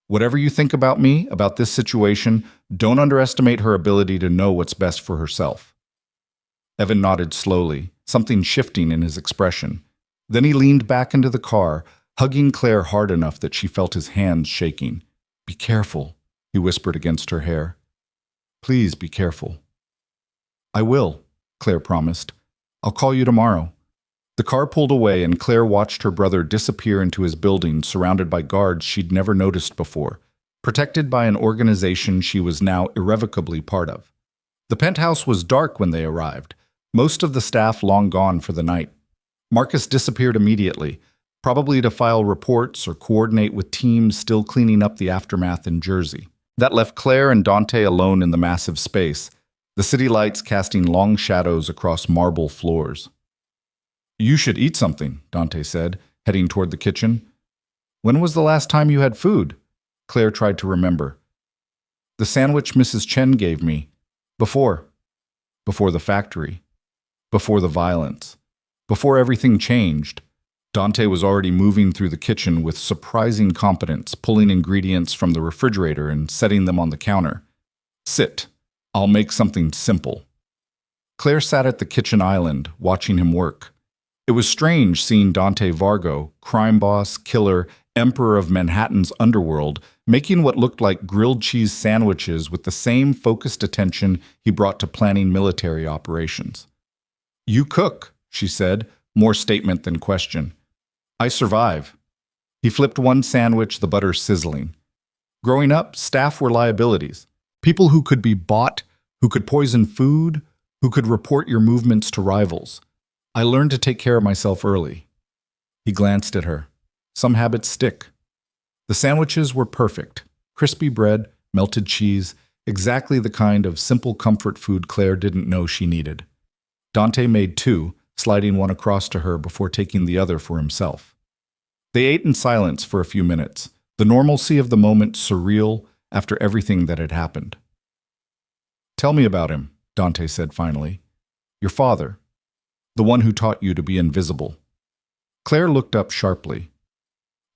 Whatever you think about me, about this situation, don't underestimate her ability to know what's best for herself. Evan nodded slowly, something shifting in his expression. Then he leaned back into the car, hugging Claire hard enough that she felt his hands shaking. Be careful, he whispered against her hair. Please be careful. I will, Claire promised. I'll call you tomorrow. The car pulled away and Claire watched her brother disappear into his building surrounded by guards she'd never noticed before, protected by an organization she was now irrevocably part of. The penthouse was dark when they arrived, most of the staff long gone for the night. Marcus disappeared immediately, probably to file reports or coordinate with teams still cleaning up the aftermath in Jersey. That left Claire and Dante alone in the massive space, the city lights casting long shadows across marble floors. You should eat something, Dante said, heading toward the kitchen. When was the last time you had food? Claire tried to remember. The sandwich Mrs. Chen gave me. Before the factory. Before the violence. Before everything changed. Dante was already moving through the kitchen with surprising competence, pulling ingredients from the refrigerator and setting them on the counter. Sit. I'll make something simple. Claire sat at the kitchen island, watching him work. It was strange seeing Dante Vargo, crime boss, killer, emperor of Manhattan's underworld, making what looked like grilled cheese sandwiches with the same focused attention he brought to planning military operations. You cook, she said, more statement than question. I survive. He flipped one sandwich, the butter sizzling. Growing up, staff were liabilities. People who could be bought, who could poison food, who could report your movements to rivals. I learned to take care of myself early. He glanced at her. Some habits stick. The sandwiches were perfect. Crispy bread, melted cheese, exactly the kind of simple comfort food Claire didn't know she needed. Dante made two, sliding one across to her before taking the other for himself. They ate in silence for a few minutes, the normalcy of the moment surreal after everything that had happened. Tell me about him, Dante said finally. Your father. The one who taught you to be invisible. Claire looked up sharply.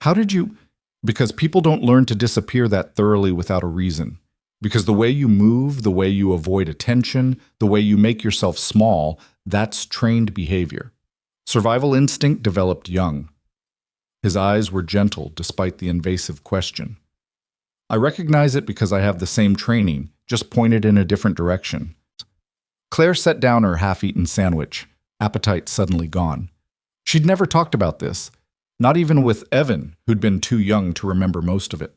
How did you... Because people don't learn to disappear that thoroughly without a reason. Because the way you move, the way you avoid attention, the way you make yourself small, that's trained behavior. Survival instinct developed young. His eyes were gentle despite the invasive question. I recognize it because I have the same training, just pointed in a different direction. Claire set down her half-eaten sandwich, appetite suddenly gone. She'd never talked about this, not even with Evan, who'd been too young to remember most of it.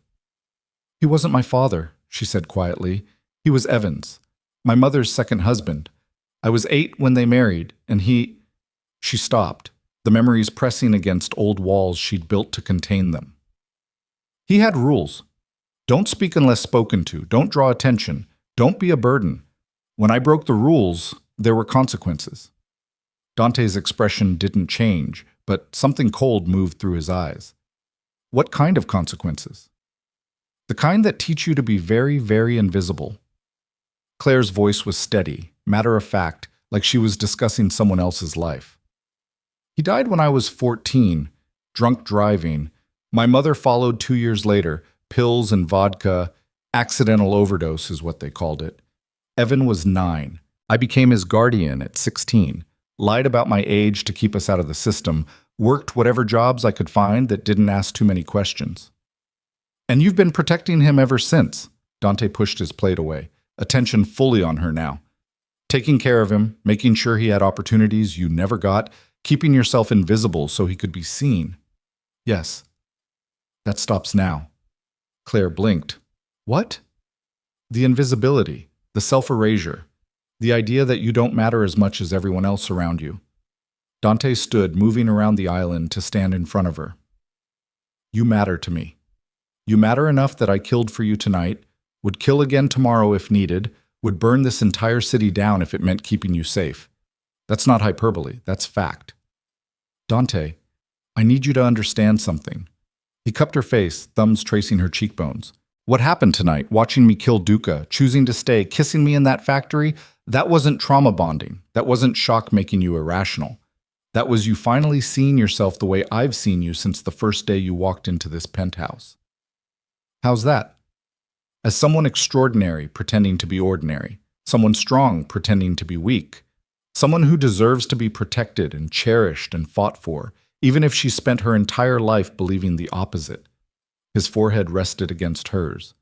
"He wasn't my father," she said quietly. "He was Evan's, my mother's second husband. I was 8 when they married, and he—" She stopped, the memories pressing against old walls she'd built to contain them. "He had rules. Don't speak unless spoken to. Don't draw attention. Don't be a burden. When I broke the rules, there were consequences." Dante's expression didn't change, but something cold moved through his eyes. "What kind of consequences?" "The kind that teach you to be very, very invisible." Claire's voice was steady, matter-of-fact, like she was discussing someone else's life. "He died when I was 14, drunk driving. My mother followed 2 years later, pills and vodka, accidental overdose is what they called it. Evan was 9. I became his guardian at 16, lied about my age to keep us out of the system, worked whatever jobs I could find that didn't ask too many questions. And you've been protecting him ever since." Dante pushed his plate away, attention fully on her now. "Taking care of him, making sure he had opportunities you never got, keeping yourself invisible so he could be seen." "Yes." "That stops now." Claire blinked. "What?" "The invisibility, the self-erasure, the idea that you don't matter as much as everyone else around you." Dante stood, moving around the island to stand in front of her. "You matter to me. You matter enough that I killed for you tonight, would kill again tomorrow if needed, would burn this entire city down if it meant keeping you safe. That's not hyperbole, that's fact." "Dante, I need you to understand something." He cupped her face, thumbs tracing her cheekbones. "What happened tonight, watching me kill Duca, choosing to stay, kissing me in that factory, that wasn't trauma bonding. That wasn't shock making you irrational. That was you finally seeing yourself the way I've seen you since the first day you walked into this penthouse." "How's that?" "As someone extraordinary pretending to be ordinary, someone strong pretending to be weak, someone who deserves to be protected and cherished and fought for, even if she spent her entire life believing the opposite." His forehead rested against hers.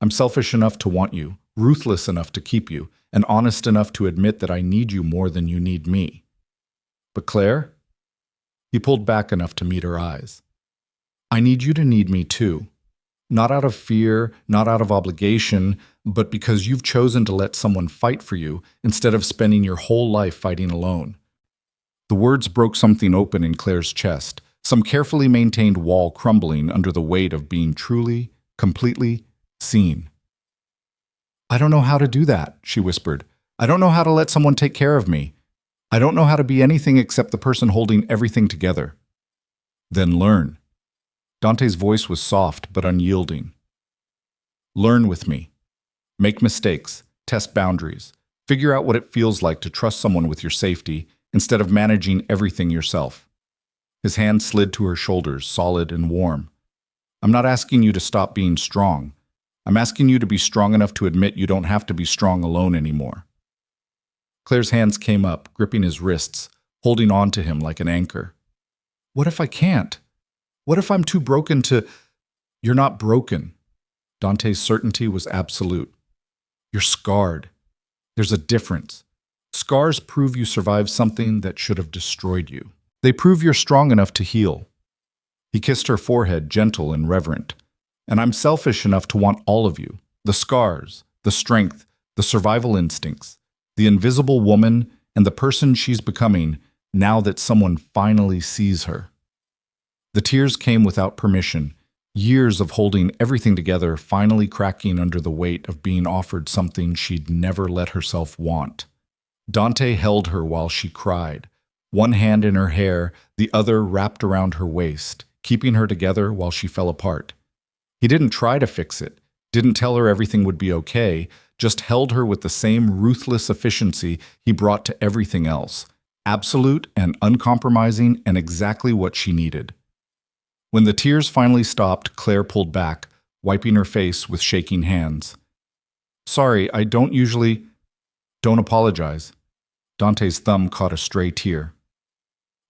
"I'm selfish enough to want you, ruthless enough to keep you, and honest enough to admit that I need you more than you need me. But Claire?" He pulled back enough to meet her eyes. "I need you to need me too. Not out of fear, not out of obligation, but because you've chosen to let someone fight for you instead of spending your whole life fighting alone." The words broke something open in Claire's chest, some carefully maintained wall crumbling under the weight of being truly, completely seen. "I don't know how to do that," she whispered. "I don't know how to let someone take care of me. I don't know how to be anything except the person holding everything together." "Then learn." Dante's voice was soft but unyielding. "Learn with me. Make mistakes, test boundaries, figure out what it feels like to trust someone with your safety instead of managing everything yourself." His hand slid to her shoulders, solid and warm. "I'm not asking you to stop being strong. I'm asking you to be strong enough to admit you don't have to be strong alone anymore." Claire's hands came up, gripping his wrists, holding on to him like an anchor. "What if I can't? What if I'm too broken to—" "You're not broken." Dante's certainty was absolute. "You're scarred. There's a difference. Scars prove you survived something that should have destroyed you. They prove you're strong enough to heal." He kissed her forehead, gentle and reverent. "And I'm selfish enough to want all of you. The scars, the strength, the survival instincts, the invisible woman, and the person she's becoming now that someone finally sees her." The tears came without permission, years of holding everything together finally cracking under the weight of being offered something she'd never let herself want. Dante held her while she cried, one hand in her hair, the other wrapped around her waist, keeping her together while she fell apart. He didn't try to fix it, didn't tell her everything would be okay, just held her with the same ruthless efficiency he brought to everything else, absolute and uncompromising and exactly what she needed. When the tears finally stopped, Claire pulled back, wiping her face with shaking hands. "Sorry, I don't usually—" "Don't apologize." Dante's thumb caught a stray tear.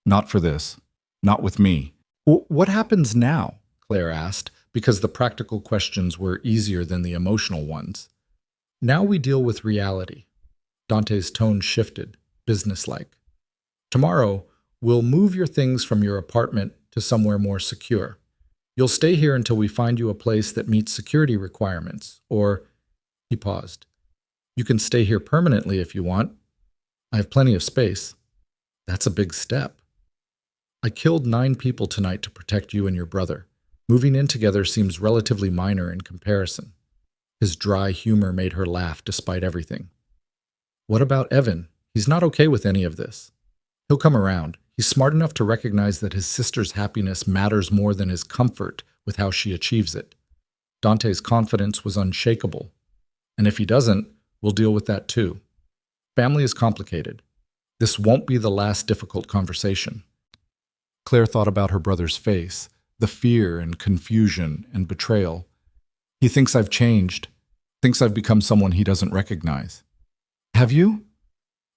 "Not for this. Not with me." "What happens now?" Claire asked, because the practical questions were easier than the emotional ones. Now we deal with reality. Dante's tone shifted, businesslike. Tomorrow, we'll move your things from your apartment to somewhere more secure. You'll stay here until we find you a place that meets security requirements, or, he paused, you can stay here permanently if you want. I have plenty of space. That's a big step. I killed 9 people tonight to protect you and your brother. Moving in together seems relatively minor in comparison. His dry humor made her laugh despite everything. What about Evan? He's not okay with any of this. He'll come around. He's smart enough to recognize that his sister's happiness matters more than his comfort with how she achieves it. Dante's confidence was unshakable. And if he doesn't, we'll deal with that too. Family is complicated. This won't be the last difficult conversation. Claire thought about her brother's face, the fear and confusion and betrayal. He thinks I've changed, thinks I've become someone he doesn't recognize. Have you?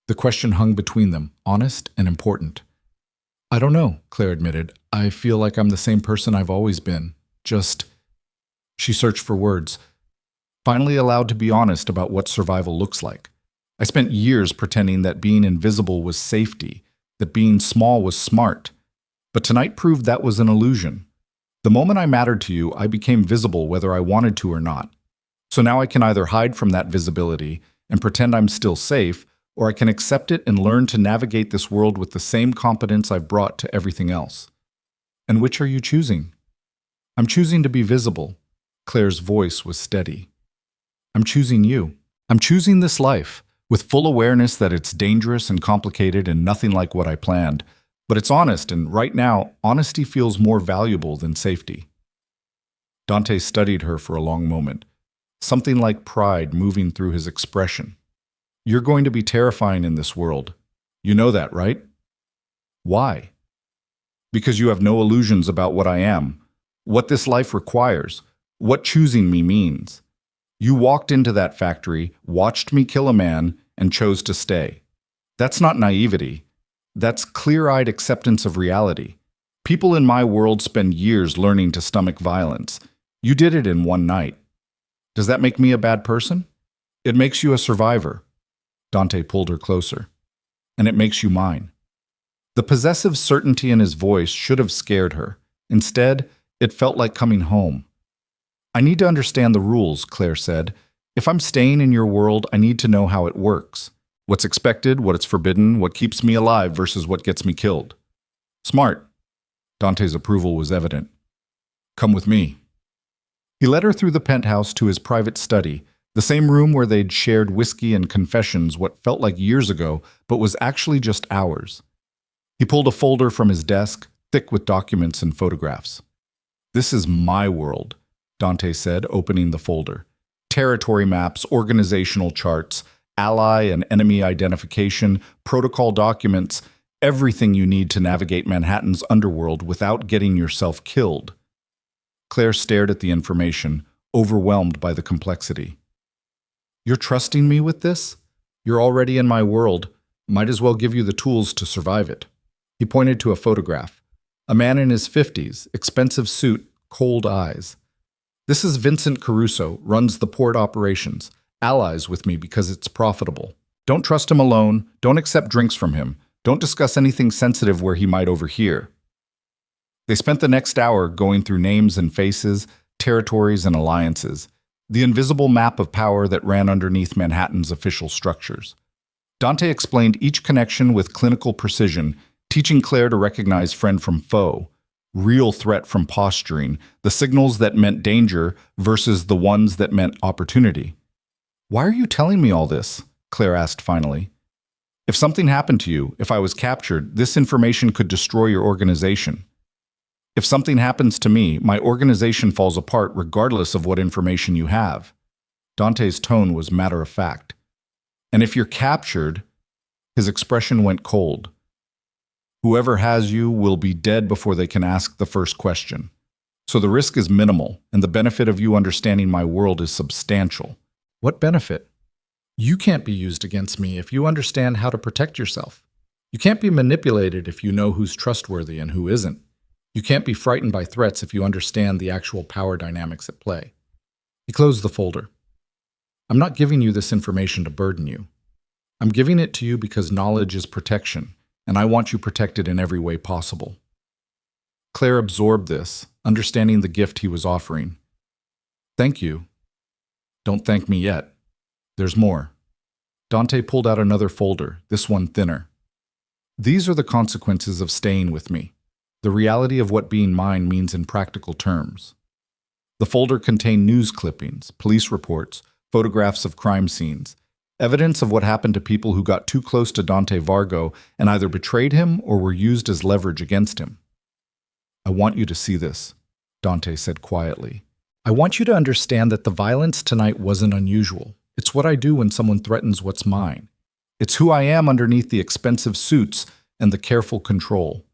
The question hung between them, honest and important. I don't know, Claire admitted. I feel like I'm the same person I've always been. She searched for words. Finally allowed to be honest about what survival looks like. I spent years pretending that being invisible was safety, that being small was smart. But tonight proved that was an illusion. The moment I mattered to you, I became visible whether I wanted to or not. So now I can either hide from that visibility and pretend I'm still safe, or I can accept it and learn to navigate this world with the same competence I've brought to everything else. And which are you choosing? I'm choosing to be visible. Claire's voice was steady. I'm choosing you. I'm choosing this life, with full awareness that it's dangerous and complicated and nothing like what I planned. But it's honest, and right now, honesty feels more valuable than safety. Dante studied her for a long moment, something like pride moving through his expression. You're going to be terrifying in this world. You know that, right? Why? Because you have no illusions about what I am, what this life requires, what choosing me means. You walked into that factory, watched me kill a man, and chose to stay. That's not naivety. That's clear-eyed acceptance of reality. People in my world spend years learning to stomach violence. You did it in one night. Does that make me a bad person? It makes you a survivor. Dante pulled her closer. And it makes you mine. The possessive certainty in his voice should have scared her. Instead, it felt like coming home. I need to understand the rules, Claire said. If I'm staying in your world, I need to know how it works. What's expected, what it's forbidden, what keeps me alive versus what gets me killed. Smart. Dante's approval was evident. Come with me. He led her through the penthouse to his private study, the same room where they'd shared whiskey and confessions what felt like years ago, but was actually just hours. He pulled a folder from his desk, thick with documents and photographs. This is my world, Dante said, opening the folder. Territory maps, organizational charts, ally and enemy identification, protocol documents, everything you need to navigate Manhattan's underworld without getting yourself killed. Claire stared at the information, overwhelmed by the complexity. You're trusting me with this? You're already in my world. Might as well give you the tools to survive it. He pointed to a photograph. A man in his 50s, expensive suit, cold eyes. This is Vincent Caruso, runs the port operations. Allies with me because it's profitable. Don't trust him alone. Don't accept drinks from him. Don't discuss anything sensitive where he might overhear. They spent the next hour going through names and faces, territories and alliances, the invisible map of power that ran underneath Manhattan's official structures. Dante explained each connection with clinical precision, teaching Claire to recognize friend from foe, real threat from posturing, the signals that meant danger versus the ones that meant opportunity. Why are you telling me all this? Claire asked finally. If something happened to you, if I was captured, this information could destroy your organization. If something happens to me, my organization falls apart regardless of what information you have. Dante's tone was matter of fact. And if you're captured, his expression went cold. Whoever has you will be dead before they can ask the first question. So the risk is minimal, and the benefit of you understanding my world is substantial. What benefit? You can't be used against me if you understand how to protect yourself. You can't be manipulated if you know who's trustworthy and who isn't. You can't be frightened by threats if you understand the actual power dynamics at play. He closed the folder. I'm not giving you this information to burden you. I'm giving it to you because knowledge is protection, and I want you protected in every way possible. Claire absorbed this, understanding the gift he was offering. Thank you. Don't thank me yet. There's more. Dante pulled out another folder, this one thinner. These are the consequences of staying with me, the reality of what being mine means in practical terms. The folder contained news clippings, police reports, photographs of crime scenes, evidence of what happened to people who got too close to Dante Vargo and either betrayed him or were used as leverage against him. I want you to see this, Dante said quietly. I want you to understand that the violence tonight wasn't unusual. It's what I do when someone threatens what's mine. It's who I am underneath the expensive suits and the careful control.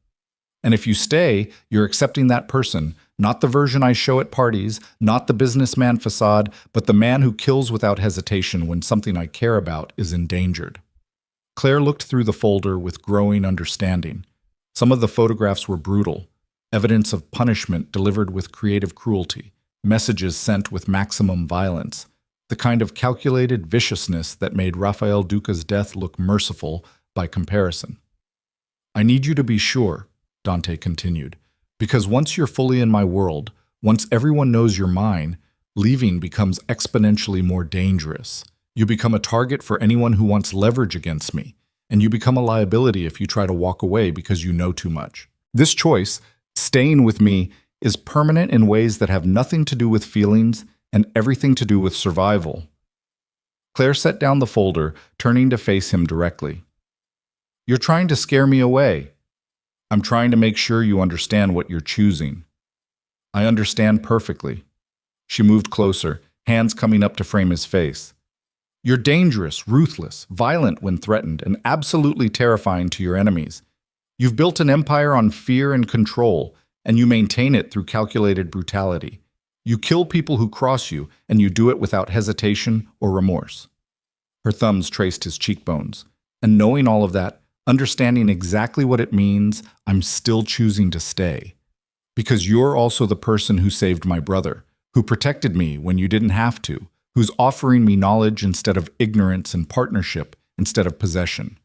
And if you stay, you're accepting that person, not the version I show at parties, not the businessman facade, but the man who kills without hesitation when something I care about is endangered. Claire looked through the folder with growing understanding. Some of the photographs were brutal, evidence of punishment delivered with creative cruelty, messages sent with maximum violence, the kind of calculated viciousness that made Rafael Duca's death look merciful by comparison. I need you to be sure, Dante continued, because once you're fully in my world, once everyone knows you're mine, leaving becomes exponentially more dangerous. You become a target for anyone who wants leverage against me, and you become a liability if you try to walk away because you know too much. This choice, staying with me, is permanent in ways that have nothing to do with feelings and everything to do with survival. Claire set down the folder, turning to face him directly. You're trying to scare me away. I'm trying to make sure you understand what you're choosing. I understand perfectly. She moved closer, hands coming up to frame his face. You're dangerous, ruthless, violent when threatened, and absolutely terrifying to your enemies. You've built an empire on fear and control, and you maintain it through calculated brutality. You kill people who cross you, and you do it without hesitation or remorse. Her thumbs traced his cheekbones, and knowing all of that, understanding exactly what it means, I'm still choosing to stay. Because you're also the person who saved my brother, who protected me when you didn't have to, who's offering me knowledge instead of ignorance and partnership instead of possession.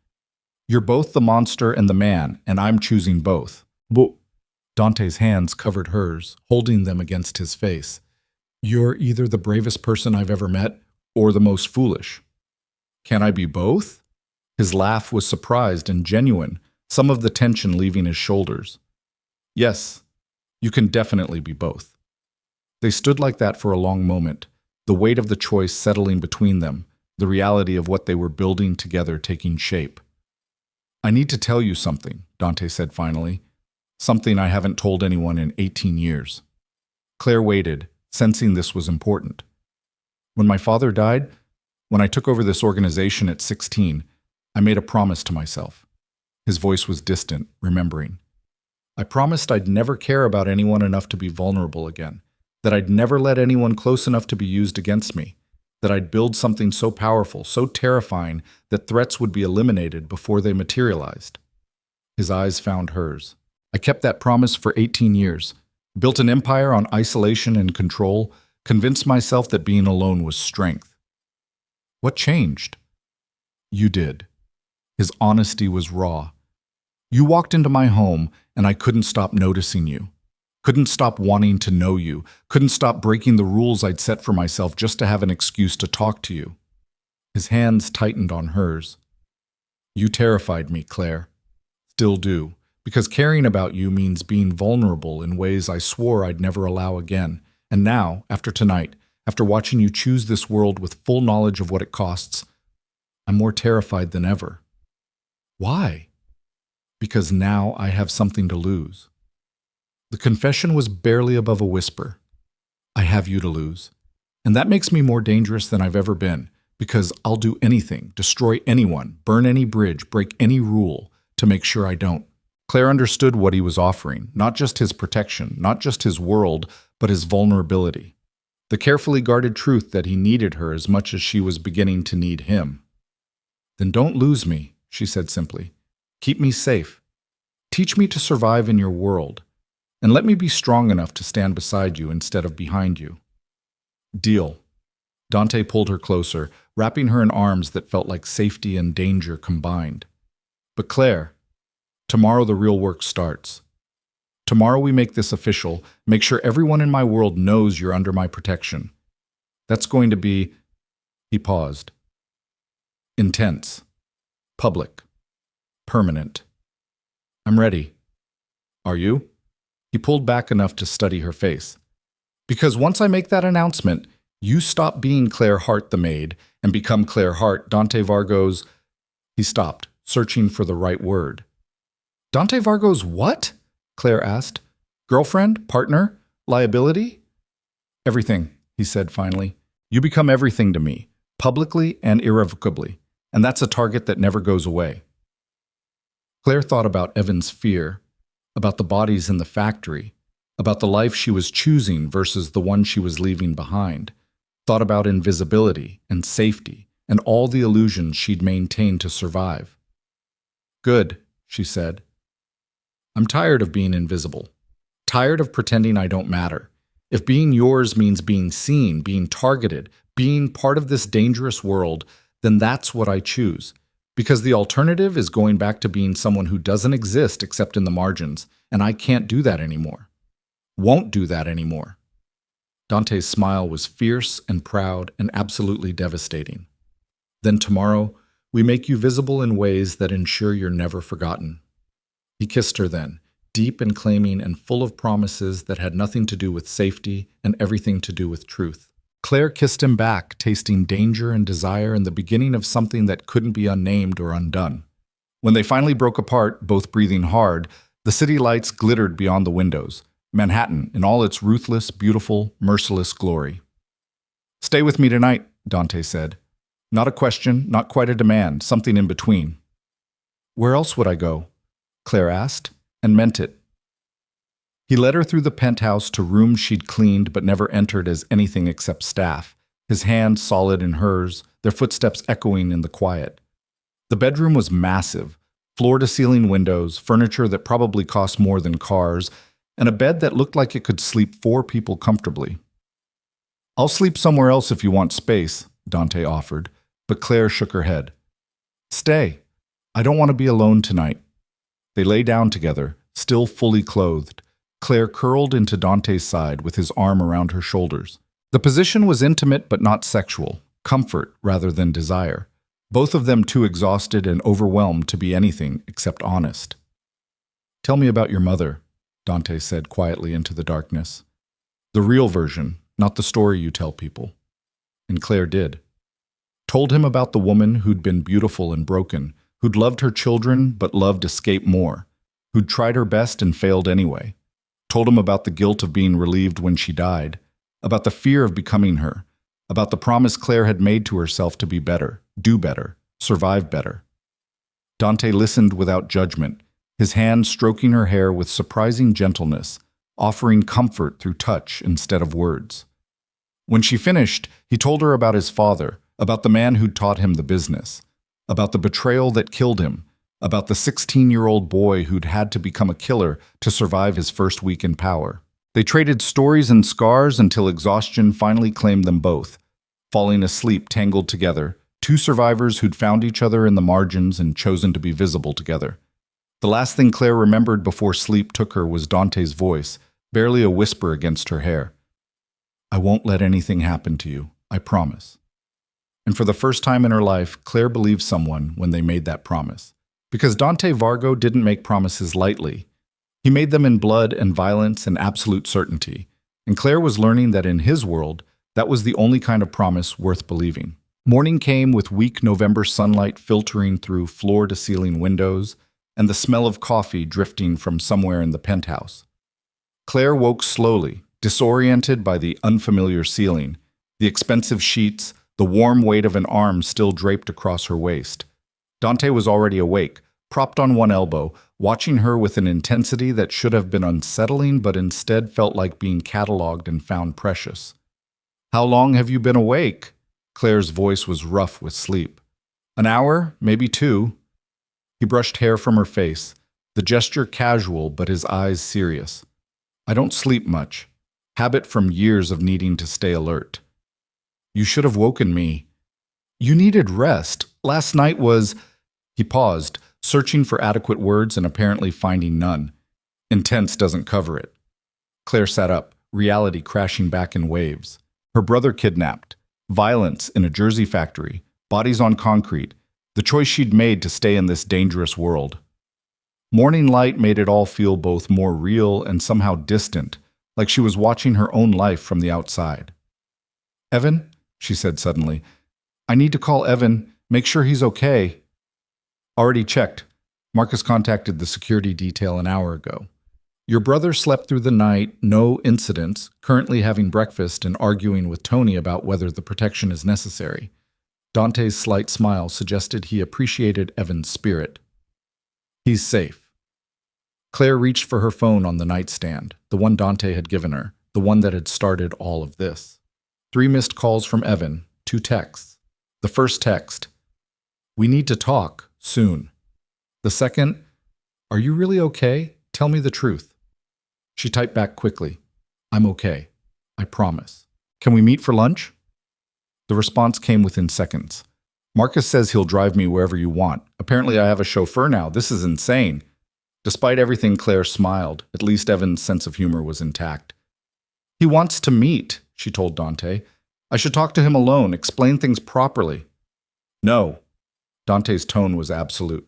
You're both the monster and the man, and I'm choosing both. But Dante's hands covered hers, holding them against his face. You're either the bravest person I've ever met or the most foolish. Can I be both? His laugh was surprised and genuine, some of the tension leaving his shoulders. Yes, you can definitely be both. They stood like that for a long moment, the weight of the choice settling between them, the reality of what they were building together taking shape. I need to tell you something, Dante said finally. Something I haven't told anyone in 18 years. Claire waited, sensing this was important. When my father died, when I took over this organization at 16, I made a promise to myself. His voice was distant, remembering. I promised I'd never care about anyone enough to be vulnerable again, that I'd never let anyone close enough to be used against me, that I'd build something so powerful, so terrifying, that threats would be eliminated before they materialized. His eyes found hers. I kept that promise for 18 years, built an empire on isolation and control, convinced myself that being alone was strength. What changed? You did. His honesty was raw. You walked into my home, and I couldn't stop noticing you. Couldn't stop wanting to know you. Couldn't stop breaking the rules I'd set for myself just to have an excuse to talk to you. His hands tightened on hers. You terrified me, Claire. Still do. Because caring about you means being vulnerable in ways I swore I'd never allow again. And now, after tonight, after watching you choose this world with full knowledge of what it costs, I'm more terrified than ever. Why? Because now I have something to lose. The confession was barely above a whisper. I have you to lose. And that makes me more dangerous than I've ever been, because I'll do anything, destroy anyone, burn any bridge, break any rule to make sure I don't. Claire understood what he was offering, not just his protection, not just his world, but his vulnerability. The carefully guarded truth that he needed her as much as she was beginning to need him. Then don't lose me, she said simply. Keep me safe. Teach me to survive in your world. And let me be strong enough to stand beside you instead of behind you. Deal. Dante pulled her closer, wrapping her in arms that felt like safety and danger combined. But Claire, tomorrow the real work starts. Tomorrow we make this official, make sure everyone in my world knows you're under my protection. That's going to be, he paused, intense, public, permanent. I'm ready. Are you? He pulled back enough to study her face. Because once I make that announcement, you stop being Claire Hart the maid and become Claire Hart, Dante Vargo's... He stopped, searching for the right word. Dante Vargo's what? Claire asked. Girlfriend? Partner? Liability? Everything, he said finally. You become everything to me, publicly and irrevocably, and that's a target that never goes away. Claire thought about Evan's fear, about the bodies in the factory, about the life she was choosing versus the one she was leaving behind, thought about invisibility and safety and all the illusions she'd maintained to survive. Good, she said. I'm tired of being invisible, tired of pretending I don't matter. If being yours means being seen, being targeted, being part of this dangerous world, then that's what I choose. Because the alternative is going back to being someone who doesn't exist except in the margins, and I can't do that anymore. Won't do that anymore. Dante's smile was fierce and proud and absolutely devastating. Then tomorrow, we make you visible in ways that ensure you're never forgotten. He kissed her then, deep and claiming and full of promises that had nothing to do with safety and everything to do with truth. Claire kissed him back, tasting danger and desire and the beginning of something that couldn't be unnamed or undone. When they finally broke apart, both breathing hard, the city lights glittered beyond the windows, Manhattan in all its ruthless, beautiful, merciless glory. Stay with me tonight, Dante said. Not a question, not quite a demand, something in between. Where else would I go? Claire asked, and meant it. He led her through the penthouse to rooms she'd cleaned but never entered as anything except staff, his hand solid in hers, their footsteps echoing in the quiet. The bedroom was massive, floor-to-ceiling windows, furniture that probably cost more than cars, and a bed that looked like it could sleep 4 people comfortably. I'll sleep somewhere else if you want space, Dante offered, but Claire shook her head. Stay. I don't want to be alone tonight. They lay down together, still fully clothed, Claire curled into Dante's side with his arm around her shoulders. The position was intimate but not sexual, comfort rather than desire, both of them too exhausted and overwhelmed to be anything except honest. Tell me about your mother, Dante said quietly into the darkness. The real version, not the story you tell people. And Claire did. Told him about the woman who'd been beautiful and broken, who'd loved her children but loved escape more, who'd tried her best and failed anyway. Told him about the guilt of being relieved when she died, about the fear of becoming her, about the promise Claire had made to herself to be better, do better, survive better. Dante listened without judgment, his hand stroking her hair with surprising gentleness, offering comfort through touch instead of words. When she finished, he told her about his father, about the man who'd taught him the business, about the betrayal that killed him, about the 16-year-old boy who'd had to become a killer to survive his first week in power. They traded stories and scars until exhaustion finally claimed them both, falling asleep tangled together, 2 survivors who'd found each other in the margins and chosen to be visible together. The last thing Claire remembered before sleep took her was Dante's voice, barely a whisper against her hair. I won't let anything happen to you, I promise. And for the first time in her life, Claire believed someone when they made that promise. Because Dante Vargo didn't make promises lightly. He made them in blood and violence and absolute certainty. And Claire was learning that in his world, that was the only kind of promise worth believing. Morning came with weak November sunlight filtering through floor-to-ceiling windows and the smell of coffee drifting from somewhere in the penthouse. Claire woke slowly, disoriented by the unfamiliar ceiling, the expensive sheets, the warm weight of an arm still draped across her waist. Dante was already awake, propped on one elbow, watching her with an intensity that should have been unsettling but instead felt like being cataloged and found precious. How long have you been awake? Claire's voice was rough with sleep. An hour, maybe 2. He brushed hair from her face, the gesture casual but his eyes serious. I don't sleep much. Habit from years of needing to stay alert. You should have woken me. You needed rest. Last night was... He paused, searching for adequate words and apparently finding none. Intense doesn't cover it. Claire sat up, reality crashing back in waves. Her brother kidnapped. Violence in a Jersey factory. Bodies on concrete. The choice she'd made to stay in this dangerous world. Morning light made it all feel both more real and somehow distant, like she was watching her own life from the outside. Evan, she said suddenly, I need to call Evan, make sure he's okay. Already checked. Marcus contacted the security detail an hour ago. Your brother slept through the night, no incidents, currently having breakfast and arguing with Tony about whether the protection is necessary. Dante's slight smile suggested he appreciated Evan's spirit. He's safe. Claire reached for her phone on the nightstand, the one Dante had given her, the one that had started all of this. 3 missed calls from Evan, 2 texts. The first text, we need to talk, soon. The second, are you really okay? Tell me the truth. She typed back quickly, I'm okay. I promise. Can we meet for lunch? The response came within seconds. Marcus says he'll drive me wherever you want. Apparently I have a chauffeur now. This is insane. Despite everything, Claire smiled. At least Evan's sense of humor was intact. He wants to meet, she told Dante. I should talk to him alone, explain things properly. No. Dante's tone was absolute.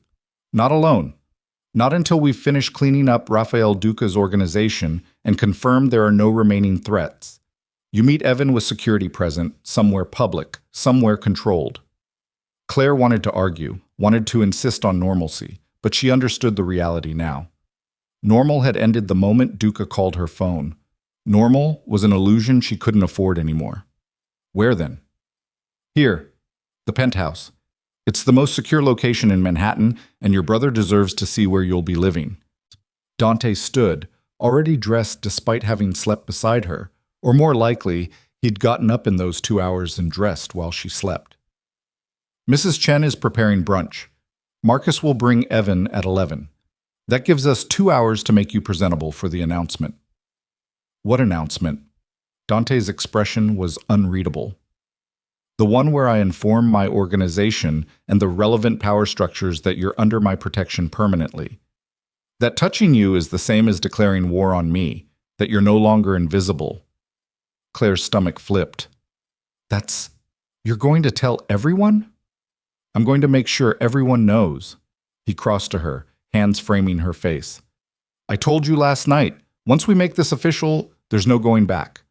Not alone. Not until we've finished cleaning up Rafael Duca's organization and confirmed there are no remaining threats. You meet Evan with security present, somewhere public, somewhere controlled. Claire wanted to argue, wanted to insist on normalcy, but she understood the reality now. Normal had ended the moment Duca called her phone. Normal was an illusion she couldn't afford anymore. Where then? Here, the penthouse. It's the most secure location in Manhattan, and your brother deserves to see where you'll be living. Dante stood, already dressed despite having slept beside her, or more likely, he'd gotten up in those 2 hours and dressed while she slept. Mrs. Chen is preparing brunch. Marcus will bring Evan at 11. That gives us 2 hours to make you presentable for the announcement. What announcement? Dante's expression was unreadable. The one where I inform my organization and the relevant power structures that you're under my protection permanently. That touching you is the same as declaring war on me, that you're no longer invisible. Claire's stomach flipped. You're going to tell everyone? I'm going to make sure everyone knows. He crossed to her, hands framing her face. I told you last night, once we make this official, there's no going back.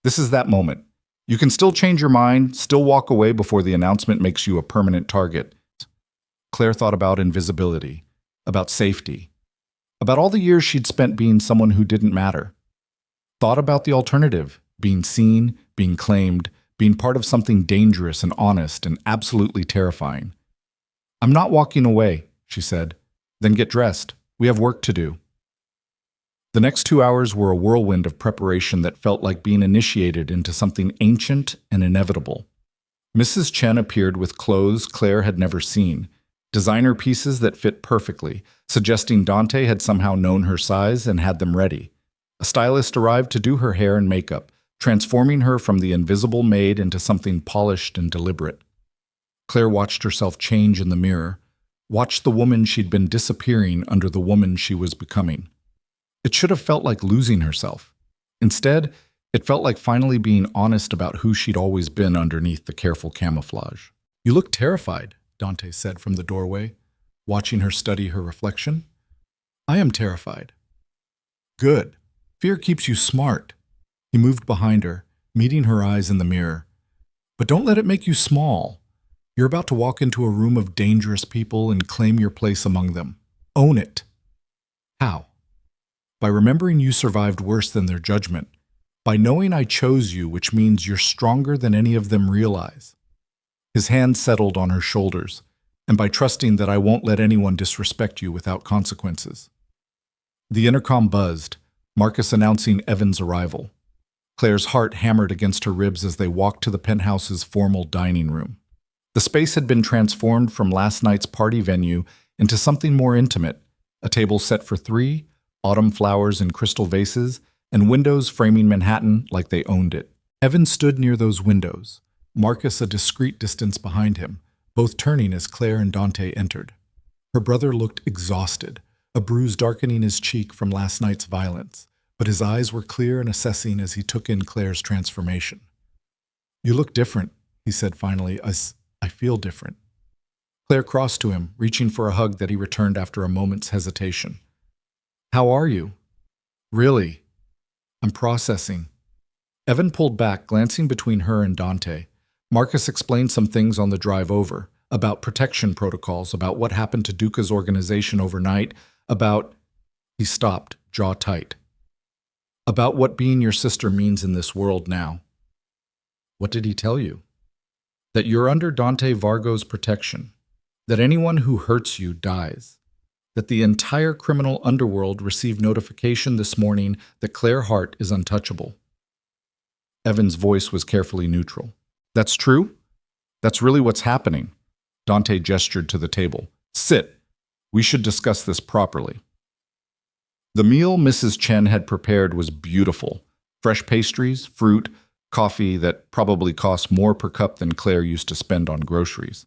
This is that moment. You can still change your mind, still walk away before the announcement makes you a permanent target. Claire thought about invisibility, about safety, about all the years she'd spent being someone who didn't matter. Thought about the alternative, being seen, being claimed, being part of something dangerous and honest and absolutely terrifying. I'm not walking away, she said. Then get dressed. We have work to do. The next 2 hours were a whirlwind of preparation that felt like being initiated into something ancient and inevitable. Mrs. Chen appeared with clothes Claire had never seen, designer pieces that fit perfectly, suggesting Dante had somehow known her size and had them ready. A stylist arrived to do her hair and makeup, transforming her from the invisible maid into something polished and deliberate. Claire watched herself change in the mirror, watched the woman she'd been disappearing under the woman she was becoming. It should have felt like losing herself. Instead, it felt like finally being honest about who she'd always been underneath the careful camouflage. You look terrified, Dante said from the doorway, watching her study her reflection. I am terrified. Good. Fear keeps you smart. He moved behind her, meeting her eyes in the mirror. But don't let it make you small. You're about to walk into a room of dangerous people and claim your place among them. Own it. How? By remembering you survived worse than their judgment. By knowing I chose you, which means you're stronger than any of them realize. His hand settled on her shoulders, and by trusting that I won't let anyone disrespect you without consequences. The intercom buzzed, Marcus announcing Evan's arrival. Claire's heart hammered against her ribs as they walked to the penthouse's formal dining room. The space had been transformed from last night's party venue into something more intimate, a table set for 3, autumn flowers in crystal vases, and windows framing Manhattan like they owned it. Evan stood near those windows, Marcus a discreet distance behind him, both turning as Claire and Dante entered. Her brother looked exhausted, a bruise darkening his cheek from last night's violence, but his eyes were clear and assessing as he took in Claire's transformation. "You look different," he said finally, as "I feel different." Claire crossed to him, reaching for a hug that he returned after a moment's hesitation. "How are you?" "Really? I'm processing." Evan pulled back, glancing between her and Dante. Marcus explained some things on the drive over, about protection protocols, about what happened to Duca's organization overnight, about— He stopped, jaw tight. "About what being your sister means in this world now." "What did he tell you?" "That you're under Dante Vargo's protection. That anyone who hurts you dies. That the entire criminal underworld received notification this morning that Claire Hart is untouchable." Evan's voice was carefully neutral. "That's true? That's really what's happening." Dante gestured to the table. "Sit. We should discuss this properly." The meal Mrs. Chen had prepared was beautiful. Fresh pastries, fruit, coffee that probably cost more per cup than Claire used to spend on groceries.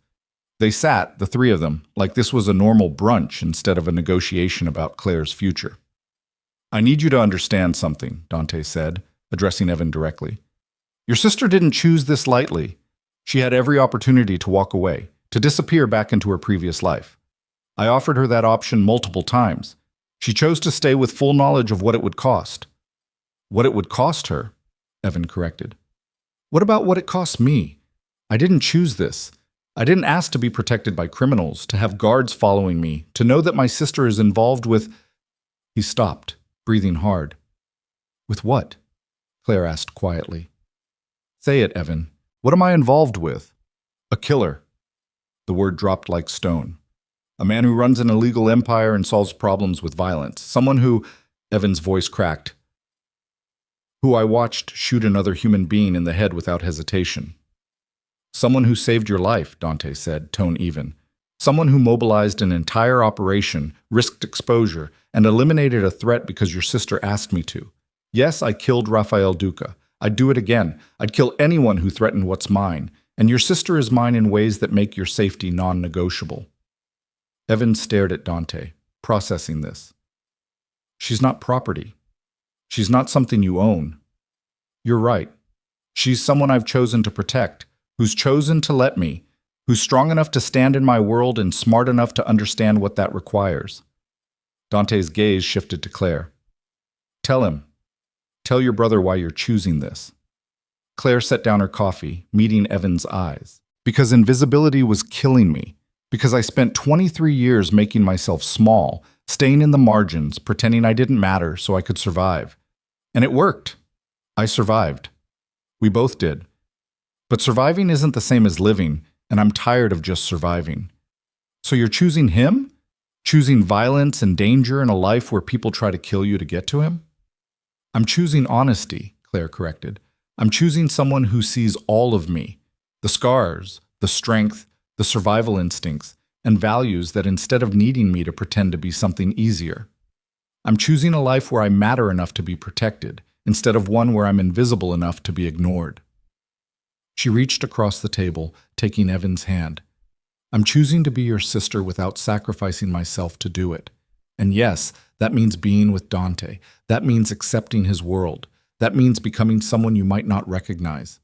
They sat, the three of them, like this was a normal brunch instead of a negotiation about Claire's future. "I need you to understand something," Dante said, addressing Evan directly. "Your sister didn't choose this lightly. She had every opportunity to walk away, to disappear back into her previous life. I offered her that option multiple times. She chose to stay with full knowledge of what it would cost." "What it would cost her," Evan corrected. "What about what it cost me? I didn't choose this. I didn't ask to be protected by criminals, to have guards following me, to know that my sister is involved with—" He stopped, breathing hard. "With what?" Claire asked quietly. "Say it, Evan. What am I involved with?" "A killer." The word dropped like stone. "A man who runs an illegal empire and solves problems with violence. Someone who—" Evan's voice cracked. "Who I watched shoot another human being in the head without hesitation." "Someone who saved your life," Dante said, tone even. "Someone who mobilized an entire operation, risked exposure, and eliminated a threat because your sister asked me to. Yes, I killed Rafael Duca. I'd do it again. I'd kill anyone who threatened what's mine. And your sister is mine in ways that make your safety non-negotiable." Evan stared at Dante, processing this. "She's not property. She's not something you own. You're right. She's someone I've chosen to protect, who's chosen to let me, who's strong enough to stand in my world and smart enough to understand what that requires." Dante's gaze shifted to Claire. "Tell him. Tell your brother why you're choosing this." Claire set down her coffee, meeting Evan's eyes. "Because invisibility was killing me. Because I spent 23 years making myself small, staying in the margins, pretending I didn't matter so I could survive. And it worked. I survived. We both did. But surviving isn't the same as living, and I'm tired of just surviving. So you're choosing him? Choosing violence and danger in a life where people try to kill you to get to him?" "I'm choosing honesty," Claire corrected. "I'm choosing someone who sees all of me, the scars, the strength, the survival instincts, and values that instead of needing me to pretend to be something easier. I'm choosing a life where I matter enough to be protected, instead of one where I'm invisible enough to be ignored." She reached across the table, taking Evan's hand. "I'm choosing to be your sister without sacrificing myself to do it. And yes, that means being with Dante. That means accepting his world. That means becoming someone you might not recognize."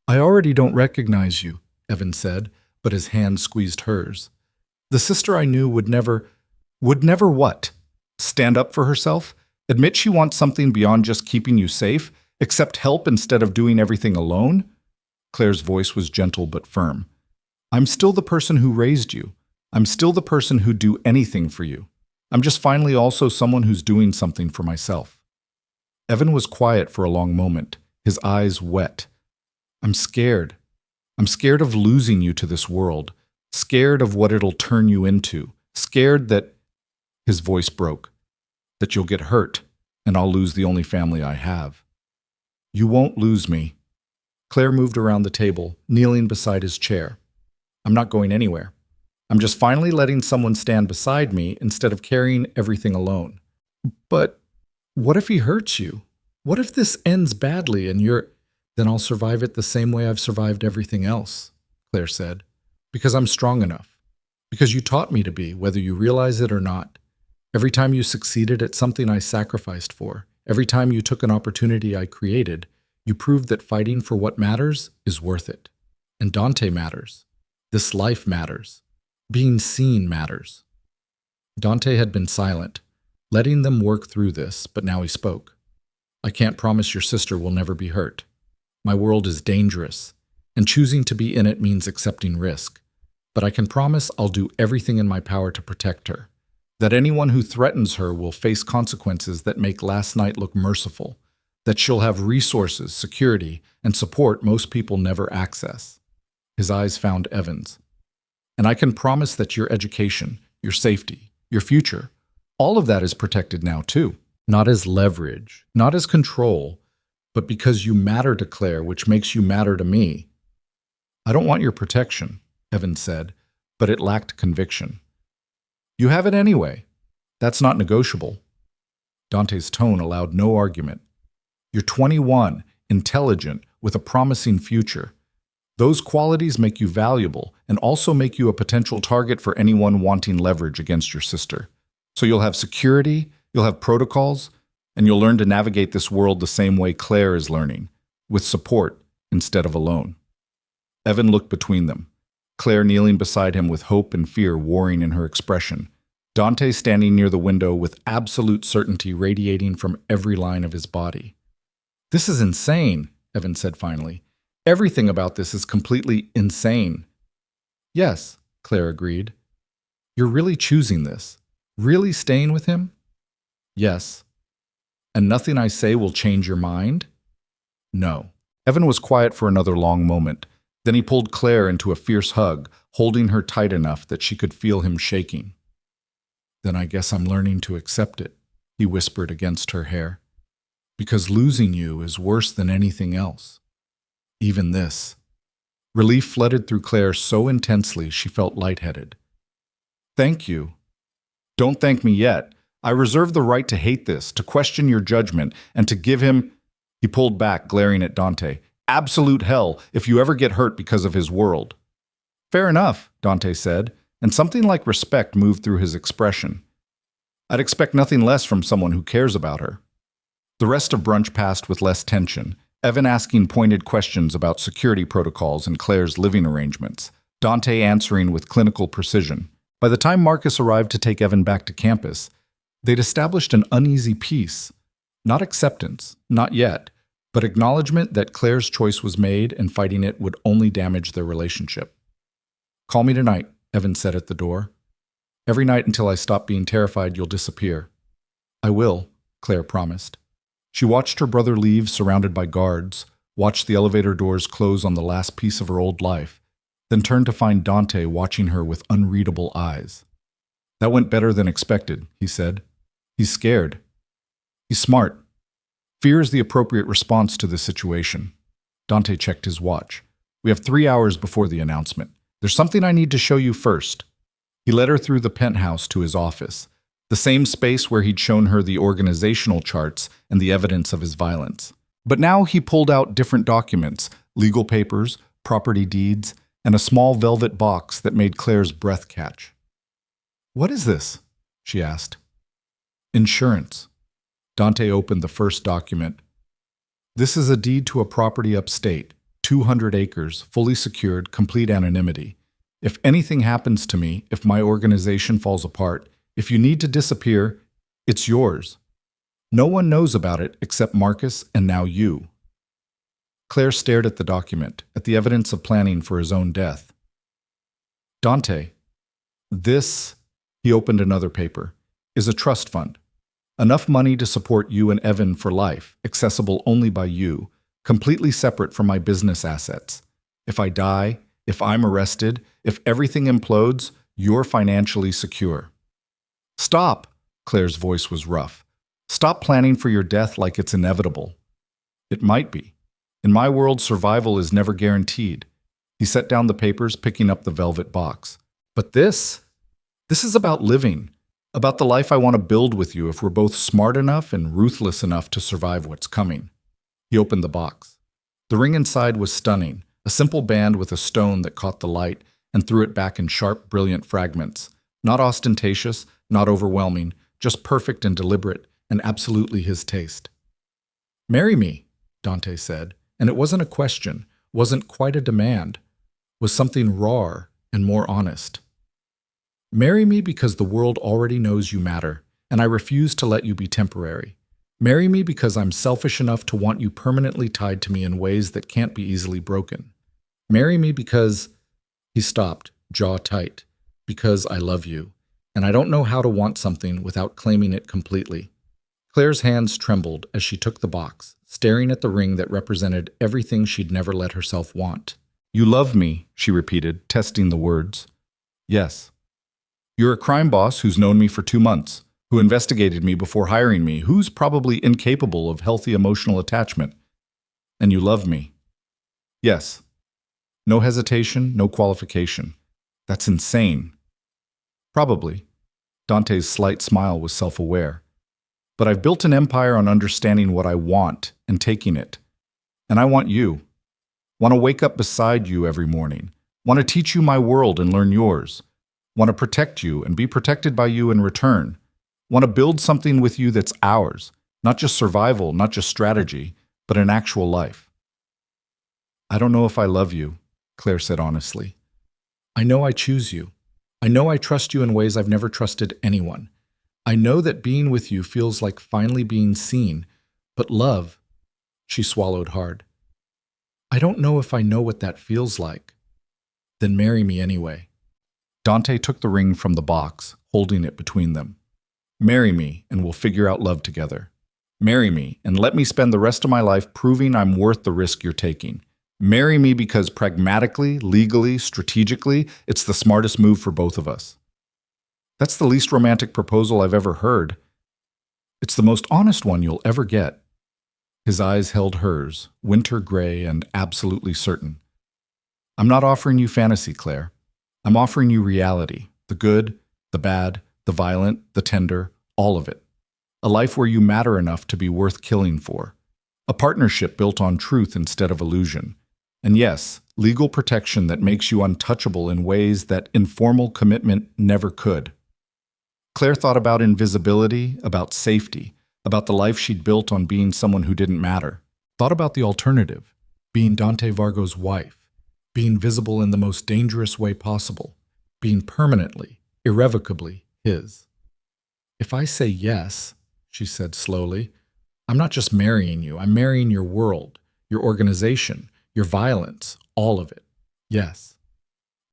"I already don't recognize you," Evan said, but his hand squeezed hers. "The sister I knew would never what? Stand up for herself? Admit she wants something beyond just keeping you safe? Accept help instead of doing everything alone?" Claire's voice was gentle but firm. "I'm still the person who raised you. I'm still the person who'd do anything for you. I'm just finally also someone who's doing something for myself." Evan was quiet for a long moment, his eyes wet. "I'm scared. I'm scared of losing you to this world. Scared of what it'll turn you into. Scared that—" His voice broke. "That you'll get hurt, and I'll lose the only family I have." "You won't lose me." Claire moved around the table, kneeling beside his chair. "I'm not going anywhere. I'm just finally letting someone stand beside me instead of carrying everything alone." "But what if he hurts you? What if this ends badly and Then I'll survive it the same way I've survived everything else, Claire said. Because I'm strong enough. Because you taught me to be, whether you realize it or not. Every time you succeeded at something I sacrificed for, every time you took an opportunity I created, you proved that fighting for what matters is worth it. And Dante matters. This life matters. Being seen matters. Dante had been silent, letting them work through this, but now he spoke. I can't promise your sister will never be hurt. My world is dangerous, and choosing to be in it means accepting risk. But I can promise I'll do everything in my power to protect her. That anyone who threatens her will face consequences that make last night look merciful. That she'll have resources, security, and support most people never access. His eyes found Evan's. And I can promise that your education, your safety, your future, all of that is protected now too. Not as leverage, not as control, but because you matter to Claire, which makes you matter to me. I don't want your protection, Evan said, but it lacked conviction. You have it anyway. That's not negotiable. Dante's tone allowed no argument. You're 21, intelligent, with a promising future. Those qualities make you valuable and also make you a potential target for anyone wanting leverage against your sister. So you'll have security, you'll have protocols, and you'll learn to navigate this world the same way Claire is learning, with support instead of alone. Evan looked between them, Claire kneeling beside him with hope and fear warring in her expression, Dante standing near the window with absolute certainty radiating from every line of his body. This is insane, Evan said finally. Everything about this is completely insane. Yes, Claire agreed. You're really choosing this? Really staying with him? Yes. And nothing I say will change your mind? No. Evan was quiet for another long moment. Then he pulled Claire into a fierce hug, holding her tight enough that she could feel him shaking. Then I guess I'm learning to accept it, he whispered against her hair. Because losing you is worse than anything else. Even this. Relief flooded through Claire so intensely she felt lightheaded. Thank you. Don't thank me yet. I reserve the right to hate this, to question your judgment, and to give him... He pulled back, glaring at Dante. Absolute hell if you ever get hurt because of his world. Fair enough, Dante said, and something like respect moved through his expression. I'd expect nothing less from someone who cares about her. The rest of brunch passed with less tension, Evan asking pointed questions about security protocols and Claire's living arrangements, Dante answering with clinical precision. By the time Marcus arrived to take Evan back to campus, they'd established an uneasy peace. Not acceptance, not yet, but acknowledgement that Claire's choice was made and fighting it would only damage their relationship. Call me tonight, Evan said at the door. Every night until I stop being terrified, you'll disappear. I will, Claire promised. She watched her brother leave surrounded by guards, watched the elevator doors close on the last piece of her old life, then turned to find Dante watching her with unreadable eyes. That went better than expected, he said. He's scared. He's smart. Fear is the appropriate response to this situation. Dante checked his watch. We have 3 hours before the announcement. There's something I need to show you first. He led her through the penthouse to his office, the same space where he'd shown her the organizational charts and the evidence of his violence. But now he pulled out different documents, legal papers, property deeds, and a small velvet box that made Claire's breath catch. What is this? She asked. Insurance. Dante opened the first document. This is a deed to a property upstate, 200 acres, fully secured, complete anonymity. If anything happens to me, if my organization falls apart, if you need to disappear, it's yours. No one knows about it except Marcus and now you. Claire stared at the document, at the evidence of planning for his own death. Dante, this, he opened another paper, is a trust fund. Enough money to support you and Evan for life, accessible only by you, completely separate from my business assets. If I die, if I'm arrested, if everything implodes, you're financially secure. Stop, Claire's voice was rough. Stop planning for your death like it's inevitable. It might be. In my world, survival is never guaranteed. He set down the papers, picking up the velvet box. But this is about living. About the life I want to build with you if we're both smart enough and ruthless enough to survive what's coming. He opened the box. The ring inside was stunning, a simple band with a stone that caught the light and threw it back in sharp, brilliant fragments. Not ostentatious, not overwhelming, just perfect and deliberate, and absolutely his taste. "Marry me," Dante said, and it wasn't a question, wasn't quite a demand, was something rawer and more honest. "Marry me because the world already knows you matter, and I refuse to let you be temporary. Marry me because I'm selfish enough to want you permanently tied to me in ways that can't be easily broken. Marry me because—" He stopped, jaw tight. "Because I love you, and I don't know how to want something without claiming it completely." Claire's hands trembled as she took the box, staring at the ring that represented everything she'd never let herself want. "You love me," she repeated, testing the words. "Yes." "You're a crime boss who's known me for 2 months, who investigated me before hiring me, who's probably incapable of healthy emotional attachment. And you love me." "Yes." No hesitation, no qualification. "That's insane." "Probably." Dante's slight smile was self-aware. "But I've built an empire on understanding what I want and taking it. And I want you. Want to wake up beside you every morning. Want to teach you my world and learn yours. Want to protect you and be protected by you in return. Want to build something with you that's ours. Not just survival, not just strategy, but an actual life." "I don't know if I love you," Claire said honestly. "I know I choose you. I know I trust you in ways I've never trusted anyone. I know that being with you feels like finally being seen. But love," she swallowed hard, "I don't know if I know what that feels like." "Then marry me anyway." Dante took the ring from the box, holding it between them. "Marry me, and we'll figure out love together. Marry me, and let me spend the rest of my life proving I'm worth the risk you're taking. Marry me because pragmatically, legally, strategically, it's the smartest move for both of us." "That's the least romantic proposal I've ever heard." "It's the most honest one you'll ever get." His eyes held hers, winter gray and absolutely certain. "I'm not offering you fantasy, Claire. I'm offering you reality, the good, the bad, the violent, the tender, all of it. A life where you matter enough to be worth killing for. A partnership built on truth instead of illusion. And yes, legal protection that makes you untouchable in ways that informal commitment never could." Claire thought about invisibility, about safety, about the life she'd built on being someone who didn't matter. Thought about the alternative, being Dante Vargo's wife, being visible in the most dangerous way possible, being permanently, irrevocably his. "If I say yes," she said slowly, "I'm not just marrying you, I'm marrying your world, your organization, your violence, all of it. Yes.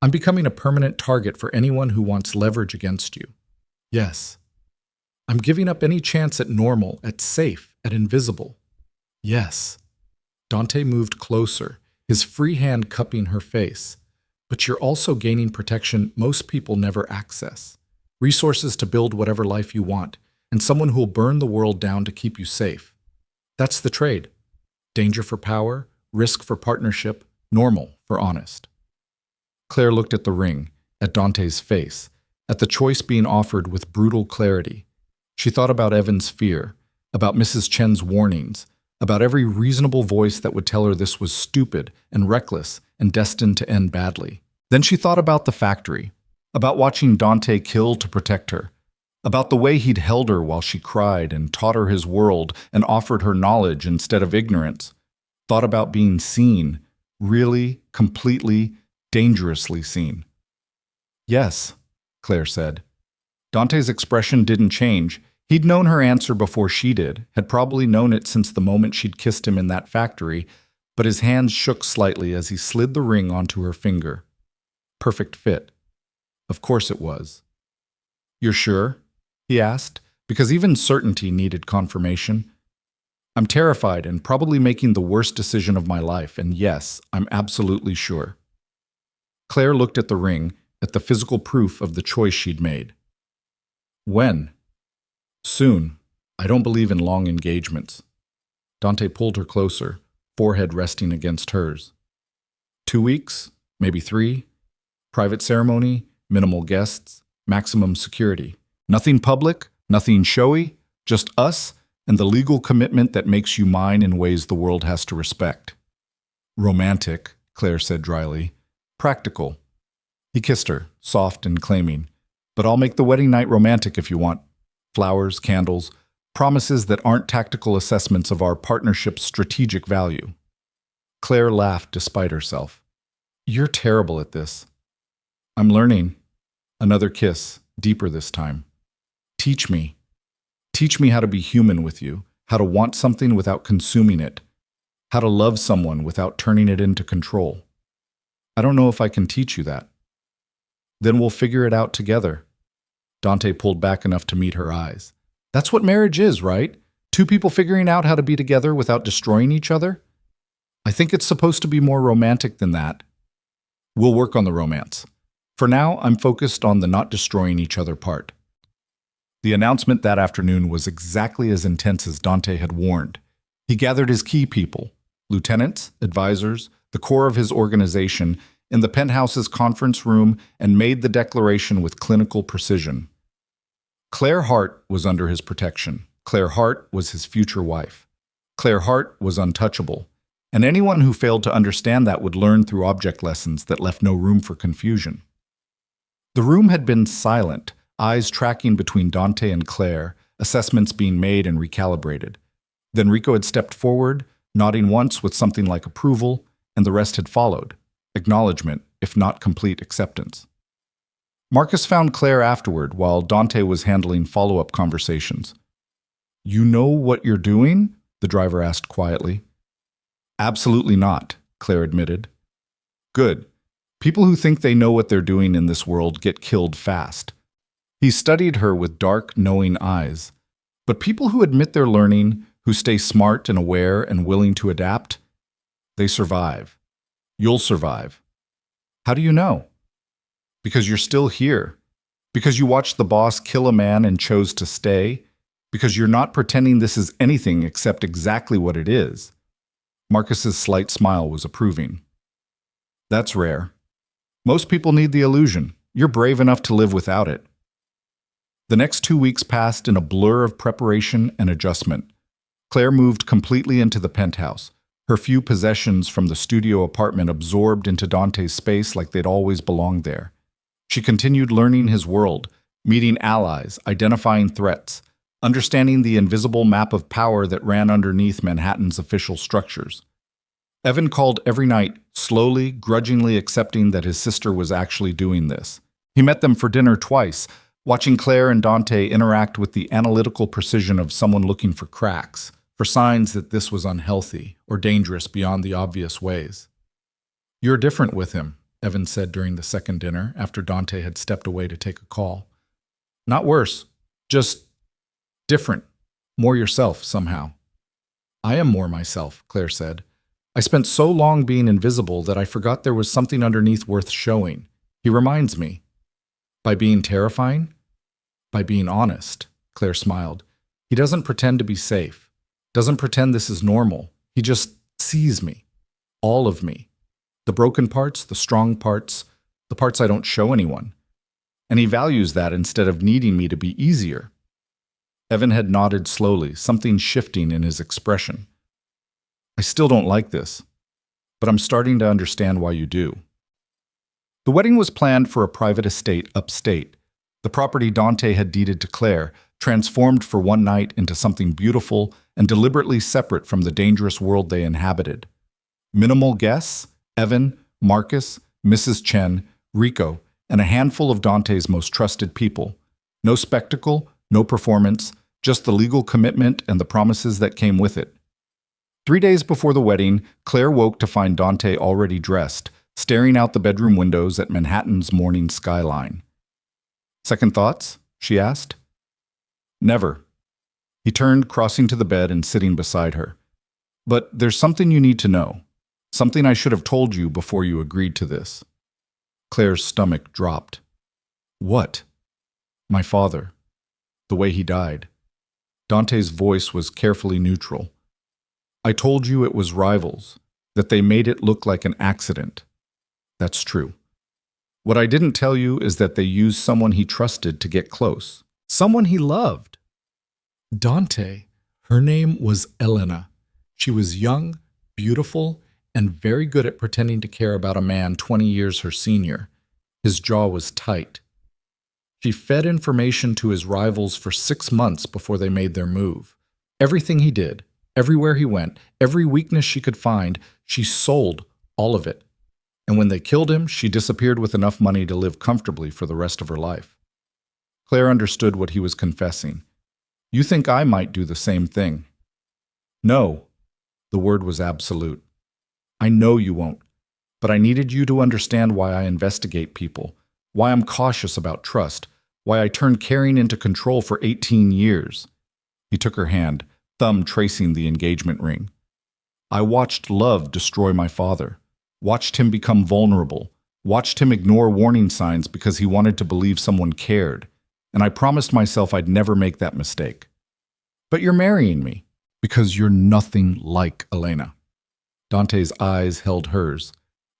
I'm becoming a permanent target for anyone who wants leverage against you. Yes. I'm giving up any chance at normal, at safe, at invisible. Yes." Dante moved closer, his free hand cupping her face. "But you're also gaining protection most people never access. Resources to build whatever life you want, and someone who'll burn the world down to keep you safe. That's the trade. Danger for power, risk for partnership, normal for honest." Claire looked at the ring, at Dante's face, at the choice being offered with brutal clarity. She thought about Evan's fear, about Mrs. Chen's warnings, about every reasonable voice that would tell her this was stupid and reckless and destined to end badly. Then she thought about the factory, about watching Dante kill to protect her, about the way he'd held her while she cried and taught her his world and offered her knowledge instead of ignorance. Thought about being seen, really, completely, dangerously seen. "Yes," Claire said. Dante's expression didn't change. He'd known her answer before she did, had probably known it since the moment she'd kissed him in that factory, but his hands shook slightly as he slid the ring onto her finger. Perfect fit. Of course it was. "You're sure?" he asked, because even certainty needed confirmation. "I'm terrified and probably making the worst decision of my life, and yes, I'm absolutely sure." Claire looked at the ring, at the physical proof of the choice she'd made. "When?" "Soon. I don't believe in long engagements." Dante pulled her closer, forehead resting against hers. 2 weeks? Maybe 3? Private ceremony? Minimal guests? Maximum security? Nothing public, nothing showy, just us and the legal commitment that makes you mine in ways the world has to respect. Romantic, Claire said dryly. Practical. He kissed her, soft and claiming. But I'll make the wedding night romantic if you want. Flowers, candles, promises that aren't tactical assessments of our partnership's strategic value. Claire laughed despite herself. You're terrible at this. I'm learning. Another kiss, deeper this time. Teach me. Teach me how to be human with you, how to want something without consuming it, how to love someone without turning it into control. I don't know if I can teach you that. Then we'll figure it out together. Dante pulled back enough to meet her eyes. That's what marriage is, right? Two people figuring out how to be together without destroying each other? I think it's supposed to be more romantic than that. We'll work on the romance. For now, I'm focused on the not destroying each other part. The announcement that afternoon was exactly as intense as Dante had warned. He gathered his key people, lieutenants, advisors, the core of his organization, in the penthouse's conference room and made the declaration with clinical precision. Claire Hart was under his protection. Claire Hart was his future wife. Claire Hart was untouchable, and anyone who failed to understand that would learn through object lessons that left no room for confusion. The room had been silent, eyes tracking between Dante and Claire, assessments being made and recalibrated. Then Rico had stepped forward, nodding once with something like approval, and the rest had followed, acknowledgement, if not complete acceptance. Marcus found Claire afterward while Dante was handling follow-up conversations. You know what you're doing? The driver asked quietly. Absolutely not, Claire admitted. Good. People who think they know what they're doing in this world get killed fast. He studied her with dark, knowing eyes. But people who admit they're learning, who stay smart and aware and willing to adapt, they survive. You'll survive. How do you know? Because you're still here. Because you watched the boss kill a man and chose to stay. Because you're not pretending this is anything except exactly what it is. Marcus's slight smile was approving. That's rare. Most people need the illusion. You're brave enough to live without it. The next 2 weeks passed in a blur of preparation and adjustment. Claire moved completely into the penthouse, her few possessions from the studio apartment absorbed into Dante's space like they'd always belonged there. She continued learning his world, meeting allies, identifying threats, understanding the invisible map of power that ran underneath Manhattan's official structures. Evan called every night, slowly, grudgingly accepting that his sister was actually doing this. He met them for dinner twice, watching Claire and Dante interact with the analytical precision of someone looking for cracks, for signs that this was unhealthy or dangerous beyond the obvious ways. You're different with him, Evan said during the second dinner after Dante had stepped away to take a call. Not worse, just different, more yourself somehow. I am more myself, Claire said. I spent so long being invisible that I forgot there was something underneath worth showing. He reminds me. By being terrifying? By being honest, Claire smiled. He doesn't pretend to be safe, doesn't pretend this is normal. He just sees me, all of me. The broken parts, the strong parts, the parts I don't show anyone. And he values that instead of needing me to be easier. Evan had nodded slowly, something shifting in his expression. I still don't like this, but I'm starting to understand why you do. The wedding was planned for a private estate upstate, the property Dante had deeded to Claire, transformed for one night into something beautiful and deliberately separate from the dangerous world they inhabited. Minimal guests, Evan, Marcus, Mrs. Chen, Rico, and a handful of Dante's most trusted people. No spectacle, no performance, just the legal commitment and the promises that came with it. 3 days before the wedding, Claire woke to find Dante already dressed, staring out the bedroom windows at Manhattan's morning skyline. Second thoughts? She asked. Never. He turned, crossing to the bed and sitting beside her. But there's something you need to know. Something I should have told you before you agreed to this. Claire's stomach dropped. What? My father. The way he died. Dante's voice was carefully neutral. I told you it was rivals, that they made it look like an accident. That's true. What I didn't tell you is that they used someone he trusted to get close, someone he loved. Dante, her name was Elena. She was young, beautiful, and very good at pretending to care about a man 20 years her senior. His jaw was tight. She fed information to his rivals for 6 months before they made their move. Everything he did, everywhere he went, every weakness she could find, she sold all of it. And when they killed him, she disappeared with enough money to live comfortably for the rest of her life. Claire understood what he was confessing. You think I might do the same thing? No. The word was absolute. I know you won't, but I needed you to understand why I investigate people, why I'm cautious about trust, why I turned caring into control for 18 years. He took her hand, thumb tracing the engagement ring. I watched love destroy my father, watched him become vulnerable, watched him ignore warning signs because he wanted to believe someone cared, and I promised myself I'd never make that mistake. But you're marrying me because you're nothing like Elena. Dante's eyes held hers.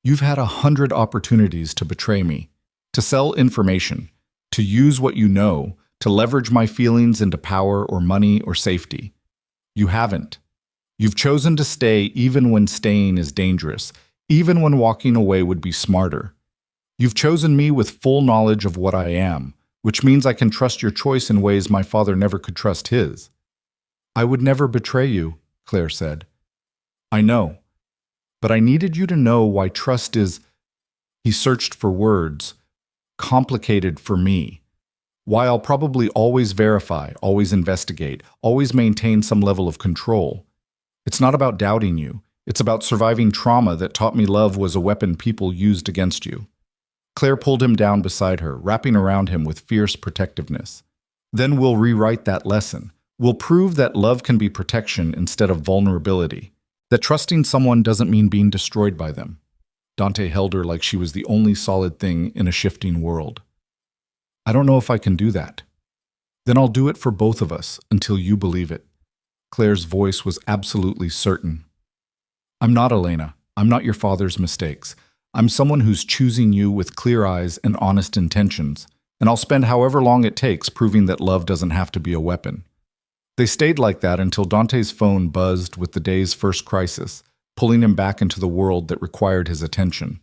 You've had 100 opportunities to betray me, to sell information, to use what you know, to leverage my feelings into power or money or safety. You haven't. You've chosen to stay even when staying is dangerous, even when walking away would be smarter. You've chosen me with full knowledge of what I am, which means I can trust your choice in ways my father never could trust his. I would never betray you, Claire said. I know, but I needed you to know why trust is, he searched for words, complicated for me. Why I'll probably always verify, always investigate, always maintain some level of control. It's not about doubting you. It's about surviving trauma that taught me love was a weapon people used against you. Claire pulled him down beside her, wrapping around him with fierce protectiveness. Then we'll rewrite that lesson. We'll prove that love can be protection instead of vulnerability. That trusting someone doesn't mean being destroyed by them. Dante held her like she was the only solid thing in a shifting world. I don't know if I can do that. Then I'll do it for both of us until you believe it. Claire's voice was absolutely certain. I'm not Elena. I'm not your father's mistakes. I'm someone who's choosing you with clear eyes and honest intentions, and I'll spend however long it takes proving that love doesn't have to be a weapon. They stayed like that until Dante's phone buzzed with the day's first crisis, pulling him back into the world that required his attention.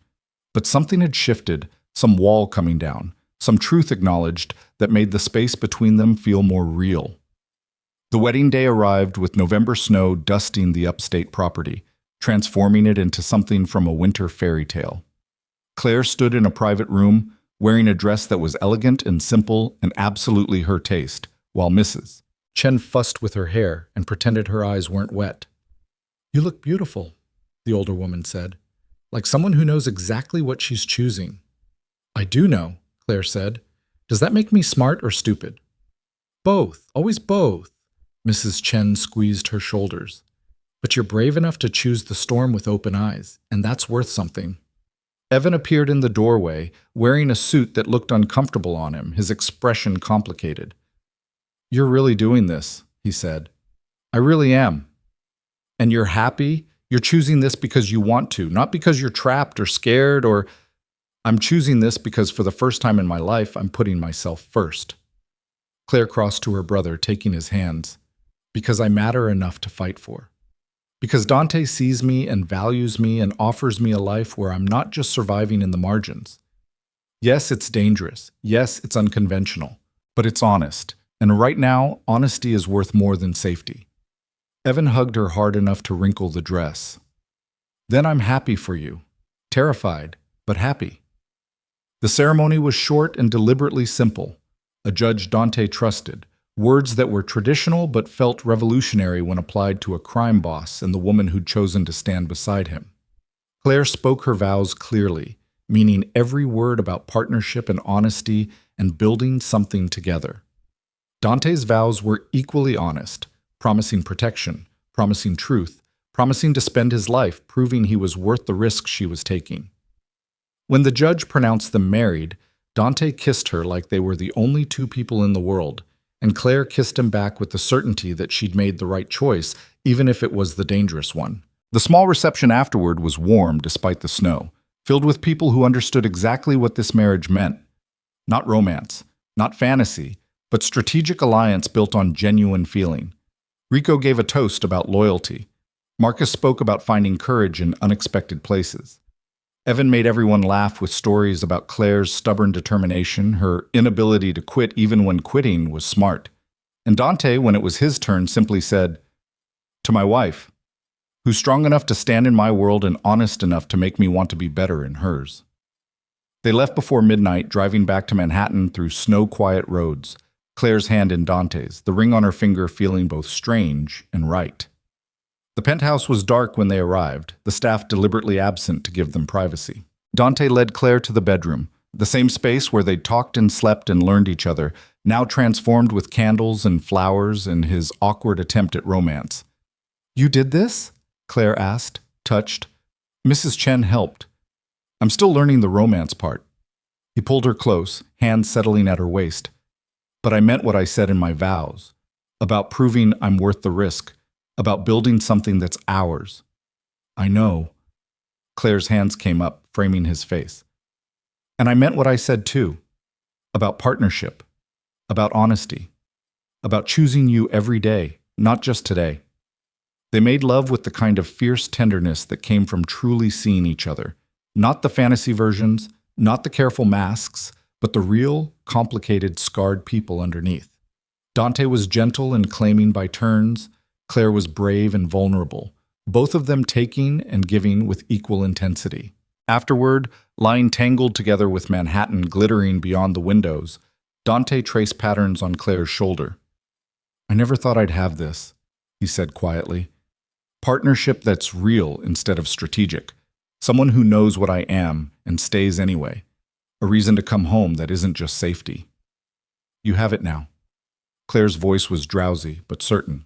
But something had shifted, some wall coming down, some truth acknowledged that made the space between them feel more real. The wedding day arrived with November snow dusting the upstate property, transforming it into something from a winter fairy tale. Claire stood in a private room, wearing a dress that was elegant and simple and absolutely her taste, while Mrs. Chen fussed with her hair and pretended her eyes weren't wet. You look beautiful, the older woman said, like someone who knows exactly what she's choosing. I do know, Claire said. Does that make me smart or stupid? Both, always both. Mrs. Chen squeezed her shoulders. But you're brave enough to choose the storm with open eyes, and that's worth something. Evan appeared in the doorway, wearing a suit that looked uncomfortable on him, his expression complicated. You're really doing this, he said. I really am. And you're happy? You're choosing this because you want to, not because you're trapped or scared or... I'm choosing this because for the first time in my life, I'm putting myself first. Claire crossed to her brother, taking his hands. Because I matter enough to fight for. Because Dante sees me and values me and offers me a life where I'm not just surviving in the margins. Yes, it's dangerous. Yes, it's unconventional. But it's honest. And right now, honesty is worth more than safety. Evan hugged her hard enough to wrinkle the dress. Then I'm happy for you. Terrified, but happy. The ceremony was short and deliberately simple. A judge Dante trusted. Words that were traditional but felt revolutionary when applied to a crime boss and the woman who'd chosen to stand beside him. Claire spoke her vows clearly, meaning every word about partnership and honesty and building something together. Dante's vows were equally honest, promising protection, promising truth, promising to spend his life proving he was worth the risk she was taking. When the judge pronounced them married, Dante kissed her like they were the only two people in the world, and Claire kissed him back with the certainty that she'd made the right choice, even if it was the dangerous one. The small reception afterward was warm despite the snow, filled with people who understood exactly what this marriage meant. Not romance, not fantasy, but strategic alliance built on genuine feeling. Rico gave a toast about loyalty. Marcus spoke about finding courage in unexpected places. Evan made everyone laugh with stories about Claire's stubborn determination, her inability to quit even when quitting was smart. And Dante, when it was his turn, simply said, "To my wife, who's strong enough to stand in my world and honest enough to make me want to be better in hers." They left before midnight, driving back to Manhattan through snow-quiet roads, Claire's hand in Dante's, the ring on her finger feeling both strange and right. The penthouse was dark when they arrived, the staff deliberately absent to give them privacy. Dante led Claire to the bedroom, the same space where they'd talked and slept and learned each other, now transformed with candles and flowers in his awkward attempt at romance. "You did this?" Claire asked, touched. Mrs. Chen helped. "I'm still learning the romance part." He pulled her close, hands settling at her waist. "But I meant what I said in my vows, about proving I'm worth the risk, about building something that's ours." "I know." Claire's hands came up, framing his face. "And I meant what I said too, about partnership, about honesty, about choosing you every day, not just today." They made love with the kind of fierce tenderness that came from truly seeing each other. Not the fantasy versions, not the careful masks, but the real, complicated, scarred people underneath. Dante was gentle and claiming by turns. Claire was brave and vulnerable, both of them taking and giving with equal intensity. Afterward, lying tangled together with Manhattan glittering beyond the windows, Dante traced patterns on Claire's shoulder. "I never thought I'd have this," he said quietly. "Partnership that's real instead of strategic. Someone who knows what I am and stays anyway. A reason to come home that isn't just safety." "You have it now." Claire's voice was drowsy but certain.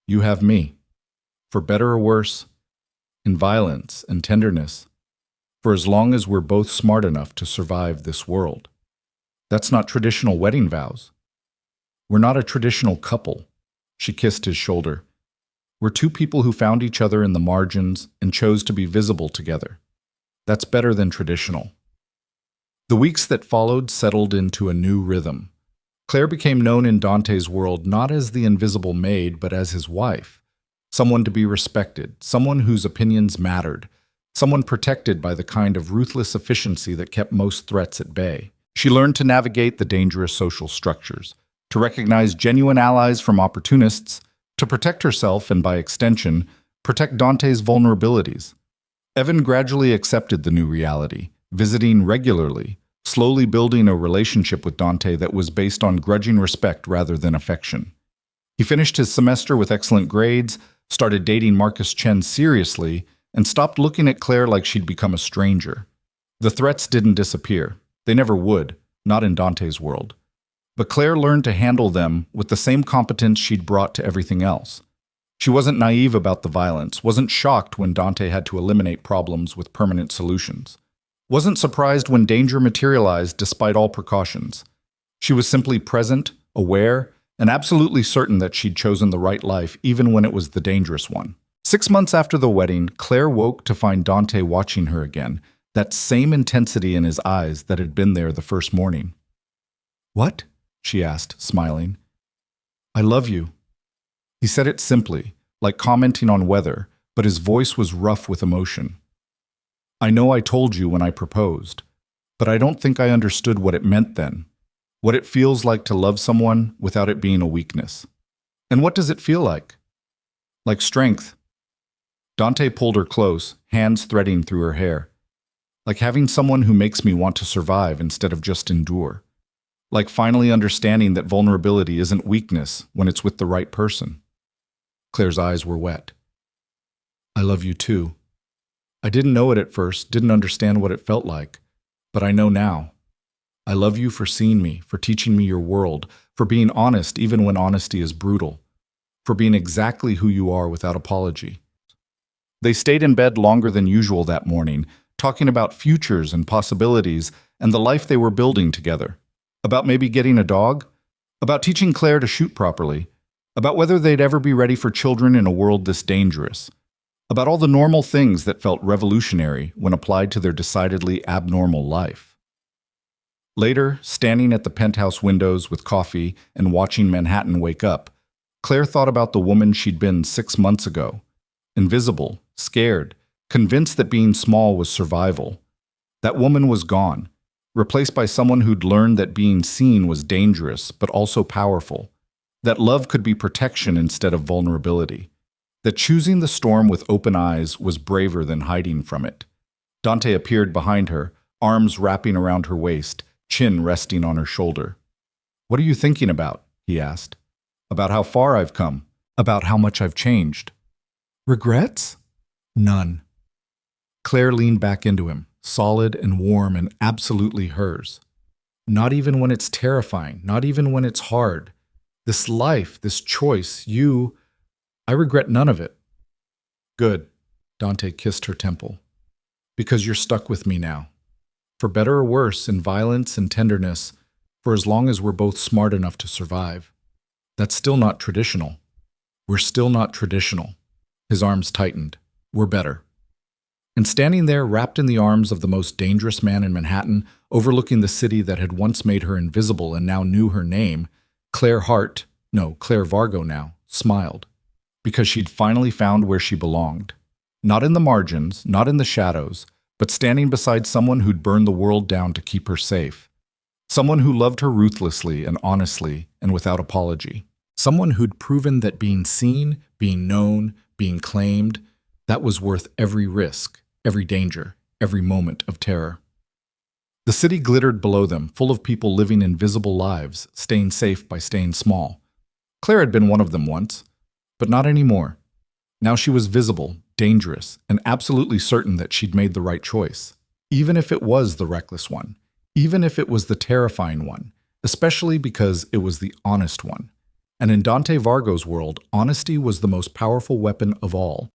"You have me. For better or worse, in violence and tenderness, for as long as we're both smart enough to survive this world." That's not traditional wedding vows. We're not a traditional couple. She kissed his shoulder. We're two people who found each other in the margins and chose to be visible together. That's better than traditional. The weeks that followed settled into a new rhythm. Claire became known in Dante's world not as the invisible maid, but as his wife. Someone to be respected, someone whose opinions mattered, someone protected by the kind of ruthless efficiency that kept most threats at bay. She learned to navigate the dangerous social structures, to recognize genuine allies from opportunists, to protect herself and, by extension, protect Dante's vulnerabilities. Evan gradually accepted the new reality, visiting regularly, slowly building a relationship with Dante that was based on grudging respect rather than affection. He finished his semester with excellent grades, started dating Marcus Chen seriously, and stopped looking at Claire like she'd become a stranger. The threats didn't disappear. They never would, not in Dante's world. But Claire learned to handle them with the same competence she'd brought to everything else. She wasn't naive about the violence, wasn't shocked when Dante had to eliminate problems with permanent solutions, wasn't surprised when danger materialized despite all precautions. She was simply present, aware, and absolutely certain that she'd chosen the right life even when it was the dangerous one. 6 months after the wedding, Claire woke to find Dante watching her again, that same intensity in his eyes that had been there the first morning. "What?" she asked, smiling. "I love you." He said it simply, like commenting on weather, but his voice was rough with emotion. "I know I told you when I proposed, but I don't think I understood what it meant then, what it feels like to love someone without it being a weakness. And what does it feel like?" "Like strength." Dante pulled her close, hands threading through her hair. "Like having someone who makes me want to survive instead of just endure. Like finally understanding that vulnerability isn't weakness when it's with the right person." Claire's eyes were wet. "I love you too. I didn't know it at first, didn't understand what it felt like, but I know now. I love you for seeing me, for teaching me your world, for being honest even when honesty is brutal, for being exactly who you are without apology." They stayed in bed longer than usual that morning, talking about futures and possibilities and the life they were building together. About maybe getting a dog, about teaching Claire to shoot properly, about whether they'd ever be ready for children in a world this dangerous, about all the normal things that felt revolutionary when applied to their decidedly abnormal life. Later, standing at the penthouse windows with coffee and watching Manhattan wake up, Claire thought about the woman she'd been 6 months ago. Invisible, scared, convinced that being small was survival. That woman was gone, replaced by someone who'd learned that being seen was dangerous but also powerful, that love could be protection instead of vulnerability, that choosing the storm with open eyes was braver than hiding from it. Dante appeared behind her, arms wrapping around her waist, chin resting on her shoulder. "What are you thinking about?" he asked. "About how far I've come, about how much I've changed." Regrets? None. Claire leaned back into him, solid and warm and absolutely hers. Not even when it's terrifying, not even when it's hard. This life, this choice, I regret none of it. Good. Dante kissed her temple. Because you're stuck with me now. For better or worse, in violence and tenderness, for as long as we're both smart enough to survive. That's still not traditional. We're still not traditional. His arms tightened. We're better. And standing there, wrapped in the arms of the most dangerous man in Manhattan, overlooking the city that had once made her invisible and now knew her name, Claire Vargo now, smiled. Because she'd finally found where she belonged. Not in the margins, not in the shadows, but standing beside someone who'd burned the world down to keep her safe. Someone who loved her ruthlessly and honestly and without apology. Someone who'd proven that being seen, being known, being claimed, that was worth every risk, every danger, every moment of terror. The city glittered below them, full of people living invisible lives, staying safe by staying small. Claire had been one of them once, but not anymore. Now she was visible, dangerous, and absolutely certain that she'd made the right choice. Even if it was the reckless one. Even if it was the terrifying one. Especially because it was the honest one. And in Dante Vargo's world, honesty was the most powerful weapon of all.